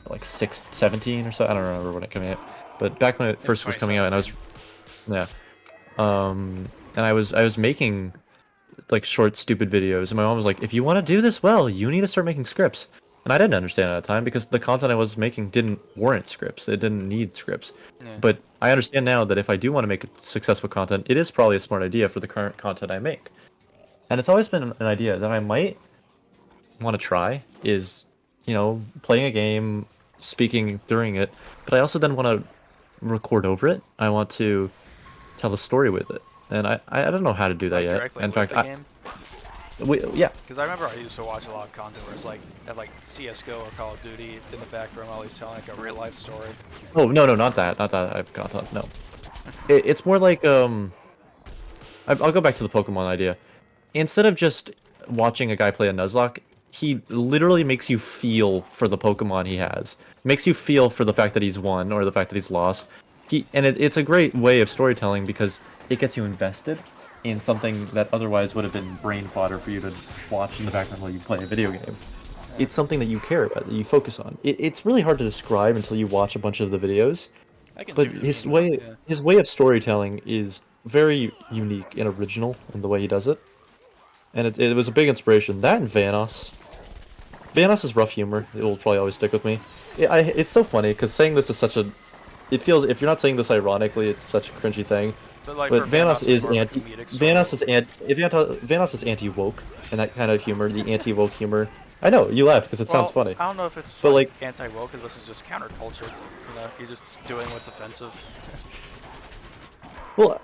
like 17 or so. I don't remember when it came out. But back when it first was coming out and I was yeah. And I was making like short stupid videos and my mom was like, "If you want to do this well, you need to start making scripts." And I didn't understand at the time because the content I was making didn't warrant scripts. It didn't need scripts. Yeah. But I understand now that if I do want to make successful content, it is probably a smart idea for the current content I make. And it's always been an idea that I might want to try is, you know, playing a game, speaking during it, but I also then want to record over it. I want to tell a story with it. And I don't know how to do that Like yet. directly In with fact, the game. yeah. Because I remember I used to watch a lot of content where it's like at like CS:GO or Call of Duty in the background while he's telling like a real life story. Oh no, not that I've got no. It's more like I'll go back to the Pokemon idea. Instead of just watching a guy play a Nuzlocke, he literally makes you feel for the Pokemon he has. Makes you feel for the fact that he's won or the fact that he's lost. It's a great way of storytelling because it gets you invested in something that otherwise would have been brain fodder for you to watch in the background while you play a video game. It's something that you care about, that you focus on. It's really hard to describe until you watch a bunch of the videos, I can see But what you mean, yeah. his way of storytelling is very unique and original in the way he does it, and it was a big inspiration. That and Vanos. Vanos' rough humor. It will probably always stick with me. It's so funny because saying this is such a. It feels if you're not saying this ironically, it's such a cringy thing. But like But for Vanos Vanos, is more of a anti. comedic story. Vanos is anti-woke and that kind of humor, the anti-woke humor. I know you laugh because it sounds Well, funny, I don't know if it's but like like anti-woke, because this is just counterculture. You know, you're just doing what's offensive, well,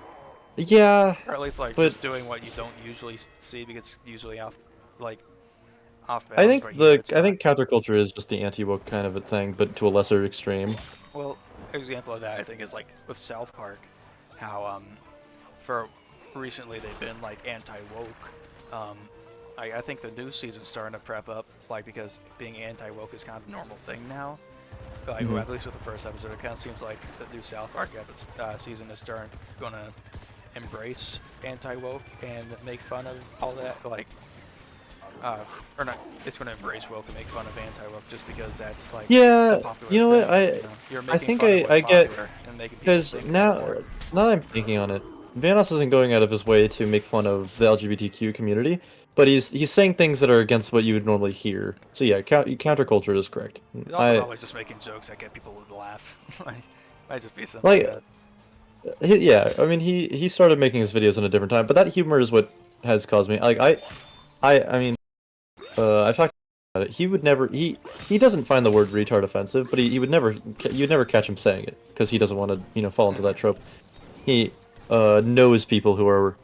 yeah, or at least like but just doing what you don't usually see because it's usually off, like off I balance. think But here, it's I not. think counterculture is just the anti-woke kind of a thing, but to a lesser extreme. Well, example of that I think is like with South Park, how for recently they've been like anti-woke. Um, I think the new season's starting to prep up, like because being anti-woke is kind of a normal thing now. Like Mhm. at least with the first episode, it kind of seems like the new South Park season is gonna embrace anti-woke and make fun of all that. Like, or not, it's gonna embrace woke and make fun of anti-woke just because that's like the Yeah, popular you know thing. what? You know, you're I making think fun of what's I get popular and making people because think now more. now that I'm thinking on it, Vanos isn't going out of his way to make fun of the LGBTQ community, but he's saying things that are against what you would normally hear. So yeah, counterculture is correct. He's also probably just making jokes that get people to laugh. Like, might just be something like like that. yeah, I mean he started making his videos in a different time, but that humor is what has caused me. Like I mean I've talked about it. He would never he doesn't find the word retard offensive, but he would never you'd never catch him saying it because he doesn't want to fall into that trope. He knows people who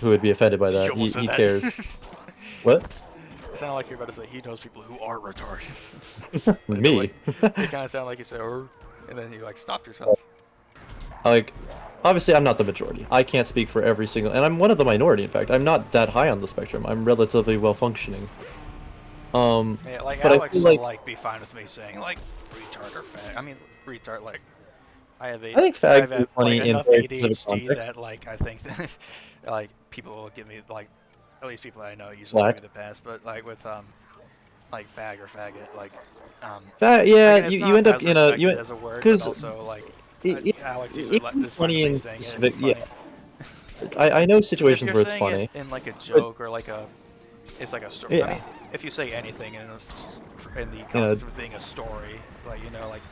would be offended by You that. almost said He that. cares. What? It sounded like you're about to say he knows people who are retarded. Me? It kind of sounded like you said, and then you like stopped yourself. Like, obviously I'm not the majority. I can't speak for every single, and I'm one of the minority. In fact, I'm not that high on the spectrum. I'm relatively well functioning. Yeah, like But I Alex feel will like like be fine with me saying like retard or fag. I mean retard like I think I fags have are funny in enough very specific ADHD context. that like I think that like people will give me like at least people that I know usually give me Slack. the pass, but like with like fag or faggot like Yeah, again it's you not end up as in a respected as a word, but because also like Alex usually it can be is fine funny with me in saying it if specific. it's Yeah, funny. I know Because if situations you're where it's saying it funny, in like a but joke or like it's like a story. I yeah, mean, if you say anything in the you know, context of it being a story, like you know, like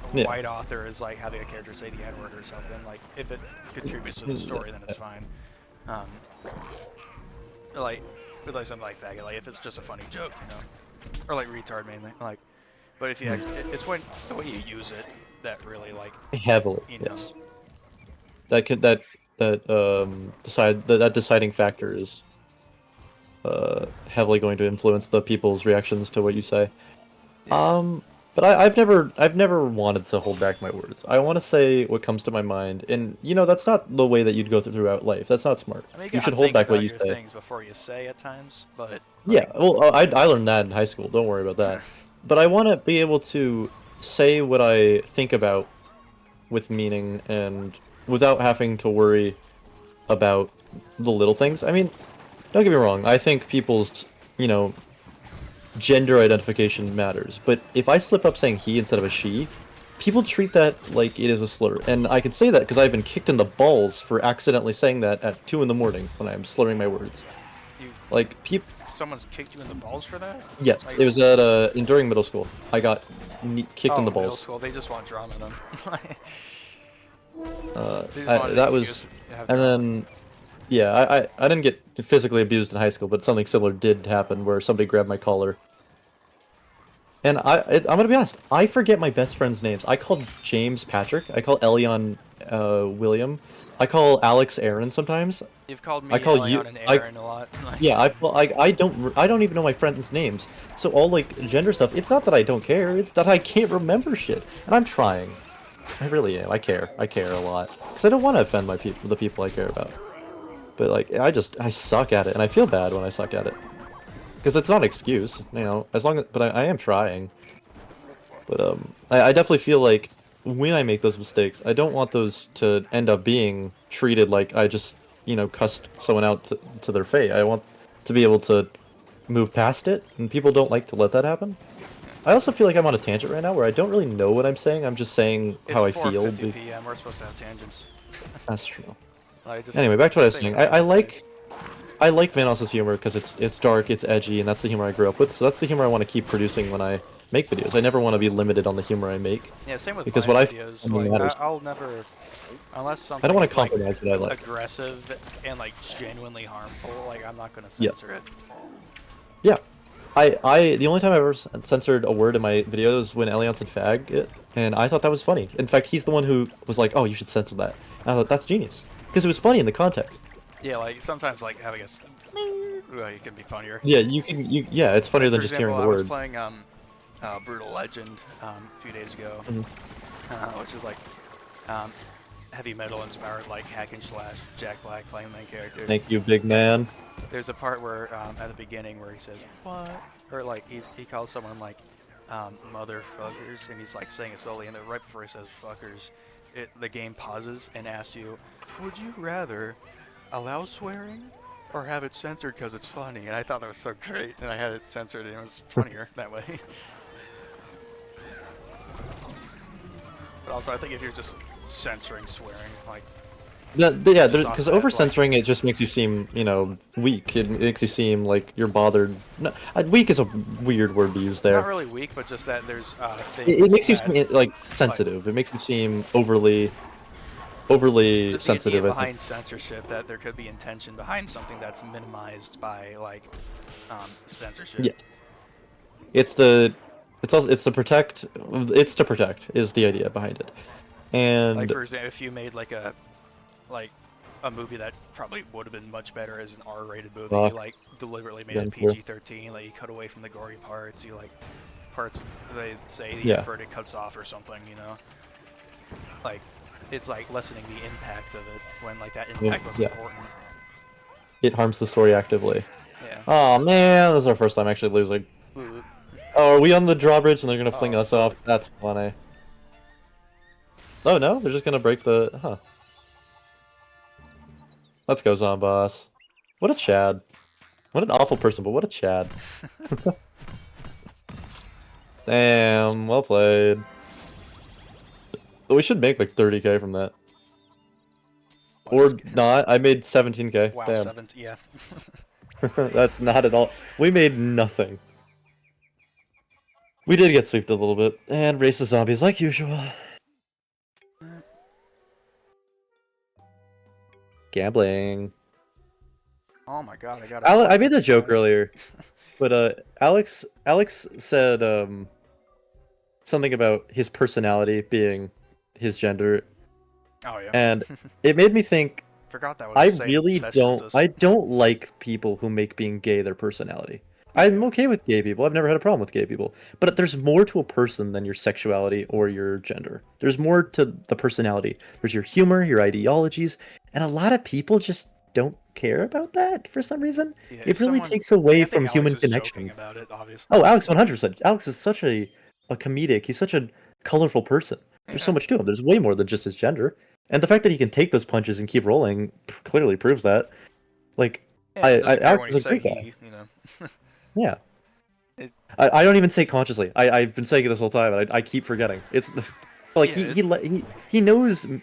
a yeah. white author is like having a character say the N-word or something. Like if it contributes to the story, then it's fine. Um, like with like something like faggot, like if it's just a funny joke, you know, or like retard mainly, like. But if you actually, it's when the way you use it that really like, Heavily, you know. yes. That could that deciding factor is heavily going to influence the people's reactions to what you say. But I've never wanted to hold back my words. I want to say what comes to my mind, and that's not the way that you'd go throughout life. That's not smart. I mean, you You should gotta hold think back what about you your say. things before you say at times, but Yeah, like, well, I learned that in high school. Don't worry about that. But I want to be able to say what I think about with meaning and without having to worry about the little things. I mean, don't get me wrong. I think people's, gender identification matters. But if I slip up saying he instead of a she, people treat that like it is a slur. And I can say that because I've been kicked in the balls for accidentally saying that at 2 in the morning when I'm slurring my words. you Like, people. someone's kicked you in the balls for that? Yes, Like, it was during middle school. I got kicked in oh, the middle balls. school, they just want drama then. They just I, want an that excuse was, to have and drama. then, yeah, I didn't get physically abused in high school, but something similar did happen where somebody grabbed my collar. And I'm gonna be honest, I forget my best friend's names. I call James Patrick. I call Elion William. I call Alex Aaron sometimes. You've called I me call you. Elion and Aaron a lot. Like, Yeah, I don't even know my friends' names. So all like gender stuff, it's not that I don't care, it's that I can't remember shit. And I'm trying. I really am. I care. I care a lot. Cuz I don't want to offend the people I care about. But like I suck at it and I feel bad when I suck at it. Cuz it's not an excuse, as long as but I am trying. But I definitely feel like when I make those mistakes, I don't want those to end up being treated like I just, cussed someone out to their face. I want to be able to move past it, and people don't like to let that happen. I also feel like I'm on a tangent right now where I don't really know what I'm saying. I'm just saying how I feel. It's 4:50 p.m. We're supposed to have tangents. That's true. Like, Anyway, back to what I was say saying. what you wanna say. I like Vanos's humor because it's dark, it's edgy, and that's the humor I grew up with. So that's the humor I want to keep producing when I make videos. I never want to be limited on the humor I make. Yeah, same with Because my what videos. find Like, matters. I'll never, unless I don't something want is to like compromise what I like. aggressive and like genuinely harmful, like I'm not gonna Yeah. censor it. Yeah. The only time I ever censored a word in my videos was when Elian said fag it, and I thought that was funny. In fact, he's the one who was like, oh, you should censor that. And I thought, that's genius. Because it was funny in the context. Yeah, like sometimes like having a like, it can be funnier. Yeah, yeah, it's funnier Like, than for just example, hearing the I was word. playing Brutal Legend a few days ago, which is like heavy metal inspired, like hack and slash. Jack Black playing the main character. Thank you, big man. There's a part where at the beginning where he says what, or like he calls someone like motherfuckers, and he's like saying it slowly, and then right before he says fuckers, the game pauses and asks you, would you rather allow swearing or have it censored because it's funny? And I thought that was so great, and I had it censored, and it was funnier that way. But also, I think if you're just censoring swearing, like Yeah, just off because that, over like, censoring it just makes you seem, you know, weak. It makes you seem like you're bothered. No, weak is a weird word to use there. not really weak, but just that there's things It makes you that, seem like sensitive. It makes you seem overly sensitive. the idea I think. behind censorship, that there could be intention behind something that's minimized by like censorship. Yeah. It's to protect is the idea behind it. And Like for example, if you made like a movie that probably would have been much better as an R-rated movie, you like deliberately made it PG-13, like you cut away from the gory parts, you like parts they say the F-word, it cuts off or something, you know. Like it's like lessening the impact of it when like that impact was important. It harms the story actively. Yeah. Oh man, this is our first time actually losing. Ooh. Oh, are we on the drawbridge and they're gonna fling us off? That's funny. Oh no, they're just gonna break the... Huh. Let's go, Zomboss. What a Chad. What an awful person, but what a Chad. Damn, well played. We should make like 30k from that. Or not, I made 17k. Wow, damn. 17, yeah. That's not at all. We made nothing. We did get sweeped a little bit. And racist zombies like usual. Gambling. Oh my god, I got I made the joke earlier, but Alex said something about his personality being his gender. Oh yeah. And it made me think. Forgot that was the same really session as I don't like people who make being gay their personality. I'm okay with gay people. I've never had a problem with gay people. But there's more to a person than your sexuality or your gender. There's more to the personality. There's your humor, your ideologies, and a lot of people just don't care about that for some reason. Yeah, it really takes away from human connection. About it, obviously. Oh, Alex 100%. Alex is such a comedic. He's such a colorful person. There's so much to him. There's way more than just his gender. And the fact that he can take those punches and keep rolling clearly proves that. Like, Alex is a great guy. You know. Yeah. I don't even say it consciously. I've been saying it this whole time, and I keep forgetting. It's like he knows me.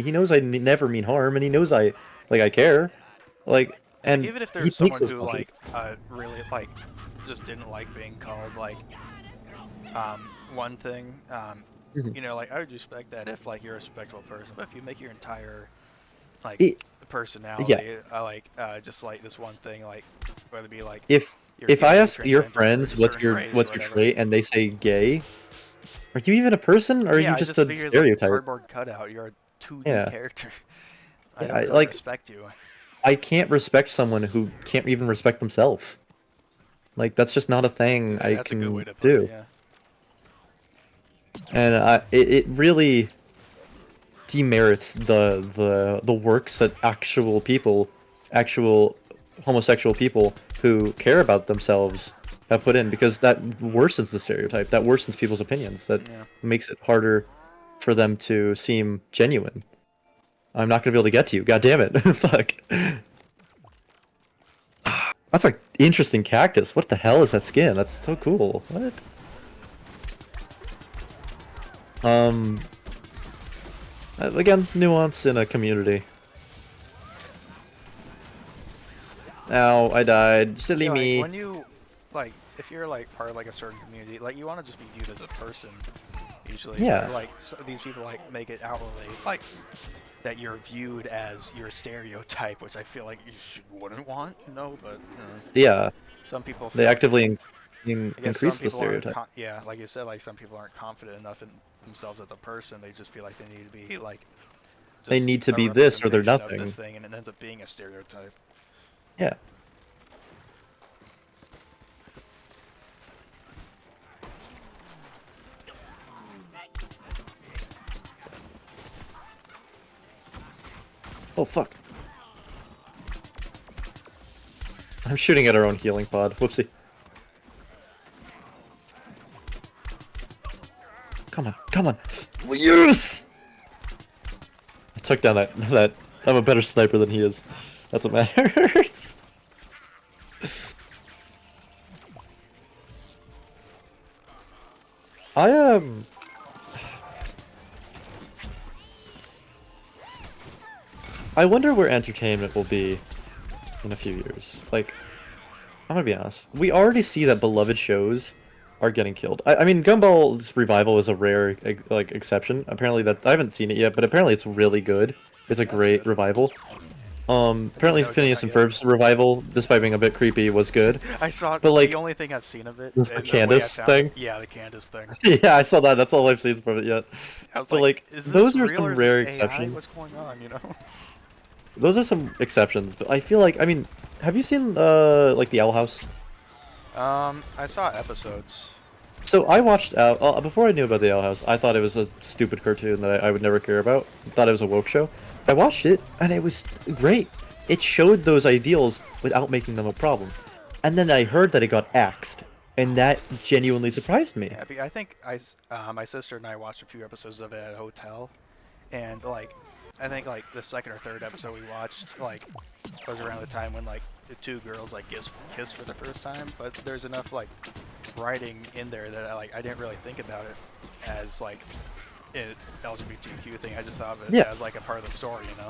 He knows I never mean harm, and he knows I care. Like, and even if there's someone who like really like just didn't like being called like one thing, you know, like I would respect that if like you're a respectable person, but if you make your entire like personality like just like this one thing, like whether it be like if I ask your friends what's your trait and they say gay, are you even a person or are you just a stereotype? Like cardboard cutout. You're a 2D character. I don't really respect you. I can't respect someone who can't even respect themselves. Like that's just not a thing I can do. It, yeah. And it really demerits the works that actual homosexual people who care about themselves have put in, because that worsens the stereotype, that worsens people's opinions, that makes it harder for them to seem genuine. I'm not gonna be able to get to you, god damn it. Fuck. That's an interesting cactus. What the hell is that skin? That's so cool. What? Again, nuance in a community. Ow, I died. Silly Yeah, me. like, when you, like, if you're like part of like a certain community, like you want to just be viewed as a person, usually. Yeah. But, like these people like make it outwardly like that you're viewed as your stereotype, which I feel like wouldn't want, but Yeah, some people they feel like actively I guess some increase the people aren't stereotype. yeah, like you said, like some people aren't confident enough in themselves as a person. They just feel like they need to be like They just need to a be this or they're representation of nothing. this thing, and it ends up being a stereotype. Yeah. Oh fuck. I'm shooting at our own healing pod. Whoopsie. Come on, come on. Yes! I took down that. I'm a better sniper than he is. That's what matters. I am. I wonder where entertainment will be in a few years. Like, I'm gonna be honest. We already see that beloved shows are getting killed. I mean, Gumball's revival is a rare like exception. Apparently, that I haven't seen it yet, but apparently it's really good. It's a That's great good. revival. Apparently know Phineas I and get it. Ferb's revival, despite being a bit creepy, was good. I saw But like, the only thing I've seen of it. was the way I Candace found thing? it, yeah, the Candace thing. Yeah, I saw that. That's all I've seen from it yet. I was But like, like, is this those are real or some is rare this AI? exceptions. What's going on? You know? Those are some exceptions, but I feel like, I mean, have you seen like the Owl House? I saw episodes. So I watched before I knew about the Owl House. I thought it was a stupid cartoon that I would never care about. Thought it was a woke show. I watched it and it was great. It showed those ideals without making them a problem. And then I heard that it got axed, and that genuinely surprised me. Yeah, I think my sister and I watched a few episodes of it at a hotel, and like, I think like the second or third episode we watched like was around the time when like the two girls like kissed for the first time. But there's enough like writing in there that I didn't really think about it as like an LGBTQ thing. I just thought of it as like a part of the story, you know.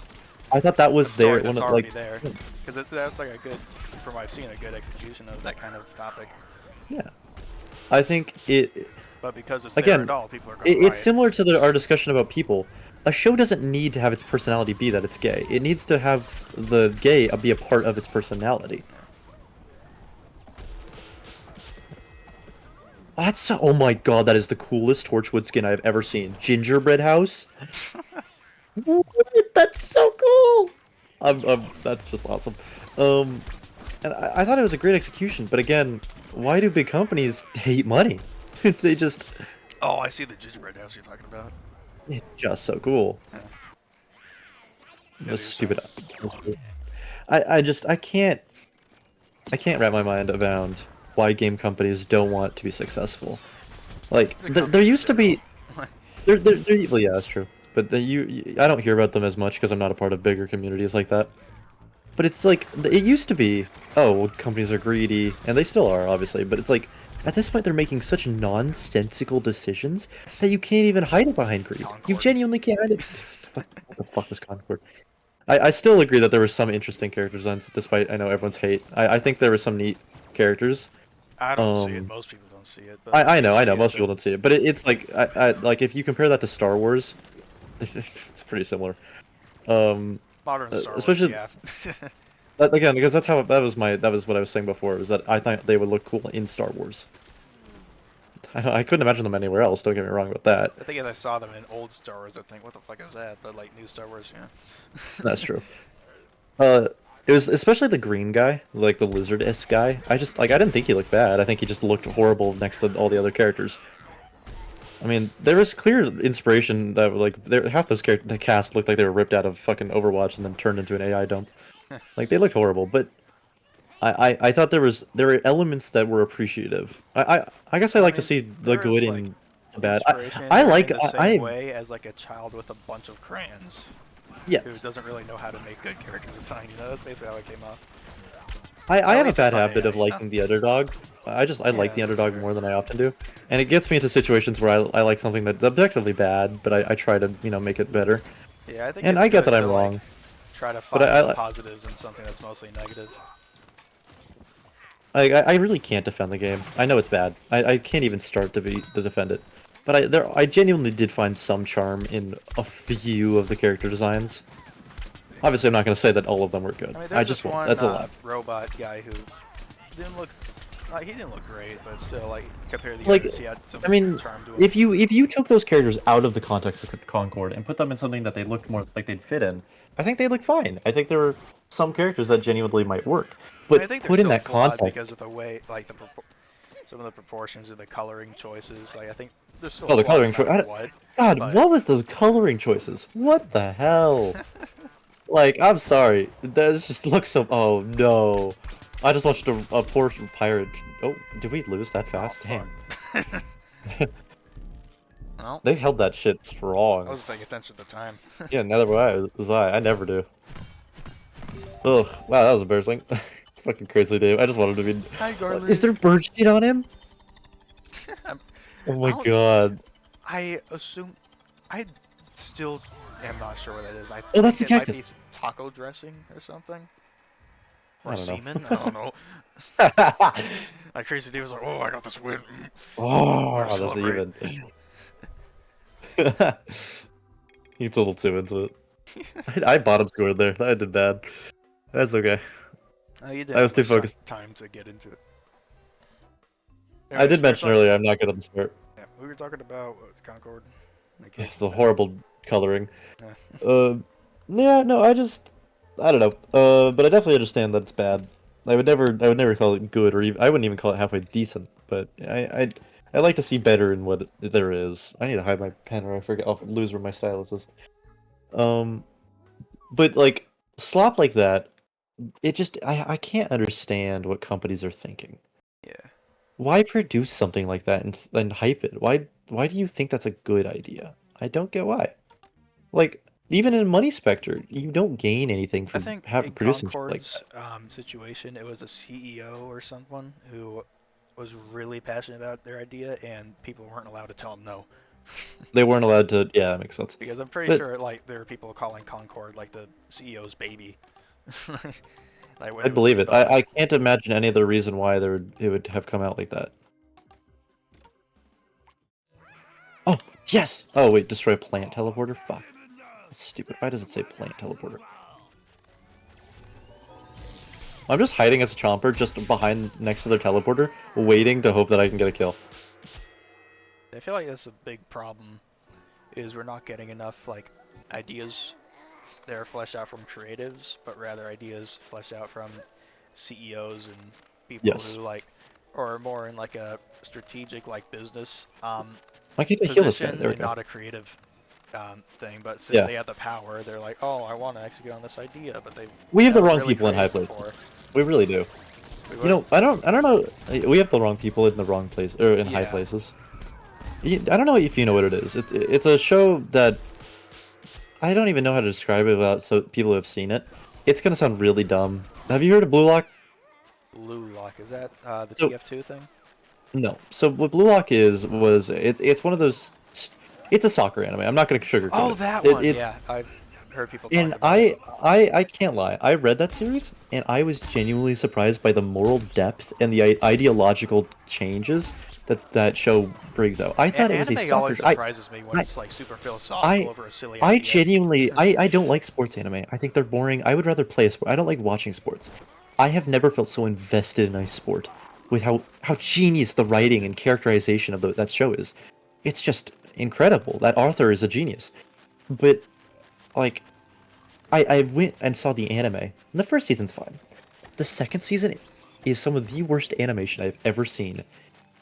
I thought that was The story there that's when it, already like there, because that's like a good, from what I've seen, a good execution of that kind of topic. yeah. I think it But because it's again, there at all, people are going to it's similar to our discussion about people. A show doesn't need to have its personality be that it's gay. It needs to have the gay be a part of its personality. Oh my god, that is the coolest Torchwood skin I've ever seen. Gingerbread house? What? That's so cool! That's just awesome. And I thought it was a great execution, but again, why do big companies hate money? They just... Oh, I see the gingerbread house you're talking about. It's just so cool. Yeah. The stupid... I can't wrap my mind around why game companies don't want to be successful. Like, there used to be... well, yeah, that's true. But I don't hear about them as much because I'm not a part of bigger communities like that. But it's like, it used to be, oh, well, companies are greedy, and they still are, obviously, but it's like, at this point they're making such nonsensical decisions that you can't even hide it behind greed. Concord. You genuinely can't hide it. What the fuck was Concord? I still agree that there were some interesting character designs, despite I know everyone's hate. I think there were some neat characters. I don't see it. Most people don't see it. But I know. Most people don't see it, but it's like, like if you compare that to Star Wars, it's pretty similar. Modern Star Wars, especially, yeah. again, because that was what I was saying before, is that I thought they would look cool in Star Wars. I couldn't imagine them anywhere else, don't get me wrong about that. I think if I saw them in old Star Wars, I'd think, what the fuck is that? But like new Star Wars, yeah. That's true. It was especially the green guy, like the lizard-esque guy. I didn't think he looked bad. I think he just looked horrible next to all the other characters. I mean, there was clear inspiration that like half those characters, the cast looked like they were ripped out of fucking Overwatch and then turned into an AI dump. Like they looked horrible, but I thought there were elements that were appreciative. I guess I like to see the good in the bad. I like in the same way as like a child with a bunch of crayons. Yes. Who doesn't really know how to make good character design, you know? That's basically how it came off. I have a least bad it's not habit AI, of liking the underdog. I like the that's underdog fair. more than I often do, and it gets me into situations where I like something that's objectively bad, but I try to make it better. Yeah, I think And it's I get good that to I'm like wrong, try to but find the positives in something that's mostly negative. I really can't defend the game. I know it's bad. I can't even start to defend it. But I genuinely did find some charm in a few of the character designs. Obviously, I'm not going to say that all of them were good. I mean, I there's just this won't. one That's a lot. robot guy who didn't look. He didn't look great, but still, like compared to the Like, others, he had some I mean, charm to him. if you took those characters out of the context of Concord and put them in something that they looked more like they'd fit in, I think they look fine. I think there were some characters that genuinely might work. I mean, I But think they're put in still that flawed context. because of the way, like some of the proportions of the coloring choices. Like I think they're still Oh, the flawed coloring no matter choice. what. God, But what was those coloring choices? What the hell? Like, I'm sorry. That just looks so. Oh no! I just watched a poor pirate. Oh, did we lose that fast? oh, Damn. fuck. Well, They held that shit I strong. wasn't paying attention at the time. Yeah, neither was I. I never do. Ugh. Wow, that was embarrassing. Fucking crazy, Dave. I just wanted to be. Hi, Garland. Is there bird shit on him? Oh my I don't- god. I assume. I still am not sure what that is. I Oh, that's think the it might be cactus. taco dressing or something. I Or don't know. semen. I don't know. Like Crazy Dave was like, "Oh, I got this win." Oh, We're that's celebrate. even. He's a little too into it. I bottom scored there. I did bad. That's okay. You did I was have too much focused. time to get into it. I Anyways, did we were mention talking- earlier I'm not good at the start. Yeah, we were talking about what was Concord. Like, It's the horrible coloring. Yeah. Yeah, no, I don't know. But I definitely understand that it's bad. I would never call it good, or even I wouldn't even call it halfway decent. But I like to see better in what there is. I need to hide my pen, or I'll lose where my stylus is. But like slop like that, it just I can't understand what companies are thinking. Yeah. Why produce something like that and hype it? Why do you think that's a good idea? I don't get why. Like, even in Money Spectre, you don't gain anything I from think in producing shit like Concord's that. situation, it was a CEO or someone who was really passionate about their idea, and people weren't allowed to tell him no. They weren't allowed to. Yeah, that makes sense. Because I'm pretty But- sure, like, there were people calling Concord like the CEO's baby. Like, when I it was believe it. I developed. can't imagine any other reason why it would have come out like that. Oh, yes! Oh, wait, destroy a plant teleporter? Fuck. That's stupid. Why does it say plant teleporter? I'm just hiding as a chomper, just behind, next to their teleporter, waiting to hope that I can get a kill. I feel like that's a big problem, is we're not getting enough, like, ideas that are fleshed out from creatives, but rather ideas fleshed out from CEOs and people Yes. who, like, or more in, like, a strategic, like, business Why can't I heal this guy? position There we and go. not a creative thing. But since Yeah. they have the power, they're like, oh, I want to execute on this idea, but they We have the never wrong really people in high created places. before. We really do. We You know, I don't know. We have the wrong people in the wrong place, or in high Yeah. places. I don't know if you know what it is. It's a show that I don't even know how to describe it without so people who have seen it. It's gonna sound really dumb. Have you heard of Blue Lock? Blue Lock, is that the So- TF2 thing? No. So what Blue Lock it's one of those. It's a soccer anime. I'm not gonna sugarcoat Oh, it. that It- one. It's, Yeah, I've heard people talk And about it. I can't lie. I read that series, and I was genuinely surprised by the moral depth and the ideological changes that show brings out. I thought it was a Anime soccer. always surprises me when I- it's like super philosophical over a silly I idea. genuinely, I don't like sports anime. I think they're boring. I would rather play a sport. I don't like watching sports. I have never felt so invested in a sport with how genius the writing and characterization of that show is. It's just incredible. That Arthur is a genius. But, like, I went and saw the anime, and the first season's fine. The second season is some of the worst animation I've ever seen.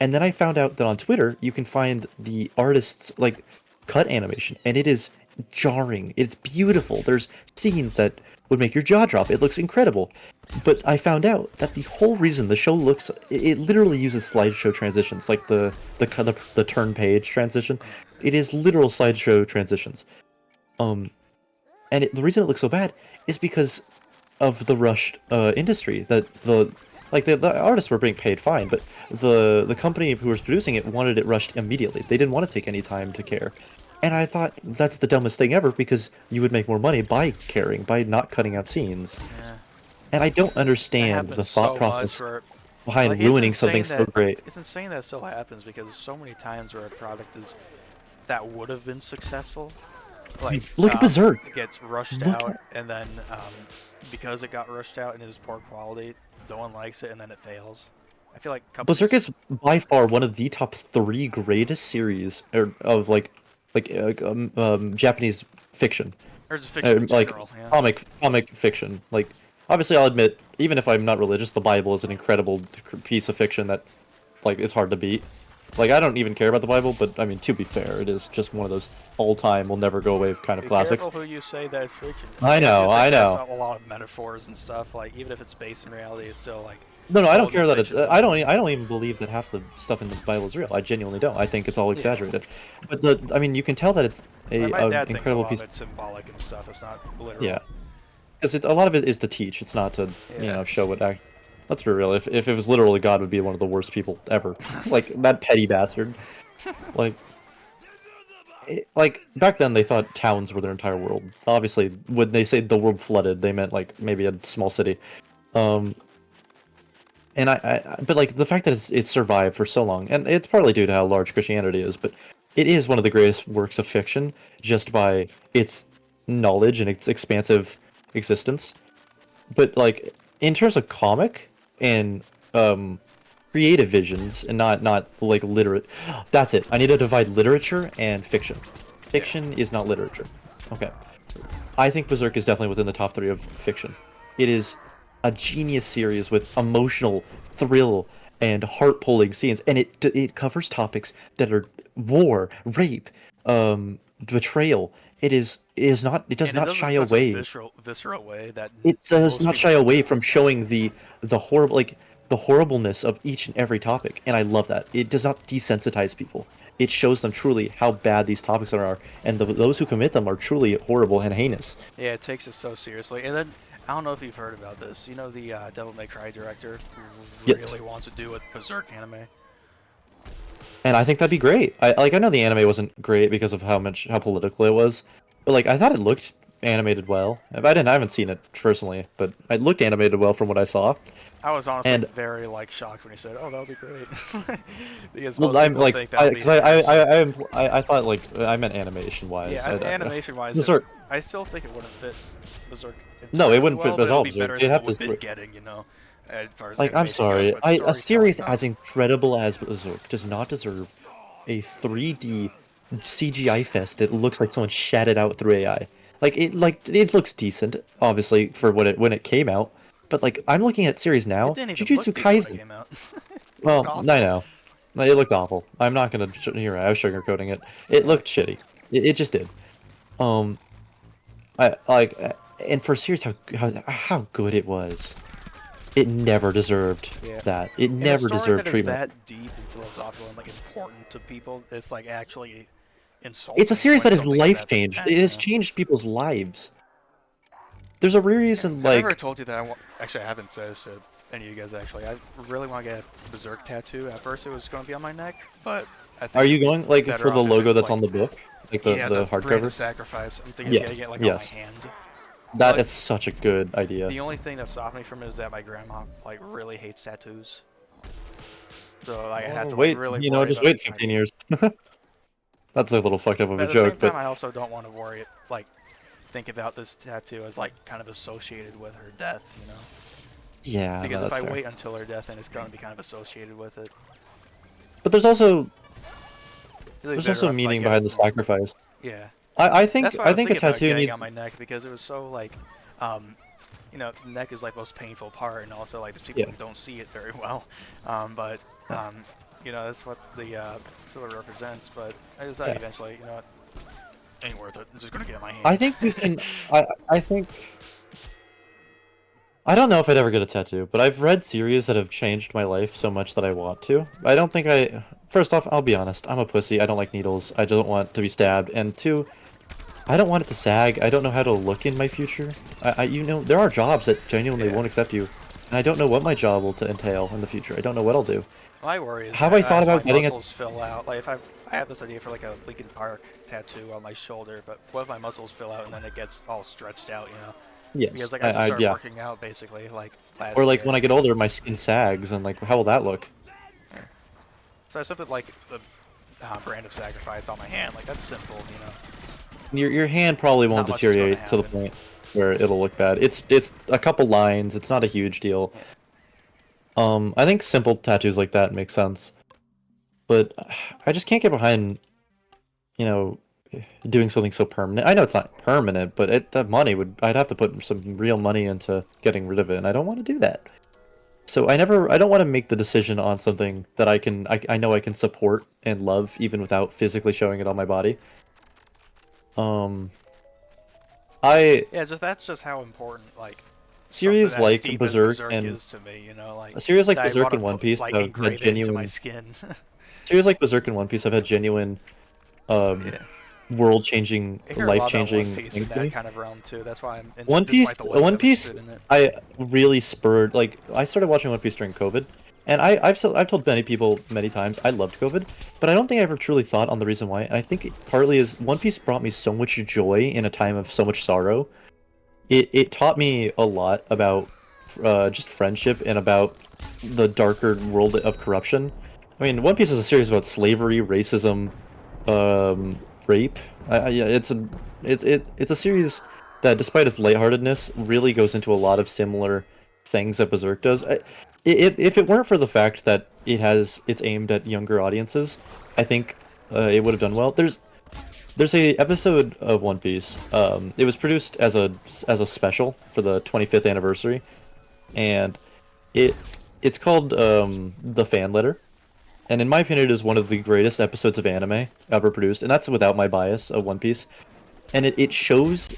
And then I found out that on Twitter, you can find the artist's, like, cut animation, and it is jarring. It's beautiful. There's scenes that would make your jaw drop. It looks incredible. But I found out that the whole reason the show looks, it literally uses slideshow transitions, like the turn page transition. It is literal slideshow transitions. And the reason it looks so bad is because of the rushed industry. That Like the artists were being paid fine, but the company who was producing it wanted it rushed immediately. They didn't want to take any time to care. And I thought that's the dumbest thing ever because you would make more money by caring, by not cutting out scenes. Yeah. And I don't That understand the happens thought so process much where, behind like, ruining something so great. It's insane that still happens because there's so many times where a product is that would have been successful, like Look at Berserk. it gets rushed Look out, and then because it got rushed out and is poor quality, no one likes it, and then it fails. I feel like companies... Berserk is by far one of the top 3 greatest series of Japanese fiction. Or just fiction in Like general, yeah. comic fiction. Like obviously, I'll admit, even if I'm not religious, the Bible is an incredible piece of fiction that like is hard to beat. Like I don't even care about the Bible, but I mean to be fair, it is just one of those all-time, will never go away kind of classics. Careful who you say that it's fiction. I know, I know. It's a lot of metaphors and stuff. Like even if it's based in reality, it's still like... No, I don't care that it's. fiction. I don't even believe that half the stuff in the Bible is real. I genuinely don't. I think it's all exaggerated. But I mean, you can tell that it's My dad thinks incredible a lot piece. of it's symbolic and stuff. It's not literal. Yeah, because a lot of it is to teach. It's not to show what act. Let's be real. If it was literally, God would be one of the worst people ever. Like that petty bastard. Like. Like back then, they thought towns were their entire world. Obviously, when they say the world flooded, they meant like maybe a small city. And but like the fact that it's survived for so long, and it's partly due to how large Christianity is, but it is one of the greatest works of fiction just by its knowledge and its expansive existence. But like in terms of comic and creative visions, and not like literate. That's it. I need to divide literature and fiction. Fiction is not literature. Okay. I think Berserk is definitely within the top 3 of fiction. It is a genius series with emotional thrill and heart-pulling scenes, and it covers topics that are war, rape, betrayal. It does not shy away. Visceral way that It does not shy away from showing the horrible, like the horribleness of each and every topic, and I love that. It does not desensitize people. It shows them truly how bad these topics are, and those who commit them are truly horrible and heinous. Yeah, it takes it so seriously. And then I don't know if you've heard about this. You know the Devil May Cry director who really wants to do a Berserk anime. And I think that'd be great. I know the anime wasn't great because of how political it was, but like I thought it looked animated well. I haven't seen it personally, but it looked animated well from what I saw. I was honestly very like shocked when he said, "Oh, that would be great." Because most people think that would be I thought like I meant animation wise. Yeah, animation wise, Berserk. I still think it wouldn't fit Berserk. No, it wouldn't fit at all. Berserk. They'd have to getting, you know. As far as like I'm sorry, goes, a series as incredible as Berserk does not deserve a 3D CGI fest that looks like someone shat it out through AI. Like it looks decent, obviously for when it came out. But like I'm looking at series now, Jujutsu Kaisen. Well, I know, it looked awful. I'm not gonna. I was sugarcoating it. It looked shitty. It just did. I like, and for a series how good it was, it never deserved that. It never deserved treatment. That deep and philosophical and like important to people. It's like actually insulting. It's a series that has life changed. It has changed people's lives. There's a reason, like... I never told you that. Actually, I haven't said this to any of you guys, actually. I really want to get a Berserk tattoo. At first, it was going to be on my neck, but I think... Are you going, like, for the logo that's on the book? Like, the hardcover? Sacrifice. I'm thinking of getting it, like, on my hand. That is such a good idea. The only thing that stopped me from it is that my grandma, like, really hates tattoos. So, like, I had to, like, really just wait 15 years. That's a little fucked up of a joke, but... At the same time, I also don't want to worry, like... think about this tattoo as like kind of associated with her death, you know? Yeah, because if I wait until her death, then it's going to be kind of associated with it. But there's also meaning behind the sacrifice. Yeah. I think a tattoo needs on my neck because it was so like, you know, the neck is like the most painful part, and also like there's people who don't see it very well. But you know, that's what the sort of represents. But I decided eventually, you know what? Ain't worth it. I'm just gonna get in my hand. I think we can. I think. I don't know if I'd ever get a tattoo, but I've read series that have changed my life so much that I want to. I don't think I. First off, I'll be honest. I'm a pussy. I don't like needles. I don't want to be stabbed. And two, I don't want it to sag. I don't know how to look in my future. You know, there are jobs that genuinely won't accept you. and I don't know what my job will entail in the future. I don't know what I'll do. My worry is Have that I thought as about my getting a... muscles fill out, like if I have this idea for like a Linkin Park tattoo on my shoulder, but what if my muscles fill out and then it gets all stretched out, you know? Yes, Because like I just started yeah. working out basically like last Or like year. when I get older, my skin sags, and like, how will that look? So I something like the brand of sacrifice on my hand, like that's simple, you know. Your hand probably won't Not much is gonna deteriorate to the happen. point where it'll look bad. It's a couple lines. It's not a huge deal. Yeah. I think simple tattoos like that make sense, but I just can't get behind, you know, doing something so permanent. I know it's not permanent, but that money would... I'd have to put some real money into getting rid of it, and I don't want to do that. So I don't want to make the decision on something that I know I can support and love even without physically showing it on my body. I Yeah, that's just how important like something series as like deep as Berserk Berserk and is to me, you know, like a series like that I Berserk want to and One put Piece like have had engrave it into my genuine... skin. Series like Berserk and One Piece have had genuine, Yeah. world-changing, I hear a lot about One life-changing Piece in things to me. that kind of realm too. That's why I'm One Piece, despite the length One I'm Piece, interested in it. I really spurred... Like, I started watching One Piece during COVID, and I've told many people many times I loved COVID, but I don't think I ever truly thought on the reason why. And I think it partly is One Piece brought me so much joy in a time of so much sorrow. It taught me a lot about just friendship and about the darker world of corruption. I mean, One Piece is a series about slavery, racism, rape. Yeah, it's a series that, despite its lightheartedness, really goes into a lot of similar things that Berserk does. If it weren't for the fact that it's aimed at younger audiences, I think it would have done well. There's a episode of One Piece. It was produced as a special for the 25th anniversary, and it's called The Fan Letter. And in my opinion, it is one of the greatest episodes of anime ever produced, and that's without my bias of One Piece. And it shows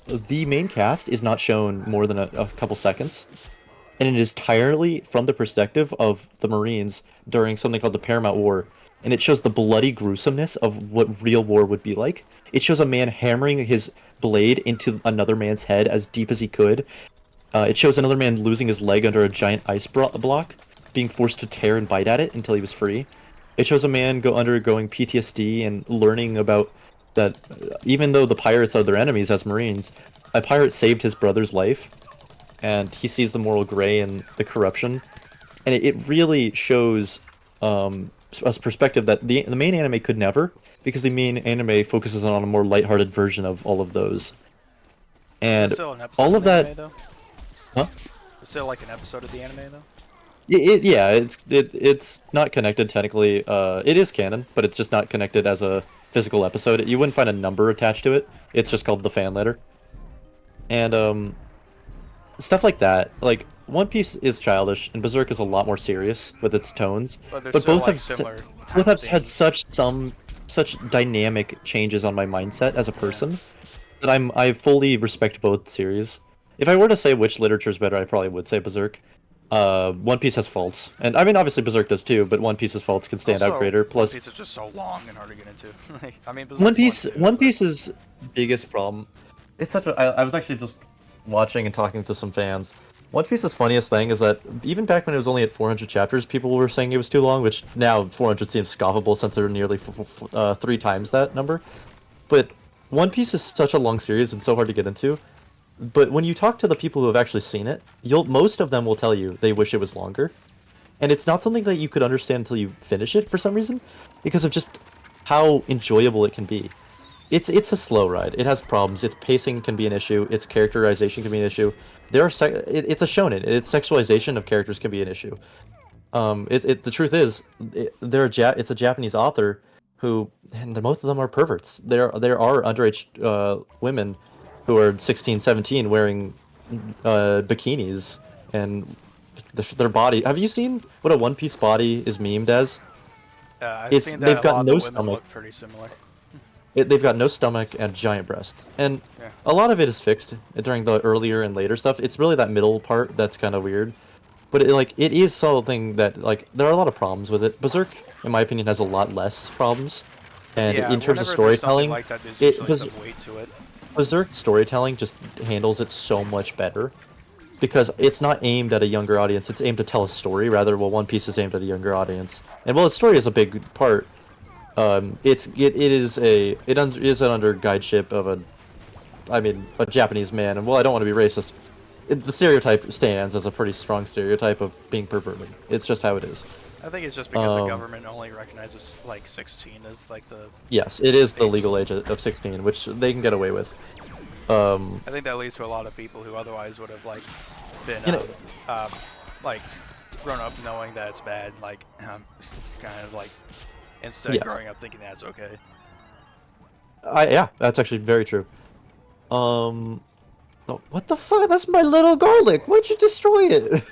the main cast is not shown more than a couple seconds, and it is entirely from the perspective of the Marines during something called the Paramount War, and it shows the bloody gruesomeness of what real war would be like. It shows a man hammering his blade into another man's head as deep as he could. It shows another man losing his leg under a giant ice block, being forced to tear and bite at it until he was free. It shows a man undergoing PTSD and learning about that even though the pirates are their enemies as Marines, a pirate saved his brother's life, and he sees the moral gray and the corruption. And it really shows a perspective that the main anime could never, because the main anime focuses on a more lighthearted version of all of those. And Still an episode all of of the that... anime, though? Huh? It's still like an episode of the anime though? Yeah, it's not connected technically. It is canon, but it's just not connected as a physical episode. You wouldn't find a number attached to it. It's just called the fan letter. And stuff like that. Like, One Piece is childish, and Berserk is a lot more serious with its tones. But, But both like have similar both have had themes. such dynamic changes on my mindset as a person that I fully respect both series. If I were to say which literature is better, I probably would say Berserk. One Piece has faults, and I mean obviously Berserk does too, but One Piece's faults can stand out Also, greater. One Plus, Piece is just so long and hard to get into. Like, I mean, Berserk's One fun Piece too, One but- Piece's biggest problem. It's such a. I was actually just watching and talking to some fans. One Piece's funniest thing is that even back when it was only at 400 chapters, people were saying it was too long, which now 400 seems scoffable since they're nearly 3 times that number. But One Piece is such a long series and so hard to get into. But when you talk to the people who have actually seen it, most of them will tell you they wish it was longer. And it's not something that you could understand until you finish it for some reason, because of just how enjoyable it can be. It's a slow ride. It has problems. Its pacing can be an issue. Its characterization can be an issue. It's a shonen. Its sexualization of characters can be an issue. The truth is, it's a Japanese author who, and most of them are perverts. There are underage women who are 16, 17 wearing bikinis and their body. Have you seen what a One Piece body is memed as? I've seen that they've a got lot of no the women stomach. look pretty similar. They've got no stomach and giant breasts, and Yeah. a lot of it is fixed during the earlier and later stuff. It's really that middle part that's kind of weird, but it is something that, like, there are a lot of problems with it. Berserk, in my opinion, has a lot less problems, and Yeah, in terms of whenever there's something storytelling, like that, there's usually some weight to it. Berserk storytelling just handles it so much better. because it's not aimed at a younger audience. It's aimed to tell a story rather. Well, One Piece is aimed at a younger audience, and while its story is a big part, it is an under guideship of a Japanese man. And well, I don't want to be racist. The stereotype stands as a pretty strong stereotype of being perverted. It's just how it is. I think it's just because the government only recognizes like 16 as like the. Yes, it is the legal age of 16, which they can get away with. I think that leads to a lot of people who otherwise would have like been like grown up knowing that it's bad, like kind of like instead growing up thinking that's okay. Yeah, that's actually very true. Oh, what the fuck? That's my little garlic. Why'd you destroy it?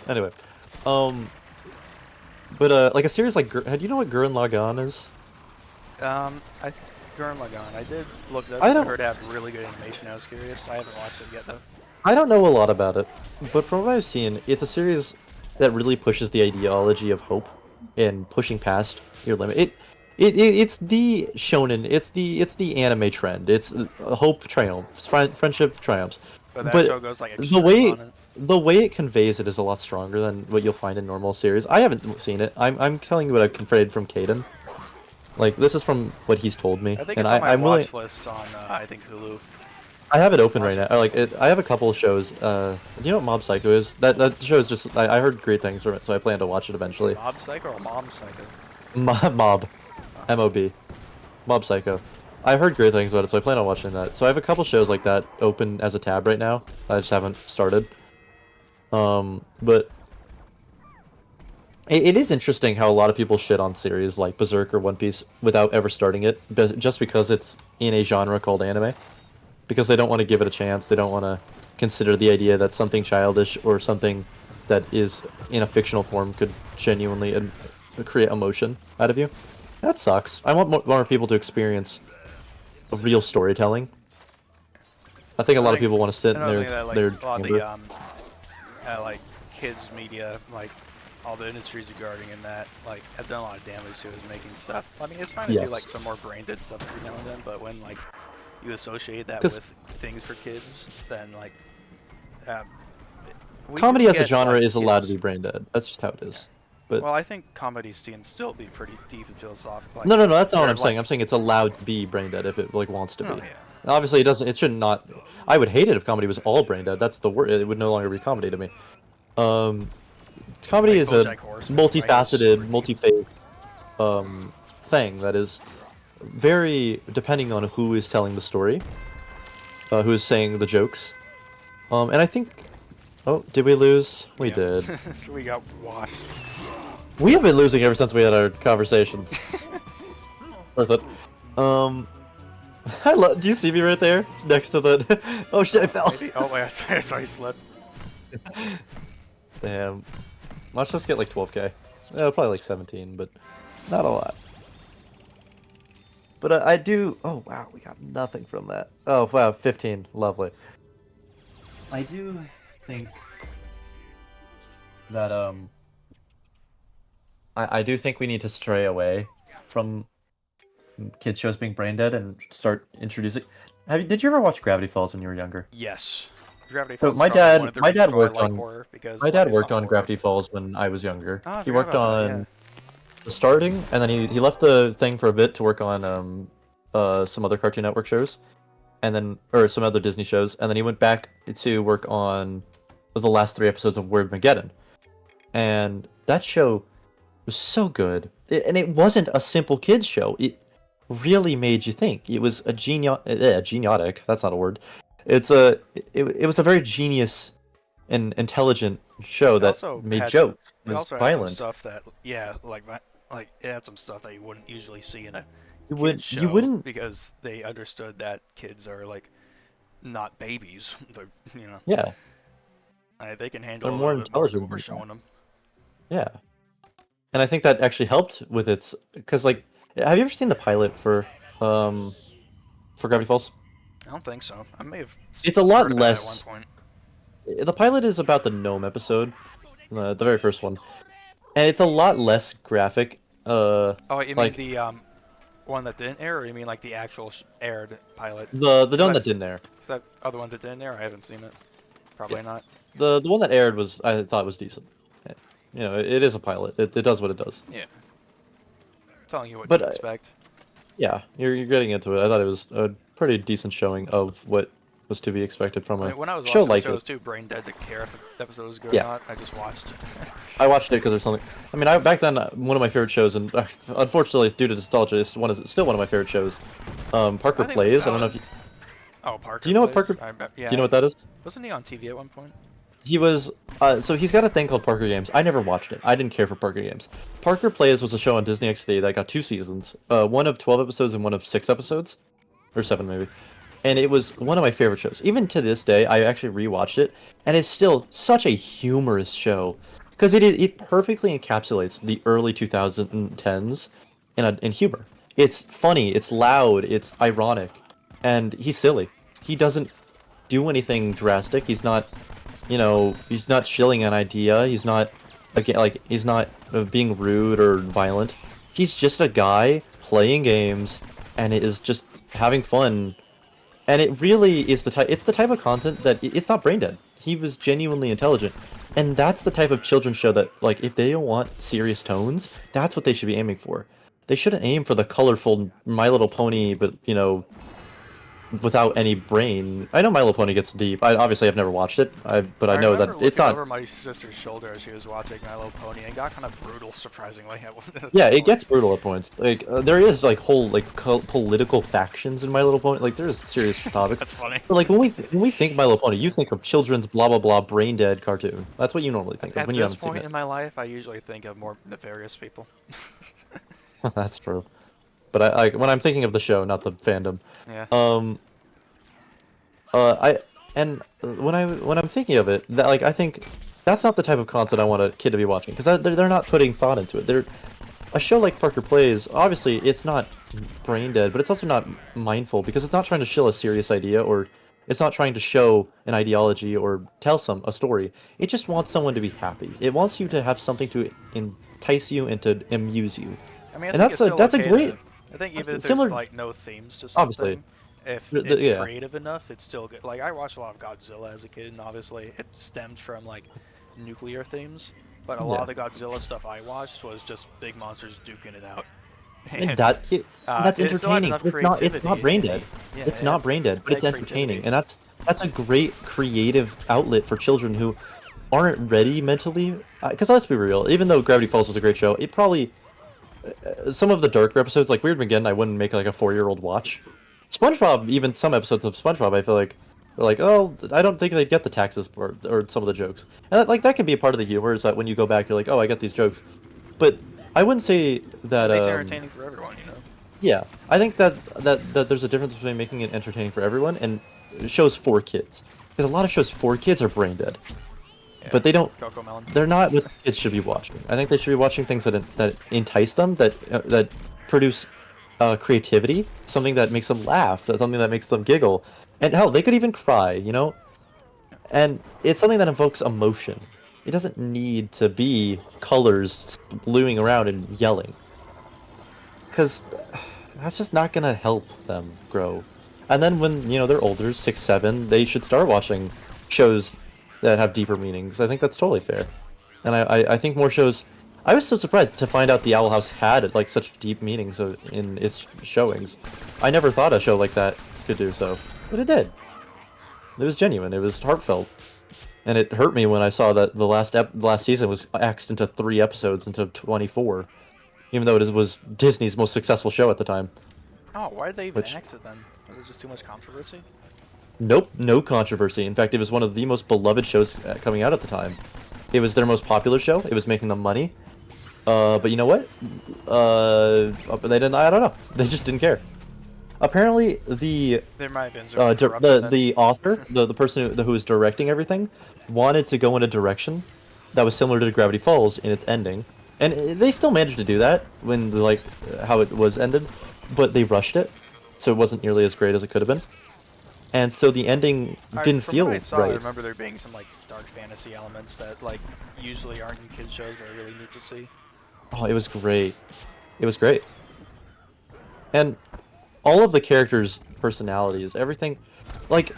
Anyway, but like a series like do you know what Gurren Lagann is? Gurren Lagann. I did look it up. I heard it have really good animation. I was curious. I haven't watched it yet though. I don't know a lot about it, but from what I've seen, it's a series that really pushes the ideology of hope and pushing past your limit. It's the shonen. It's the anime trend. It's hope triumphs, friendship triumphs. But that show goes like the way it conveys it is a lot stronger than what you'll find in normal series. I haven't seen it. I'm telling you what I've confronted from Caden. Like, this is from what he's told me. I think it's on my watch list on, I think, Hulu. I have it open right now. I have a couple of shows. Do you know what Mob Psycho is? That show is just... I heard great things from it, so I plan to watch it eventually. Mob Psycho or Mom Psycho? Mob. M-O-B. Mob Psycho. I heard great things about it, so I plan on watching that. So I have a couple shows like that open as a tab right now. I just haven't started. But... It is interesting how a lot of people shit on series like Berserk or One Piece without ever starting it, just because it's in a genre called anime. Because they don't want to give it a chance, they don't want to consider the idea that something childish or something that is in a fictional form could genuinely create emotion out of you. That sucks. I want more people to experience a real storytelling. I think a lot of people want to sit in their like kids media, like all the industries regarding in that, like, have done a lot of damage to his making stuff. I mean, it's fine to do like some more branded stuff every now and then, but when like you associate that with things for kids, then like comedy as a genre is allowed to be branded. That's just how it is. But well, I think comedies can still be pretty deep and philosophical. Like, no, that's not what I'm saying. I'm saying it's allowed to be branded if it like wants to be. Yeah. Obviously, it doesn't. It should not. I would hate it if comedy was all branded. That's the word. It would no longer be comedy to me. Comedy is a multifaceted, multi-phase thing that is very depending on who is telling the story, who is saying the jokes, and I think. Oh, did we lose? We did. We got washed. We have been losing ever since we had our conversations. Worth it. Do you see me right there? It's next to the. Oh shit! I fell. Maybe. Oh wait, I saw you slip. Damn. Let's just get like 12k. Probably like 17, but not a lot. But I do. Oh wow, we got nothing from that. Oh wow, 15. Lovely. I do think that I do think we need to stray away from kids shows being brain dead and start introducing. Did you ever watch Gravity Falls when you were younger? Yes. Gravity Falls. So my dad worked on Gravity Falls when I was younger. He worked on the starting, and then he left the thing for a bit to work on some other Cartoon Network shows, and then some other Disney shows, and then he went back to work on the last 3 episodes of Wordmageddon, and that show was so good, and it wasn't a simple kids show. It really made you think. It was a geniotic. That's not a word. It was a very genius and intelligent show that made jokes. It was violent. Had some stuff that like it had some stuff that you wouldn't usually see in a you wouldn't because they understood that kids are like not babies. They're they can handle they're more intelligent what we're showing them. Yeah, and I think that actually helped with its because like have you ever seen the pilot for Gravity Falls? I don't think so. I may have. It's a lot less. At one point. The pilot is about the gnome episode, the very first one, and it's a lot less graphic. Oh, you mean one that didn't air, or you mean like the actual aired pilot? The one that That's- didn't air. Is that other one that didn't air? I haven't seen it. Probably Yes. not. The one that aired was I thought was decent. You know, it is a pilot. It does what it does. Yeah. Telling you what But, to expect. Yeah, you're getting into it. I thought it was a pretty decent showing of what was to be expected from I a mean, when I was show watching the like shows it. too, brain dead to care if the episode was good Yeah. or not. I just watched. I watched it because there's something. I mean, back then one of my favorite shows, and unfortunately due to nostalgia, it's still one of my favorite shows. Parker I think it's Plays. I don't know valid. if you, Oh, Parker. do you know what Plays? Parker? Yeah. Do you know what that is? Wasn't he on TV at one point? He was, so he's got a thing called Parker Games. I never watched it. I didn't care for Parker Games. Parker Plays was a show on Disney XD that got 2 seasons. One of 12 episodes and one of 6 episodes. Or 7 maybe. And it was one of my favorite shows. Even to this day, I actually rewatched it, and it's still such a humorous show. Because it perfectly encapsulates the early 2010s in humor. It's funny, it's loud, it's ironic, and he's silly. He doesn't do anything drastic. He's not, you know, he's not shilling an idea. He's not, again, like, he's not being rude or violent. He's just a guy playing games, and it is just having fun. And it really is it's the type of content that it's not brain dead. He was genuinely intelligent. And that's the type of children's show that, like, if they don't want serious tones, that's what they should be aiming for. They shouldn't aim for the colorful My Little Pony, but, you know, without any brain. I know My Little Pony gets deep. Obviously I've never watched it, but I know that it's not. Over my sister's shoulder as she was watching My Little Pony, and it got kind of brutal, surprisingly. Yeah, it gets brutal at points. Like there is like whole like political factions in My Little Pony. Like there's serious topics. That's funny. But like when we think My Little Pony, you think of children's blah blah blah brain dead cartoon. That's what you normally think of At when you this haven't seen point it. in my life, I usually think of more nefarious people. That's true. But I when I'm thinking of the show, not the fandom. Yeah. When I'm thinking of it, that like I think that's not the type of content I want a kid to be watching because they're not putting thought into it. They're a show like Parker Plays. Obviously, it's not brain dead, but it's also not mindful because it's not trying to shill a serious idea or it's not trying to show an ideology or tell a story. It just wants someone to be happy. It wants you to have something to entice you and to amuse you. I mean, I And think it's that's a still great. okay I think even if similar- there's like no themes to something, Obviously. if The- it's yeah. creative enough, it's still good. Like I watched a lot of Godzilla as a kid, and obviously it stemmed from like nuclear themes. But a lot of the Godzilla stuff I watched was just big monsters duking it out. And that's it still had entertaining. enough It's not creativity. brain dead. Yeah, It's it not had brain dead, but it's big entertaining, creativity. and that's a great creative outlet for children who aren't ready mentally. Because let's be real, even though Gravity Falls was a great show, it probably some of the darker episodes, like Weird McGinn, I wouldn't make like a 4-year-old watch. SpongeBob, even some episodes of SpongeBob, I feel like they're like, oh, I don't think they'd get the taxes or some of the jokes, and that can be a part of the humor. Is that when you go back, you're like, oh, I get these jokes, but I wouldn't say that. It's entertaining for everyone, you know. Yeah, I think that there's a difference between making it entertaining for everyone and shows for kids. Because a lot of shows for kids are brain dead, Yeah. but they don't. Cocomelon. They're not what kids should be watching. I think they should be watching things that entice them, that produce creativity, something that makes them laugh, something that makes them giggle, and hell, they could even cry. You know, and it's something that evokes emotion. It doesn't need to be colors bluing around and yelling. Because that's just not gonna help them grow. And then when they're older, 6, 7, they should start watching shows that have deeper meanings. I think that's totally fair. And I think more shows. I was so surprised to find out the Owl House had like such deep meanings in its showings. I never thought a show like that could do so, but it did. It was genuine. It was heartfelt, and it hurt me when I saw that the last season was axed into 3 episodes into 24. Even though it was Disney's most successful show at the time. Oh, why did they even axe it then? Was it just too much controversy? Nope, no controversy. In fact, it was one of the most beloved shows coming out at the time. It was their most popular show. It was making them money. But you know what? They didn't. I don't know. They just didn't care. Apparently, There might have been some corruption the author, the person who was directing everything, wanted to go in a direction that was similar to Gravity Falls in its ending. And they still managed to do that when, like, how it was ended, but they rushed it, so it wasn't nearly as great as it could have been. And so the ending didn't feel what I saw, right. I remember there being some like dark fantasy elements that like usually aren't in kids shows, but I really need to see. Oh, it was great. It was great. And all of the characters' personalities, everything, like,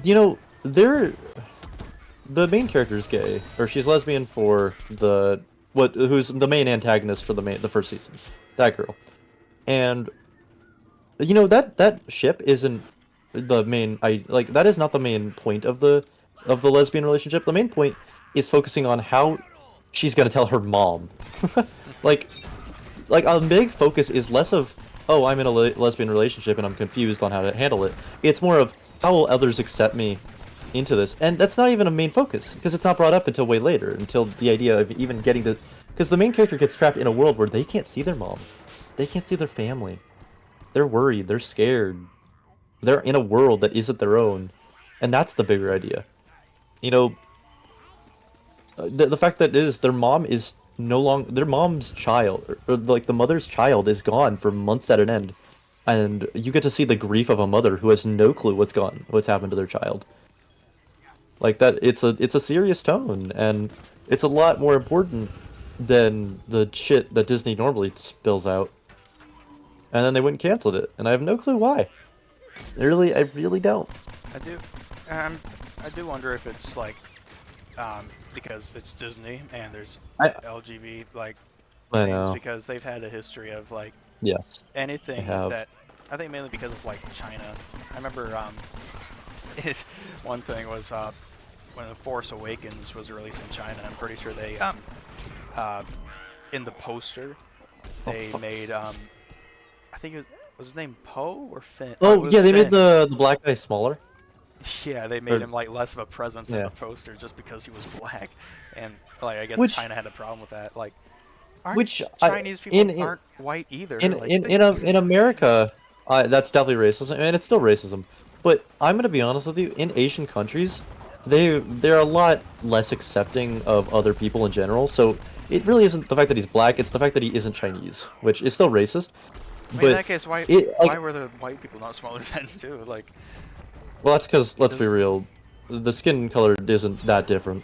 you know, the main character is gay, or she's lesbian for who's the main antagonist for the first season, that girl, and you know that ship isn't the main. That is not the main point of the lesbian relationship. The main point is focusing on how she's gonna tell her mom. like like a big focus is less of, oh, I'm in a lesbian relationship and I'm confused on how to handle it. It's more of, how will others accept me into this? And that's not even a main focus, because it's not brought up until way later, until the idea of even getting to, because the main character gets trapped in a world where they can't see their mom, they can't see their family, they're worried, they're scared, they're in a world that isn't their own, and that's the bigger idea. You know, the fact that their mom is no longer their mom's child, or like the mother's child is gone for months at an end, and you get to see the grief of a mother who has no clue what's happened to their child. Like that, it's a serious tone, and it's a lot more important than the shit that Disney normally spills out. And then they went and canceled it, and I have no clue why. I really don't. I do wonder if it's like, because it's Disney and there's LGBT I things, know. because they've had a history of like Yes. anything have. that, I think mainly because of like China. I remember one thing was when The Force Awakens was released in China. I'm pretty sure they in the poster they made I think was his name Poe or Finn? Oh yeah, they Finn. made the black guy smaller. Yeah, they made him like less of a presence in the poster just because he was black, and like I guess China had a problem with that. Like, Chinese people aren't white either. In America, that's definitely racism, and it's still racism. But I'm gonna be honest with you, in Asian countries, they're a lot less accepting of other people in general. So it really isn't the fact that he's black; it's the fact that he isn't Chinese, which is still racist. I mean, in that case, why were the white people not smaller then too? Like, well, that's because, let's be real, the skin color isn't that different.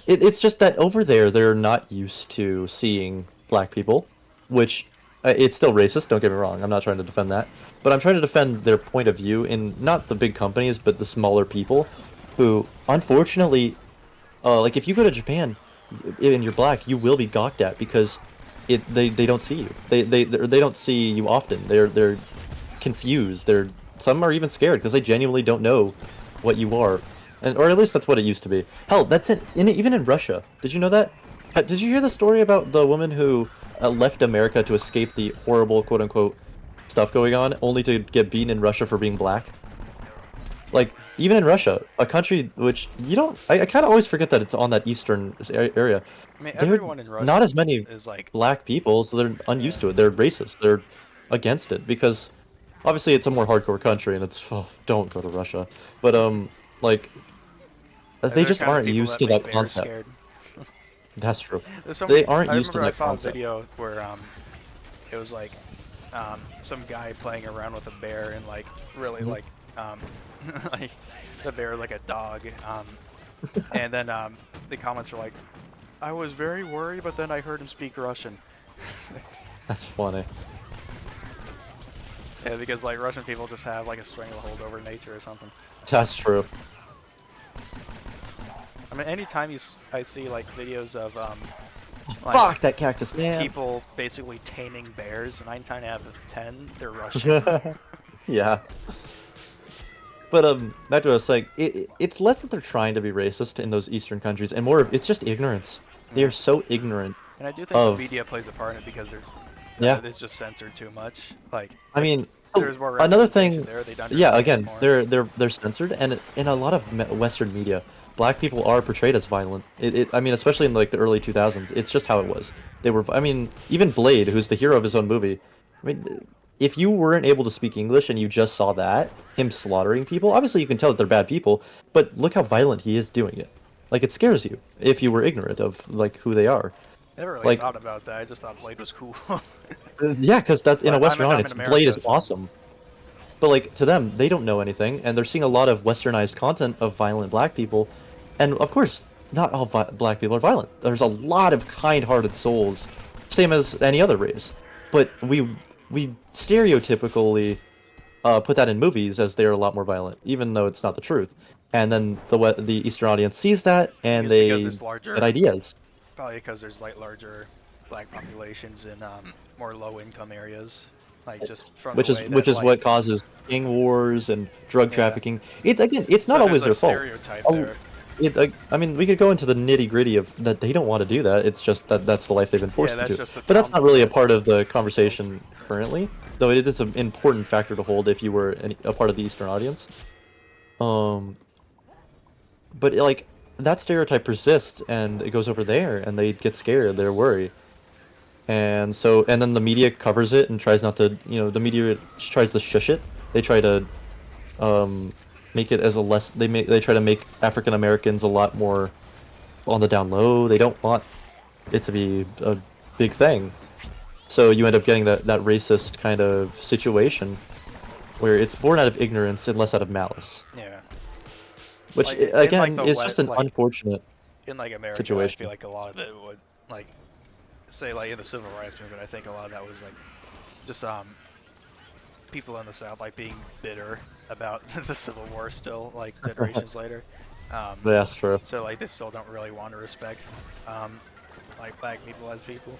It's just that over there, they're not used to seeing black people, which, it's still racist, don't get me wrong, I'm not trying to defend that. But I'm trying to defend their point of view in not the big companies, but the smaller people, who, unfortunately, like if you go to Japan and you're black, you will be gawked at because they don't see you. They don't see you often. They're confused. Some are even scared because they genuinely don't know what you are, or at least that's what it used to be. Hell, that's even in Russia. Did you know that? Did you hear the story about the woman who left America to escape the horrible quote-unquote stuff going on, only to get beaten in Russia for being black? Like, even in Russia, a country which you don't, I kind of always forget that it's on that eastern area. I mean, everyone in Russia not as many is like black people, so they're unused to it. They're racist. They're against it because obviously it's a more hardcore country, and it's don't go to Russia. But like they just aren't used to that concept. That's true. They aren't used to that concept. I saw a video where it was like some guy playing around with a bear and like really like like the bear like a dog, and then the comments were like, I was very worried, but then I heard him speak Russian. That's funny. Yeah, because like Russian people just have like a stranglehold over nature or something. That's true. I mean, anytime I see like videos of like, fuck that cactus, man. People basically taming bears, 9 times out of 10 they're Russian. Yeah. But back to what I was saying, it's less that they're trying to be racist in those eastern countries, and more of it's just ignorance. They are so ignorant. And I do think the media plays a part in it because it's just censored too much. Like, I mean, there's more another thing. There, yeah, again, they're censored, and in a lot of Western media, black people are portrayed as violent. I mean, especially in like the early 2000s, it's just how it was. They were. I mean, even Blade, who's the hero of his own movie. I mean, if you weren't able to speak English and you just saw him slaughtering people, obviously you can tell that they're bad people, but look how violent he is doing it. Like, it scares you if you were ignorant of like who they are. I never really thought about that. I just thought Blade was cool. Yeah, because that in a Western audience, Blade is awesome. But like to them, they don't know anything, and they're seeing a lot of westernized content of violent black people, and of course, not all black people are violent. There's a lot of kind-hearted souls, same as any other race. But we stereotypically put that in movies as they're a lot more violent, even though it's not the truth. And then the Eastern audience sees that and because they there's larger, get ideas. probably because there's like larger black populations in more low-income areas, like just from Which the is way that like what causes gang wars and drug yeah. trafficking. It's So not always there's a their fault. stereotype Oh, there. I mean, we could go into the nitty-gritty of that they don't want to do that. It's just that that's the life they've been forced Yeah, that's into. just the But that's not really a trauma. part of the conversation currently, though it is an important factor to hold if you were a part of the Eastern audience. But like that stereotype persists, and it goes over there, and they get scared, they're worried, and then the media covers it and tries not to, the media tries to shush it. They try to make it as a less they try to make African Americans a lot more on the down low. They don't want it to be a big thing, so you end up getting that racist kind of situation where it's born out of ignorance and less out of malice. Yeah. Which Like, again the is just an unfortunate in like America, situation. I feel like a lot of it was like, say like in the civil rights movement, I think a lot of that was like just people in the South like being bitter about the Civil War still, like generations later. That's true. So like they still don't really want to respect like black people as people.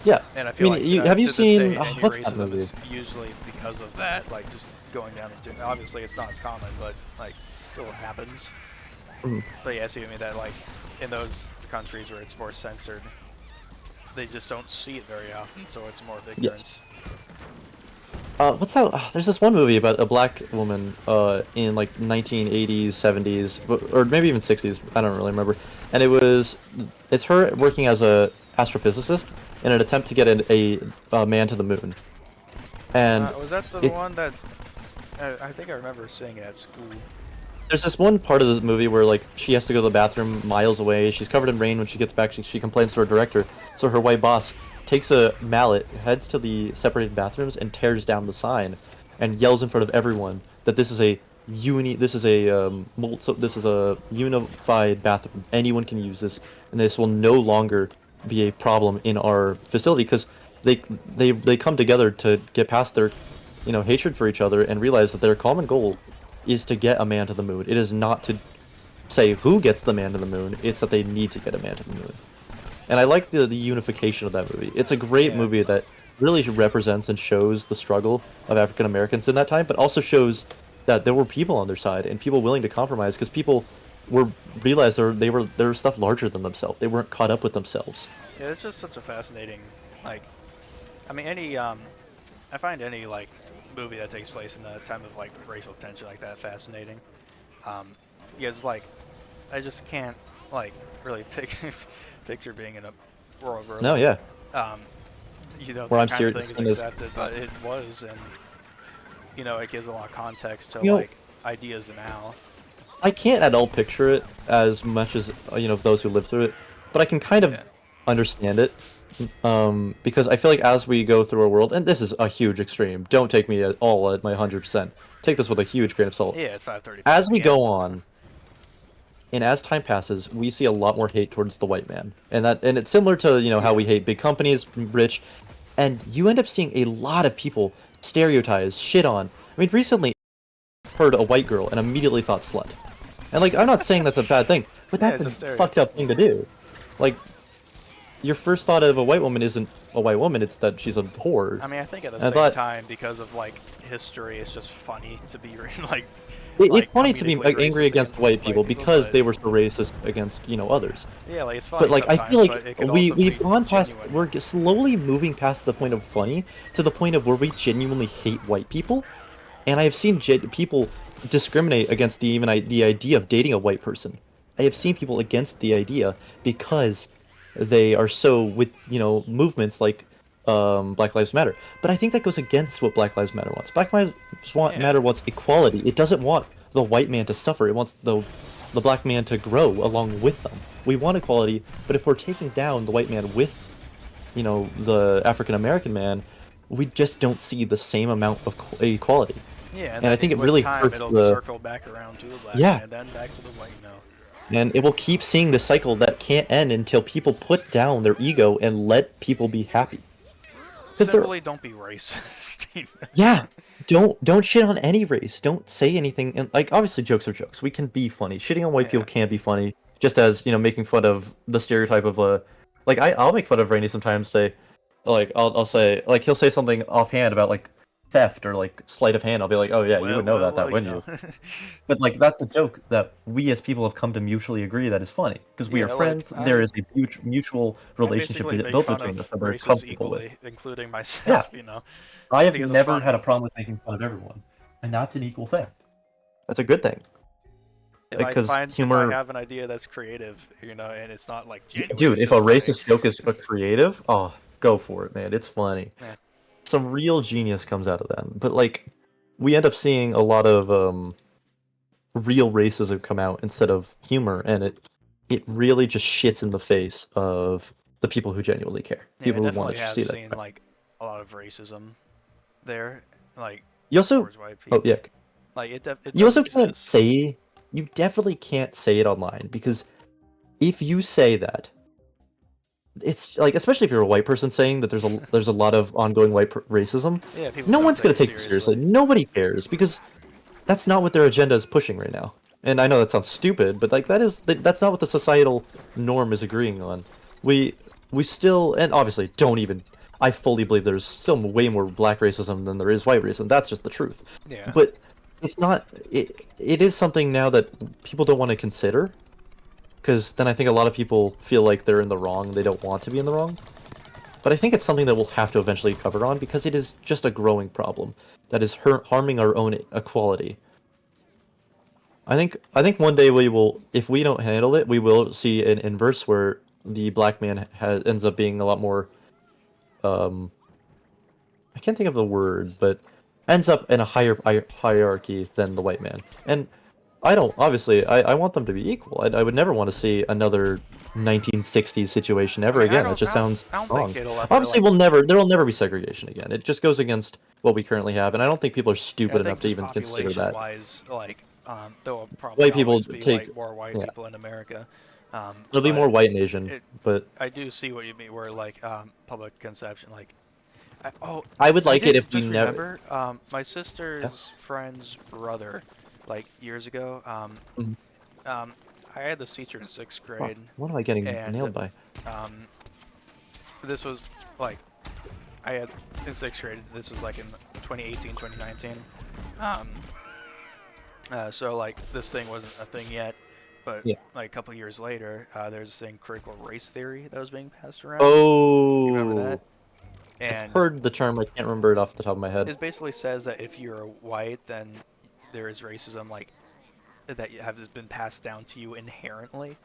Yeah. And I feel mean, like have you to this seen day, any what's that racism movie? is usually because of that, like just going down into, obviously it's not as common, but like still happens. Mhm. But yeah, I see what you mean, that like in those countries where it's more censored, they just don't see it very often, so it's more of ignorance. What's that? There's this one movie about a black woman in like 1980s, 70s, or maybe even 60s. I don't really remember. And it's her working as a astrophysicist in an attempt to get a man to the moon. And Was that the one that I think I remember seeing it at school? there's this one part of the movie where like she has to go to the bathroom miles away. She's covered in rain. When she gets back, she complains to her director. So her white boss takes a mallet, heads to the separated bathrooms, and tears down the sign, and yells in front of everyone that this is a unified bathroom. Anyone can use this, and this will no longer be a problem in our facility because they come together to get past their, hatred for each other and realize that their common goal is to get a man to the moon. It is not to say who gets the man to the moon. It's that they need to get a man to the moon. And I like the unification of that movie. It's a great movie that really represents and shows the struggle of African Americans in that time, but also shows that there were people on their side and people willing to compromise because people realized there was stuff larger than themselves. They weren't caught up with themselves. Yeah, it's just such a fascinating, like, I mean, I find any like movie that takes place in a time of like racial tension like that fascinating. Because like, I just can't like really picture being in a world where No, yeah. where that kind of thing is accepted, but it was, and it gives a lot of context to like ideas now. I can't at all picture it as much as those who live through it, but I can kind of understand it, because I feel like as we go through our world, and this is a huge extreme. Don't take me at all at my 100%. Take this with a huge grain of salt. Yeah, it's 5:30. As we go on, and as time passes, we see a lot more hate towards the white man, and it's similar to how we hate big companies, rich, and you end up seeing a lot of people stereotypes, shit on. I mean, recently heard a white girl and immediately thought slut. And like, I'm not saying that's a bad thing, but that's a fucked up thing to do. Like, your first thought of a white woman isn't a white woman, it's that she's a whore. I mean, I think at the same time, because of like history, it's just funny to be like. It's funny to be angry against white people because they were so racist against others. Yeah, like it's funny. But like, I feel like we've gone past. We're slowly moving past the point of funny to the point of where we genuinely hate white people, and I have seen people discriminate against the idea of dating a white person. I have seen people against the idea because they are so with movements like Black Lives Matter. But I think that goes against what Black Lives Matter wants. Black Lives Matter wants equality. It doesn't want the white man to suffer. It wants the black man to grow along with them. We want equality, but if we're taking down the white man with the African American man, we just don't see the same amount of equality. Yeah, and I think it really hurts it'll circle back around to the black man, and then back to the white. And it will keep seeing the cycle that can't end until people put down their ego and let people be happy. simply don't be racist. Yeah, don't shit on any race. Don't say anything. And like, obviously, jokes are jokes. We can be funny. Shitting on white people can be funny. Just as making fun of the stereotype of like I'll make fun of Rainey sometimes. Say, like I'll say like he'll say something offhand about like theft or like sleight of hand. I'll be like, oh yeah, you would know about that, wouldn't you? But like that's a joke that we as people have come to mutually agree that is funny because we are friends. There is a mutual relationship built between us that we're comfortable with, including myself. Yeah. I have because it's never funny. had a problem with making fun of everyone, and that's an equal thing. That's a good thing. If Because I have an idea that's creative, and it's not like genuine, dude, it's if a just funny. racist joke is creative, oh, go for it, man. It's funny. Yeah. Some real genius comes out of them. But like, we end up seeing a lot of real racism come out instead of humor, and it really just shits in the face of the people who genuinely care. People who want to see that. Seen like a lot of racism there, like You also, towards white people. oh yeah, like it you also does can't exist. say. You definitely can't say it online because if you say that, it's like, especially if you're a white person saying that there's a lot of ongoing white racism. Yeah, people No don't one's gonna take take you seriously. Nobody cares because that's not what their agenda is pushing right now. And I know that sounds stupid, but like that's not what the societal norm is agreeing on. We still, and obviously don't even. I fully believe there's still way more black racism than there is white racism. That's just the truth. Yeah. But it's not. It is something now that people don't want to consider, because then I think a lot of people feel like they're in the wrong. They don't want to be in the wrong. But I think it's something that we'll have to eventually cover on because it is just a growing problem that is harming our own equality. I think one day we will, if we don't handle it, we will see an inverse where the black man ends up being a lot more. I can't think of the word, but ends up in a higher hierarchy than the white man. And I don't, obviously, I want them to be equal. I would never want to see another 1960s situation ever again. It just sounds wrong. Obviously, there will never be segregation again. It just goes against what we currently have, and I don't think people are stupid enough to even consider that. Though probably white people be take like more white people in America. It'll be more white and Asian, but I do see what you mean. Where like public conception, like I would like it if we never. Remember, my sister's friend's brother, like years ago. I had this teacher in 6th grade. What am I getting nailed by? This was like I had in 6th grade. This was like in 2018, 2019. So like this thing wasn't a thing yet, but like a couple years later, there's this thing, critical race theory, that was being passed around. Oh, you remember that? And I've heard the term. I can't remember it off the top of my head. It basically says that if you're white, then there is racism, like that has been passed down to you inherently.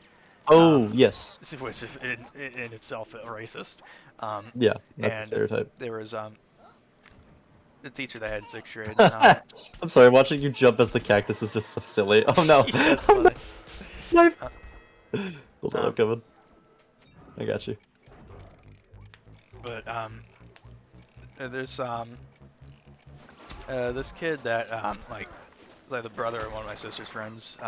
Oh, yes. Which is in itself racist. Yeah, that's and a stereotype. There was the teacher that I had in 6th grade. I'm sorry, watching you jump as the cactus is just so silly. Oh no. Yeah, that's funny. Knife. Hold on, I'm coming. I got you. But there's this kid that like the brother of one of my sister's friends.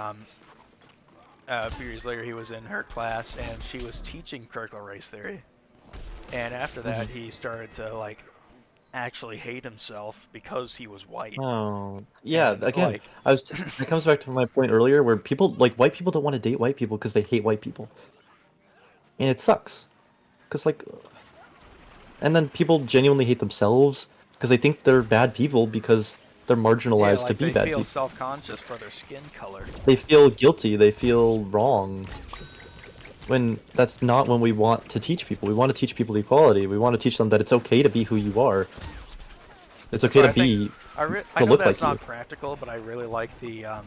A few years later, he was in her class and she was teaching critical race theory. And after that, he started to like actually hate himself because he was white. Oh, yeah. And, again, like, it comes back to my point earlier, where people white people don't want to date white people because they hate white people, and it sucks. Cause like, and then people genuinely hate themselves because they think they're bad people because they're marginalized to be bad people. They feel self-conscious for their skin color. They feel guilty. They feel wrong. When that's not when we want to teach people. We want to teach people equality. We want to teach them that it's okay to be who you are. It's okay to be. I know that's not practical, but I really like the. I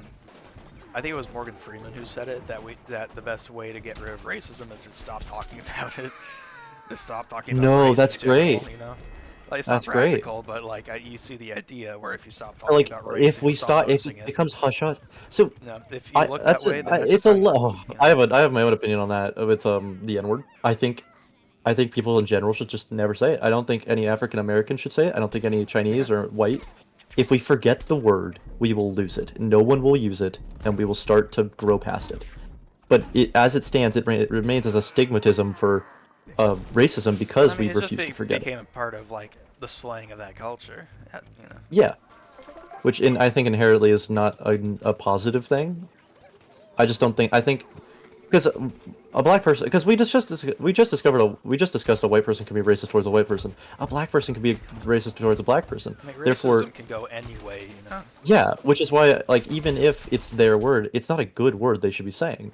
think it was Morgan Freeman who said it, that the best way to get rid of racism is to stop talking about it. To stop talking about race that's in general, great. You know? Like, it's that's not practical, but like you see the idea where if you stop talking like, about race, if we stop, if it becomes hush hush. So no, if you look that way, then it's a low. I have my own opinion on that with the N-word. I think people in general should just never say it. I don't think any African American should say it. I don't think any Chinese or white. If we forget the word, we will lose it. No one will use it, and we will start to grow past it. But as it stands, it remains as a stigmatism for racism because I mean, we refuse to forget it. became a part of like the slang of that culture. You know. Yeah, which I think inherently is not a positive thing. I just don't think. I think because a black person, because we just discussed a white person can be racist towards a white person. A black person can be racist towards a black person. I mean, Therefore, racism can go any way, you know. yeah, which is why, like, even if it's their word, it's not a good word they should be saying.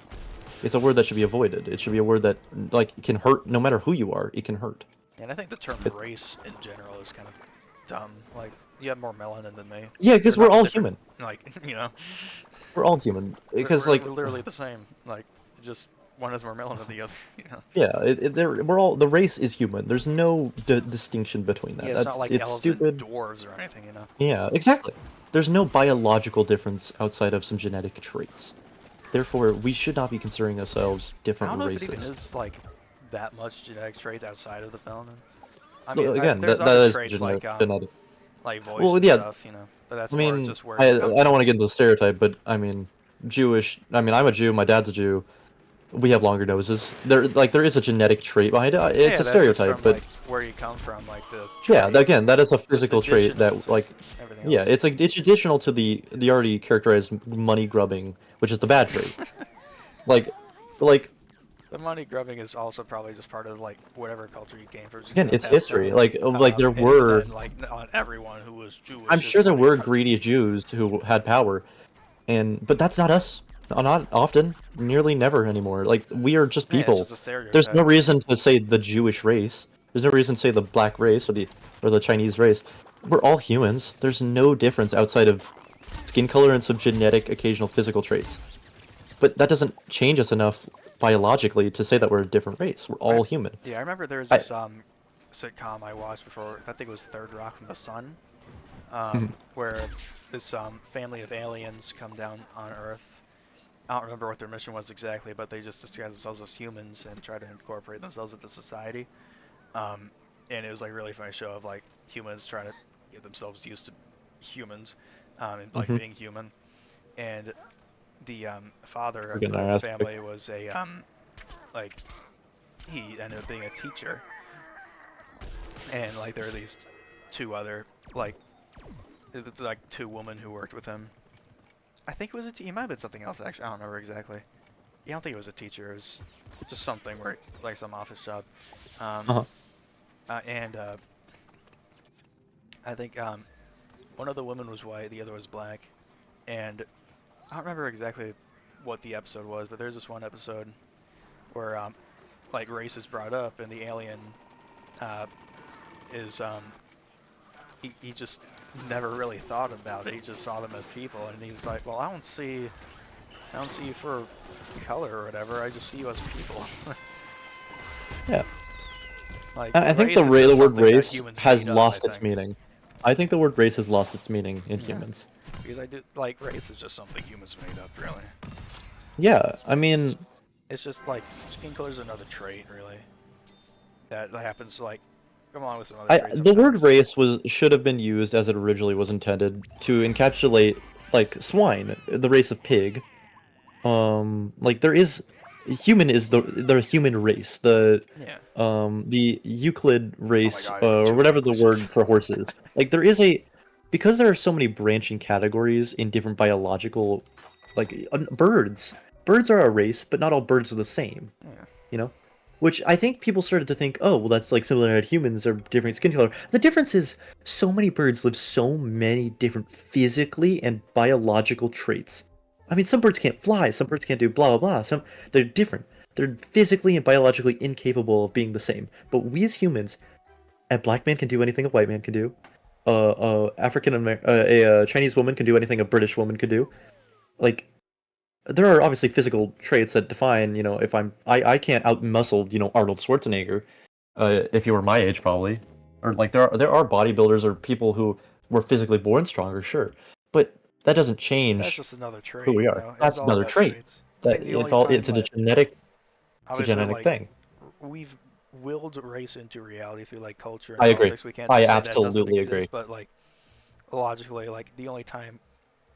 It's a word that should be avoided. It should be a word that, like, can hurt no matter who you are. It can hurt. And I think the term race in general is kind of dumb. Like, you have more melanin than me. Yeah, because we're all human. Like, you know. We're all human. Because, we're like, literally the same. Like, just one has more melanin than the other. You know. yeah, we're all, the race is human. There's no distinction between that. Yeah, it's not like it's elves stupid. and dwarves or anything, you know. Yeah, exactly. There's no biological difference outside of some genetic traits. Therefore, we should not be considering ourselves I different don't know races. if it even is like that much genetic traits outside of the melanin. I Well, mean, again, there's that other is traits genetic. like voice Well, and yeah. stuff, you know. But that's I more mean, just where I you come don't from. want to get into the stereotype, but I mean, Jewish. I mean, I'm a Jew. My dad's a Jew. We have longer noses. There is a genetic trait behind it. It's Yeah, a that's just stereotype, from, but like, where you come from, like the yeah, trait, again, that is a just physical trait additional that, to like, everything yeah, else. it's like it's additional to the already characterized money grubbing, which is the bad trait. like, like The money grubbing is also probably just part of like whatever culture you came from. Just again, gonna it's pass history. down. Like there And were. then like on everyone who was Jewish. I'm It's sure there money were grubbing. greedy Jews who had power, but that's not us. Not often, nearly never anymore. Like we are just Yeah, it's people. just a There's no stereotype. reason to say the Jewish race. There's no reason to say the black race or the Chinese race. We're all humans. There's no difference outside of skin color and some genetic, occasional physical traits. But that doesn't change us enough biologically to say that we're a different race. We're all human. Yeah, I remember there was I, this sitcom I watched before. I think it was Third Rock from the Sun, Mhm. where this family of aliens come down on Earth. I don't remember what their mission was exactly, but they just disguise themselves as humans and try to incorporate themselves into society. And it was like a really funny show of like humans trying to get themselves used to humans, and like Mhm. being human. And the father We're of getting our the ass family was a like he ended up being a teacher, and like there are these two other like it's like two women who worked with him. I think it was he might have been something else actually. I don't remember exactly. Yeah, I don't think it was a teacher. It was just something where like some office job. Uh-huh. And I think one of the women was white, the other was black, and I don't remember exactly what the episode was, but there's this one episode where like race is brought up, and the alien is he just never really thought about it. He just saw them as people, and he was like, well, I don't see you for color or whatever. I just see you as people. Yeah. Like, I think race is just the word something that race humans has made up, lost I its think. meaning. I think the word race has lost its meaning in Yeah. humans. Because I do like race is just something humans made up, really. Yeah, I mean, It's just like skin color is another trait, really. That happens like come along with some other traits. the word Sometimes. race should have been used as it originally was intended to encapsulate like swine, the race of pig. Like there is human is the human race, Yeah. the Euclid Oh my race, god, I have or two whatever the English. word for horses. Like there is because there are so many branching categories in different biological, like birds. Birds are a race, but not all birds are the same. Yeah. You know, which I think people started to think, oh, well, that's like similar to humans or different skin color. The difference is so many birds live so many different physically and biological traits. I mean, some birds can't fly, some birds can't do blah blah blah. They're different. They're physically and biologically incapable of being the same. But we as humans, a black man can do anything a white man can do. A Chinese woman can do anything a British woman could do. Like there are obviously physical traits that define, if I can't out-muscle, Arnold Schwarzenegger, if you were my age probably. Or like there are bodybuilders or people who were physically born stronger, sure. But that doesn't That's change just another who trait, we you are. know. It's That's all another about trait. traits. I That think the it's only all time it's a like obviously genetic like thing. we've willed race into reality through like culture and I agree. politics. We can't I just say that doesn't absolutely agree. exist, but like logically, like the only time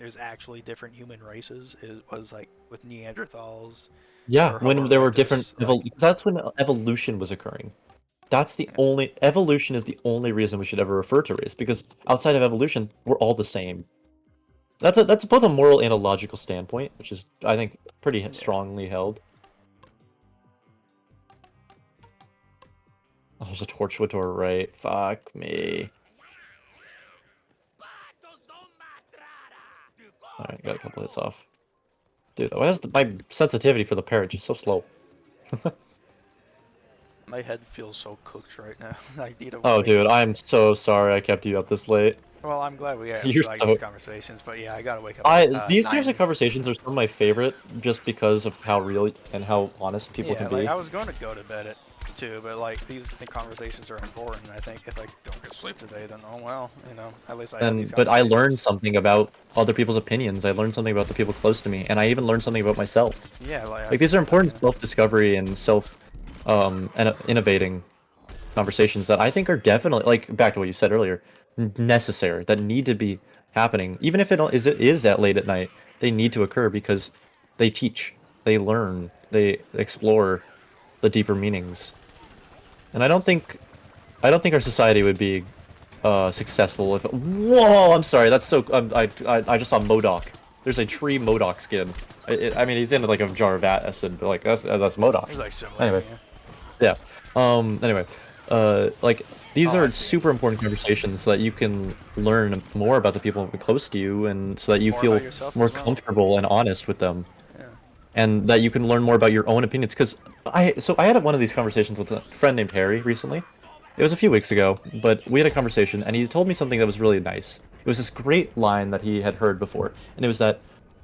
there's actually different human races. It was like with Neanderthals. Yeah, Or when Homo there were different erectus, like, that's when evolution was occurring. That's the yeah. only evolution is the only reason we should ever refer to race, because outside of evolution, we're all the same. That's both a moral and a logical standpoint, which is I think pretty Yeah. strongly held. Oh, there's a torch with our right. Fuck me. Alright, got a couple hits off. Dude, why is my sensitivity for the parrot just so slow? My head feels so cooked right now. I need to Oh, wake dude, up. I'm so sorry I kept you up this late. Well, I'm glad we have You're like so... these conversations, but yeah, I gotta wake up at These types 9. of conversations are some of my favorite, just because of how real and how honest people Yeah, can like be. I was going to go to bed at 2, but like these conversations are important. I think if I don't get sleep today, then oh well, you know, at least I had these But I learned conversations. something about other people's opinions. I learned something about the people close to me, and I even learned something about myself. Yeah, like Like these are important yeah. self-discovery and and innovating conversations that I think are definitely, like, back to what you said earlier, necessary, that need to be happening. Even if it is at late at night, they need to occur because they teach, they learn, they explore the deeper meanings. And I don't think our society would be successful if... Whoa, I'm sorry, that's so... I just saw Modoc. There's a tree Modoc skin. I mean, he's in like a jar of acid, but like that's Modoc. It's like similar. Anyway, Yeah. yeah. Anyway, like these Oh, I are see. super important conversations so that you can learn more about the people close to you, and so that you More about feel yourself more as well. comfortable and honest with them, Yeah. and that you can learn more about your own opinions. Because I had one of these conversations with a friend named Harry recently. It was a few weeks ago, but we had a conversation, and he told me something that was really nice. It was this great line that he had heard before, and it was that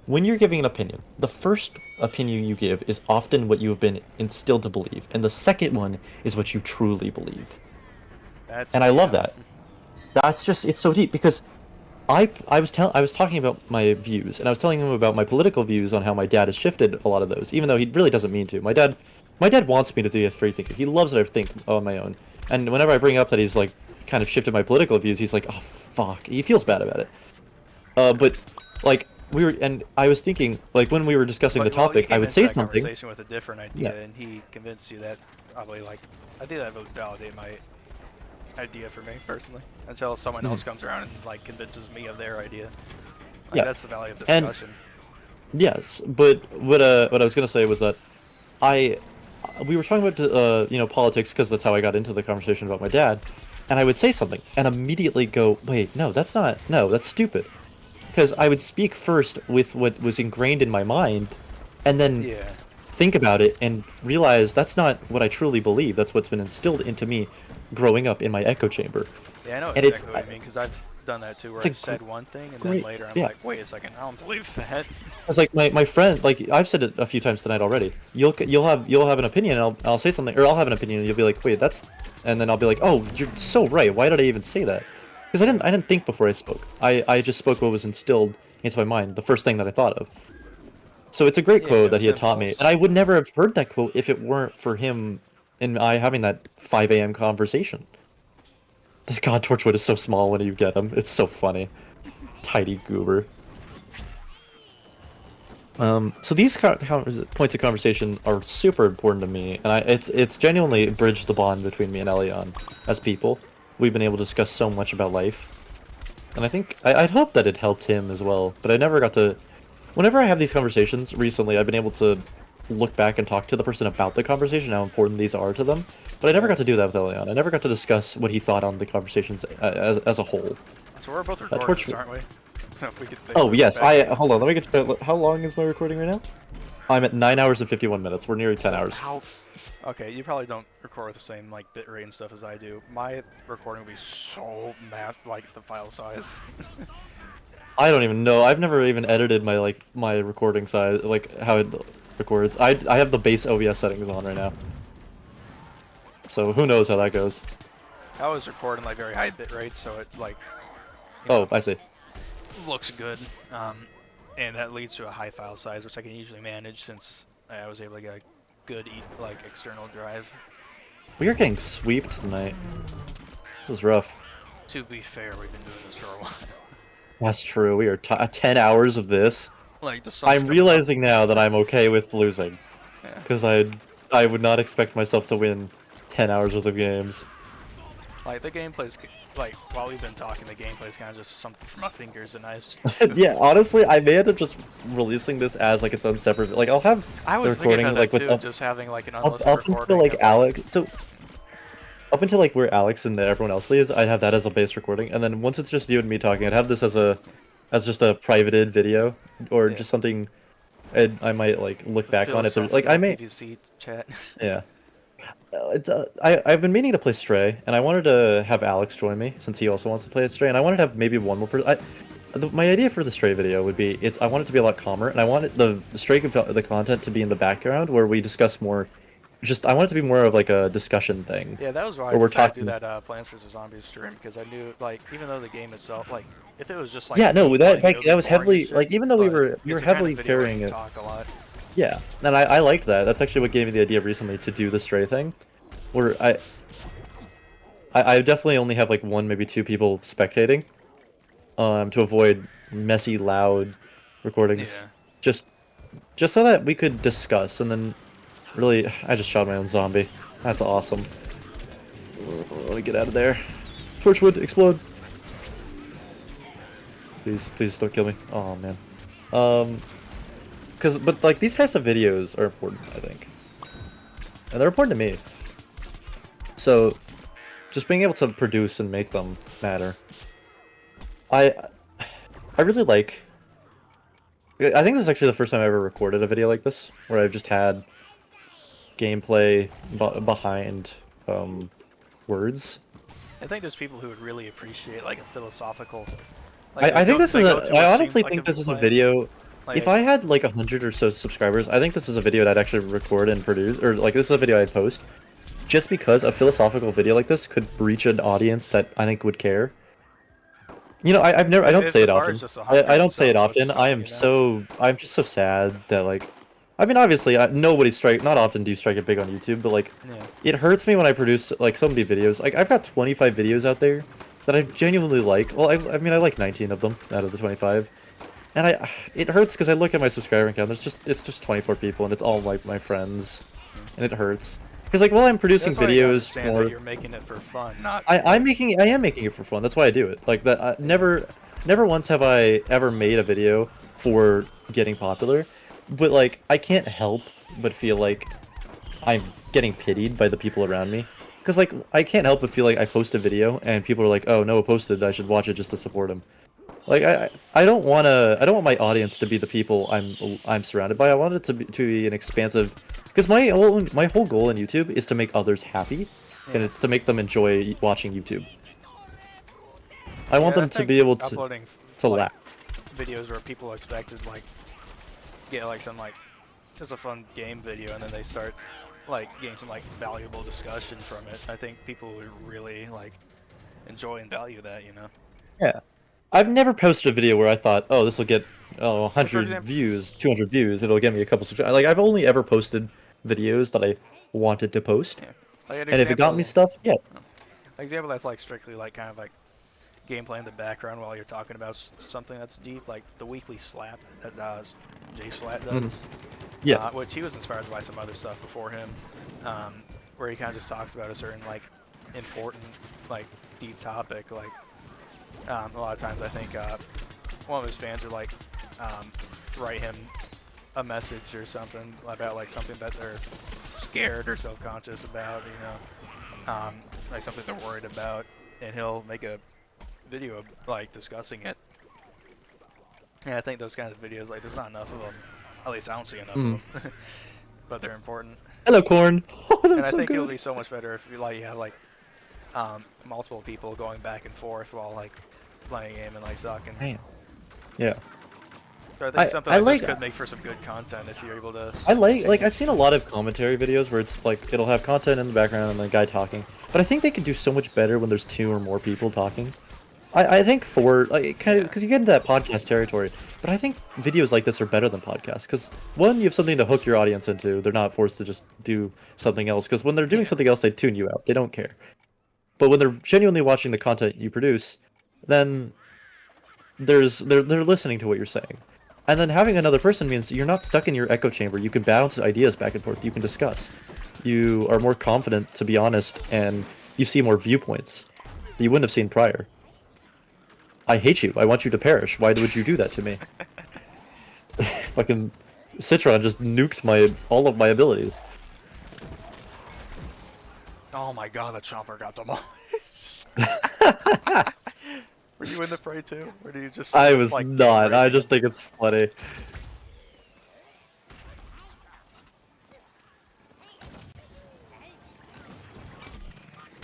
when you're giving an opinion, the first opinion you give is often what you have been instilled to believe, and the second one is what you truly believe. That's And I love yeah. that. That's just, it's so deep, because I was talking about my views, and I was telling him about my political views on how my dad has shifted a lot of those, even though he really doesn't mean to. My dad wants me to be a free thinker. He loves that I think on my own. And whenever I bring up that he's like kind of shifted my political views, he's like, "Oh fuck." He feels bad about it. But like I was thinking, like, when we were discussing the Well, you topic, I came would into say that something. conversation with a different idea, and he convinced you that probably like I think that would validate my idea for me personally until someone else comes around and like convinces me of their idea. Like, Yeah. that's the value of And discussion. yes, but what I was gonna say was that I we were talking about politics, because that's how I got into the conversation about my dad, and I would say something and immediately go, wait, no, that's stupid, because I would speak first with what was ingrained in my mind, and then Yeah. think about it and realize that's not what I truly believe. That's what's been instilled into me growing up in my echo chamber. Yeah, I know And exactly what you mean because I've done that too, where it's a I said one thing and then great, later I'm yeah. like, wait a second, I don't believe that. It's like my friend, like I've said it a few times tonight already. You'll have an opinion, and I'll say something, or I'll have an opinion, and you'll be like, wait, that's, and then I'll be like, oh, you're so right. Why did I even say that? Because I didn't think before I spoke. I just spoke what was instilled into my mind, the first thing that I thought of. So it's a great Yeah, quote it that was he had taught me, impulse. and I would never have heard that quote if it weren't for him and I having that 5 a.m. conversation. This god Torchwood is so small when you get him. It's so funny. Tidy goober. So these points of conversation are super important to me, and it's genuinely bridged the bond between me and Elion as people. We've been able to discuss so much about life, and I think I'd hope that it helped him as well. But I never got to. Whenever I have these conversations recently, I've been able to look back and talk to the person about the conversation, how important these are to them. But I never Yeah. got to do that with Elion. I never got to discuss what he thought on the conversations as a whole. So we're both That recording this, Torchwood. aren't we? So if we could Oh yes, back in. hold on. Let me get to, how long is my recording right now? I'm at 9 hours and 51 minutes. We're nearly 10 hours. How? Okay, you probably don't record with the same like bitrate and stuff as I do. My recording will be so massive, like the file size. I don't even know. I've never even edited my recording size, like how it records. I have the base OBS settings on right now. So who knows how that goes. I was recording like very high bitrate, so it like Oh, I see. looks good. And that leads to a high file size, which I can usually manage since I was able to get a good like external drive. We are getting sweeped tonight. This is rough. To be fair, we've been doing this for a while. That's true. We are 10 hours of this. Like the sun's I'm coming up. realizing now that I'm okay with losing, Yeah. because I would not expect myself to win 10 hours worth of games. Like the gameplay's like while we've been talking, the gameplay's kind of just something for my fingers and eyes. Yeah, honestly, I may end up just releasing this as like its own separate. Like I'll have I the was thinking recording about like that with too, just having like an unlisted up until recording like of Alex. So up until like where Alex and everyone else is, I'd have that as a base recording, and then once it's just you and me talking, I'd have this as just a privated video or yeah, just something. I might like look the back on if there's like I philosophical may. PVC chat. Yeah. I've been meaning to play Stray, and I wanted to have Alex join me since he also wants to play Stray, and I wanted to have maybe one more person. My idea for the Stray video would be I want it to be a lot calmer, and I want the Stray the content to be in the background where we discuss more. I want it to be more of like a discussion thing. Yeah, that was why I Where we're decided to do talking. that Plants vs Zombies stream because I knew like even though the game itself like if it was just like Yeah, me no, playing, it would that be was boring as heavily shit. like even though But we were it's the kind of heavily video where carrying you it. talk a lot. Yeah, and I liked that. That's actually what gave me the idea recently to do the Stray thing, where I definitely only have like one maybe two people spectating. To avoid messy, loud recordings. Yeah. Just just so that we could discuss, and then really, I just shot my own zombie. That's awesome. Let me get out of there. Torchwood, explode. Please, please don't kill me. Oh man. But like these types of videos are important, I think, and they're important to me. So, just being able to produce and make them matter. I I really like. I think this is actually the first time I ever recorded a video like this, where I've just had gameplay behind words. I think there's people who would really appreciate like a philosophical. I think this is I honestly think this is a video. Like, If I had like 100 or so subscribers, I think this is a video that I'd actually record and produce, or like this is a video I'd post, just because a philosophical video like this could reach an audience that I think would care. You know, I don't if say the it bar often. is just 100 I don't say it subs, which often. is all, you know? I'm just so sad that like, I mean, obviously, not often do you strike it big on YouTube, but like, Yeah. it hurts me when I produce like some of these videos. Like, I've got 25 videos out there that I genuinely like. Well, I mean, I like 19 of them out of the 25, and it hurts because I look at my subscriber count. It's just 24 people, and it's all like my friends, and it hurts. Because like, while I'm producing That's why you videos understand for that you're making it for fun, not. I am making it for fun. That's why I do it. Like that. Never once have I ever made a video for getting popular, but like I can't help but feel like I'm getting pitied by the people around me. Because like I can't help but feel like I post a video and people are like, "Oh, Noah posted. I should watch it just to support him." Like I don't want my audience to be the people I'm surrounded by. I want it to be an expansive. Because my whole goal in YouTube is to make others happy, and it's to make them enjoy watching YouTube. I want them to be able to uploading laugh. videos where people expected like get like some like just a fun game video and then they start like getting some like valuable discussion from it. I think people would really like enjoy and value that, you know. Yeah. I've never posted a video where I thought, oh, this will get 100 example, views, 200 views, it'll get me a couple subscribers. Like I've only ever posted videos that I wanted to post, yeah. Like an and if it got me stuff, yeah. An example that's like strictly like kind of like gameplay in the background while you're talking about something that's deep, like the weekly slap that Jay Slat does. Yeah. Which he was inspired by some other stuff before him, where he kind of just talks about a certain like important like deep topic. Like a lot of times I think one of his fans would like write him a message or something about like something that they're scared or self-conscious about, you know, like something they're worried about, and he'll make a video like discussing it. And I think those kinds of videos, like there's not enough of them. At least I don't see enough of them. But they're important. Hello, Corn. Oh, And I so think good. it'll be so much better if you like have like multiple people going back and forth while like playing a game and like talking. Man. Yeah. So I think something like this could make for some good content if you're able to. I've seen a lot of commentary videos where it's like it'll have content in the background and the guy talking, but I think they could do so much better when there's two or more people talking. I think for like kind of because you get into that podcast territory, but I think videos like this are better than podcasts because one, you have something to hook your audience into. They're not forced to just do something else because when they're doing something else, they tune you out. They don't care. But when they're genuinely watching the content you produce, then they're listening to what you're saying. And then having another person means you're not stuck in your echo chamber. You can bounce ideas back and forth. You can discuss. You are more confident, to be honest, and you see more viewpoints that you wouldn't have seen prior. I hate you. I want you to perish. Why would you do that to me? Fucking Citron just nuked all of my abilities. Oh my god, the chomper got demolished. Were you in the fray too? Or do you just I was like, not. I just think it's funny.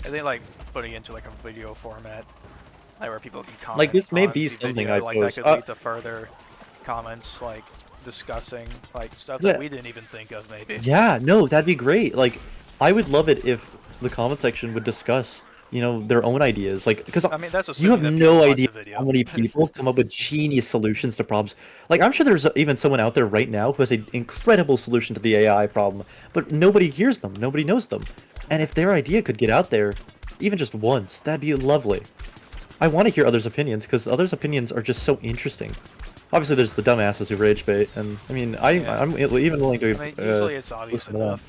I think like putting it into like a video format, like where people can comment. Like, this may on be the something video, I like post. that could lead to further comments, like discussing like stuff that we didn't even think of, maybe. Yeah, no, that'd be great. Like, I would love it if the comment section would discuss, you know, their own ideas. Like, because I mean, that's you have assuming that no people watch idea the video. how many people come up with genius solutions to problems. Like, I'm sure there's even someone out there right now who has an incredible solution to the AI problem, but nobody hears them, nobody knows them. And if their idea could get out there, even just once, that'd be lovely. I want to hear others' opinions, because others' opinions are just so interesting. Obviously, there's the dumbasses who rage bait, and I mean, I'm even willing to. I mean, usually it's obvious listen to them. enough.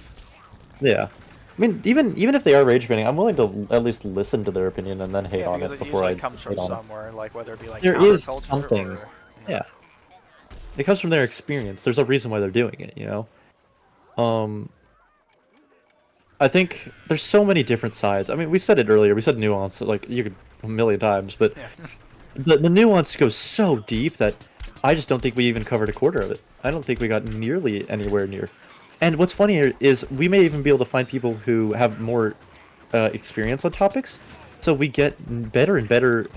Yeah, I mean, even if they are rage baiting, I'm willing to at least listen to their opinion and then hate Yeah, on because it it before I usually comes from hate on it. somewhere, like whether it be like There is counterculture something. or, you know. Yeah, it comes from their experience. There's a reason why they're doing it, you know. I think there's so many different sides. I mean, we said it earlier. We said nuance like you could a million times, but Yeah. the nuance goes so deep that I just don't think we even covered a quarter of it. I don't think we got nearly anywhere near. And what's funnier is we may even be able to find people who have more experience on topics, so we get better and better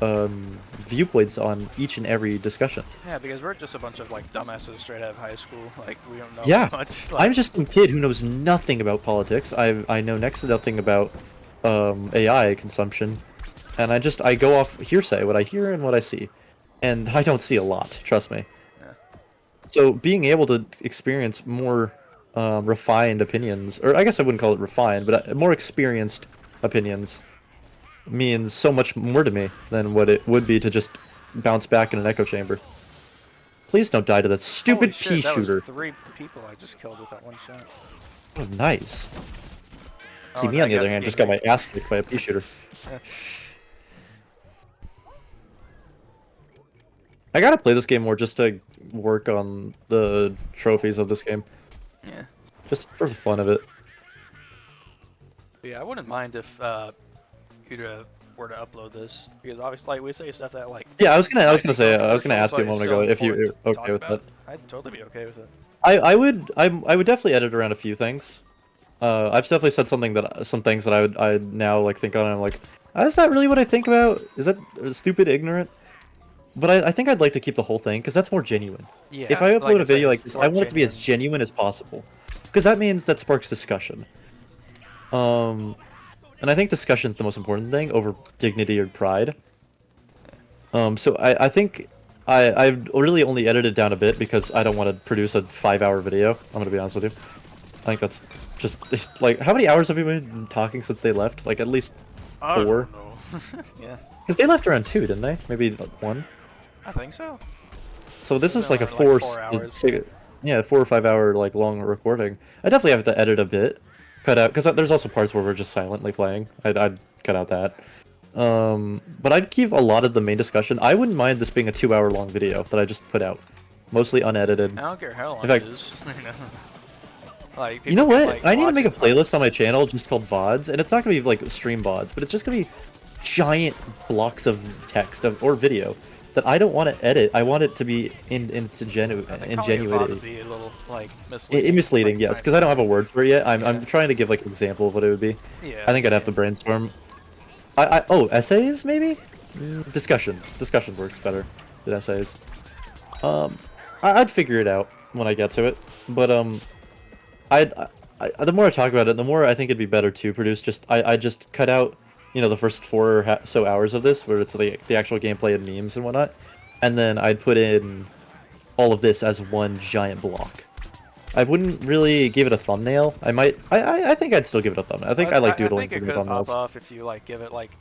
viewpoints on each and every discussion. Yeah, because we're just a bunch of like dumbasses straight out of high school. Like we don't know Yeah, much. I'm just some kid who knows nothing about politics. I know next to nothing about AI consumption, and I go off hearsay, what I hear and what I see, and I don't see a lot. Trust me. Yeah. So being able to experience more refined opinions, or I guess I wouldn't call it refined, but more experienced opinions, means so much more to me than what it would be to just bounce back in an echo chamber. Please don't die to that stupid Holy shit, pea that shooter. was 3 people I just killed with that one shot. Oh, nice. See, Oh, me and on I the other got hand just got my gangrene. ass kicked by a pea shooter. I gotta play this game more just to work on the trophies of this game. Yeah. Just for the fun of it. But yeah, I wouldn't mind if you were to upload this, because obviously like, we say stuff that like. Yeah, I was gonna might be ask you a controversial, moment but ago it's if so you were important to okay talk with about. that. I'd totally be okay with it. I would definitely edit around a few things. I've definitely said some things that I now like think on and I'm like, is that really what I think about? Is that stupid, ignorant? But I think I'd like to keep the whole thing because that's more genuine. Yeah. If I upload like a video said, like it's this, more I want it to be as genuine as possible, because that means that sparks discussion. And I think discussion's the most important thing over dignity or pride. So I think I've really only edited down a bit because I don't want to produce a 5-hour video. I'm gonna be honest with you. I think that's just like, how many hours have we been talking since they left? Like at least 4. I don't know. Yeah. Because they left around 2, didn't they? Maybe 1. I think so. So this is been like a like 4, 4 hours. yeah, 4 or 5 hour like long recording. I definitely have to edit a bit, cut out, because there's also parts where we're just silently playing. I'd cut out that. But I'd keep a lot of the main discussion. I wouldn't mind this being a 2-hour long video that I just put out, mostly unedited. I don't care how long In fact- it is. You know? Like, You know people what? can, like, I need to watch make a it, playlist on my channel just called VODs, and it's not gonna be like stream VODs, but it's just gonna be giant blocks of text or video that I don't want to edit. I want it to be in its I think calling it VOD would ingenuity. be a little like misleading. Misleading, like, yes, because I don't have a word for it yet. I'm Yeah. trying to give like an example of what it would be. Yeah. I think I'd have to brainstorm. Essays maybe? Discussions. Discussion works better than essays. I'd figure it out when I get to it, but the more I talk about it, the more I think it'd be better to produce. I just cut out, you know, the first 4 or so hours of this where it's like the actual gameplay and memes and whatnot, and then I'd put in all of this as one giant block. I wouldn't really give it a thumbnail. I might. I think I'd still give it a thumbnail. I think I like doodling I think for it the could pop thumbnails. off if you like give it like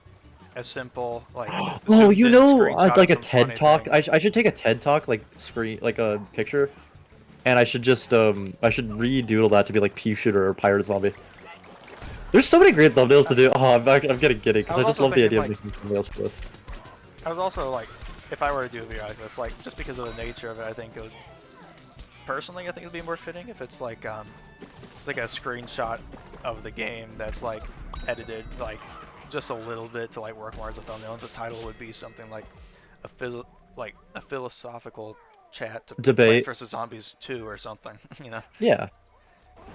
a simple like. Oh, zoomed you in know, screenshot of like a some TED funny talk. thing. I should take a TED talk like like a picture, and I should just I should redoodle that to be like pea shooter or pirate zombie. There's so many great thumbnails to do. Oh, I'm getting giddy because I I was just also love the thinking, idea like, of making thumbnails for this. I was also like, if I were to do a video like this, like just because of the nature of it, I think it would. Personally, I think it'd be more fitting if it's like a screenshot of the game that's like edited like just a little bit to like work more as a thumbnail. And the title would be something like a philosophical chat to Debate. Plants vs Zombies 2 or something. You know, Yeah,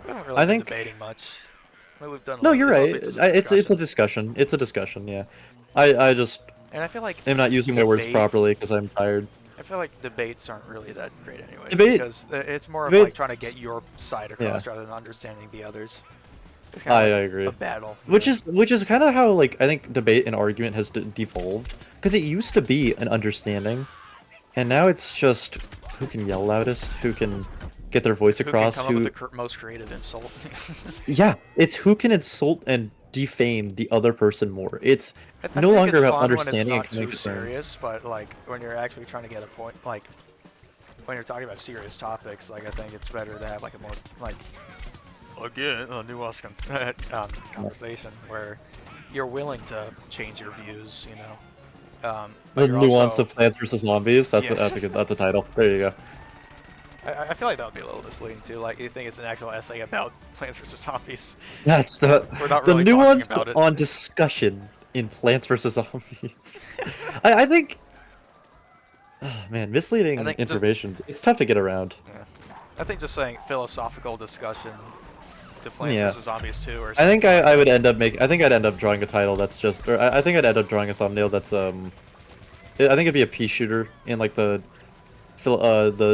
we haven't really I been think. debating much. I mean, we've done a No, little. you're It's right. mostly just a It's a discussion. discussion. It's a discussion. Yeah, I just And I feel like am not using my words debate. properly because I'm tired. I feel like debates aren't really that great anyways, Debate. because it's more of Debates. like trying to get your side across rather than understanding the others. It's kinda I like agree. a battle. Which is kind of how like I think debate and argument has devolved because it used to be an understanding, and now it's just who can yell loudest, who can get their voice who across, can come up with the most creative insult. yeah, it's who can insult and defame the other person more. It's I no think longer it's about fun when it's understanding and not coming too to terms. serious, but like when you're actually trying to get a point, like when you're talking about serious topics, like I think it's better to have like a more like again a nuanced conversation where you're willing to change your views, you know. But The you're nuance also, of Plants vs Zombies. That's Yeah. that's a title. There you go. I feel like that would be a little misleading too. Like you think it's an actual essay about Plants vs Zombies. That's We're not the really talking nuance about it. on discussion in Plants vs Zombies. I think, oh, man, misleading I think just- information. It's tough to get around. Yeah. I think just saying philosophical discussion to Plants Yeah. vs Zombies 2 or I something. think I would end up I think I'd end up drawing a title that's just, or I think I'd end up drawing a thumbnail that's I think it'd be a pea shooter in like the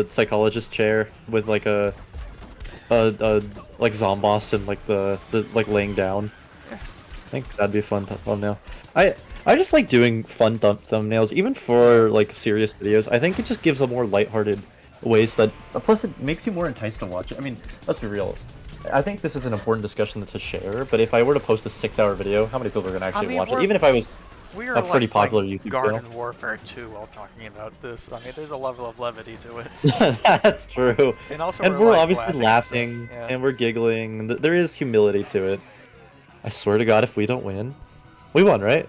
psychologist chair with like a like Zomboss and like the like laying down. I think that'd be a fun thumbnail. I just like doing fun thumbnails even for like serious videos. I think it just gives a more lighthearted ways that plus it makes you more enticed to watch it. I mean, let's be real. I think this is an important discussion to share, but if I were to post a 6-hour video, how many people are going to actually watch it? Even if I was we are a pretty like popular playing YouTube Garden channel. Warfare 2 while talking about this. I mean, there's a level of levity to it. That's true. And also, And we're like, obviously laughing, Yeah. and we're giggling. There is humility to it. I swear to God, if we don't win, we won, right?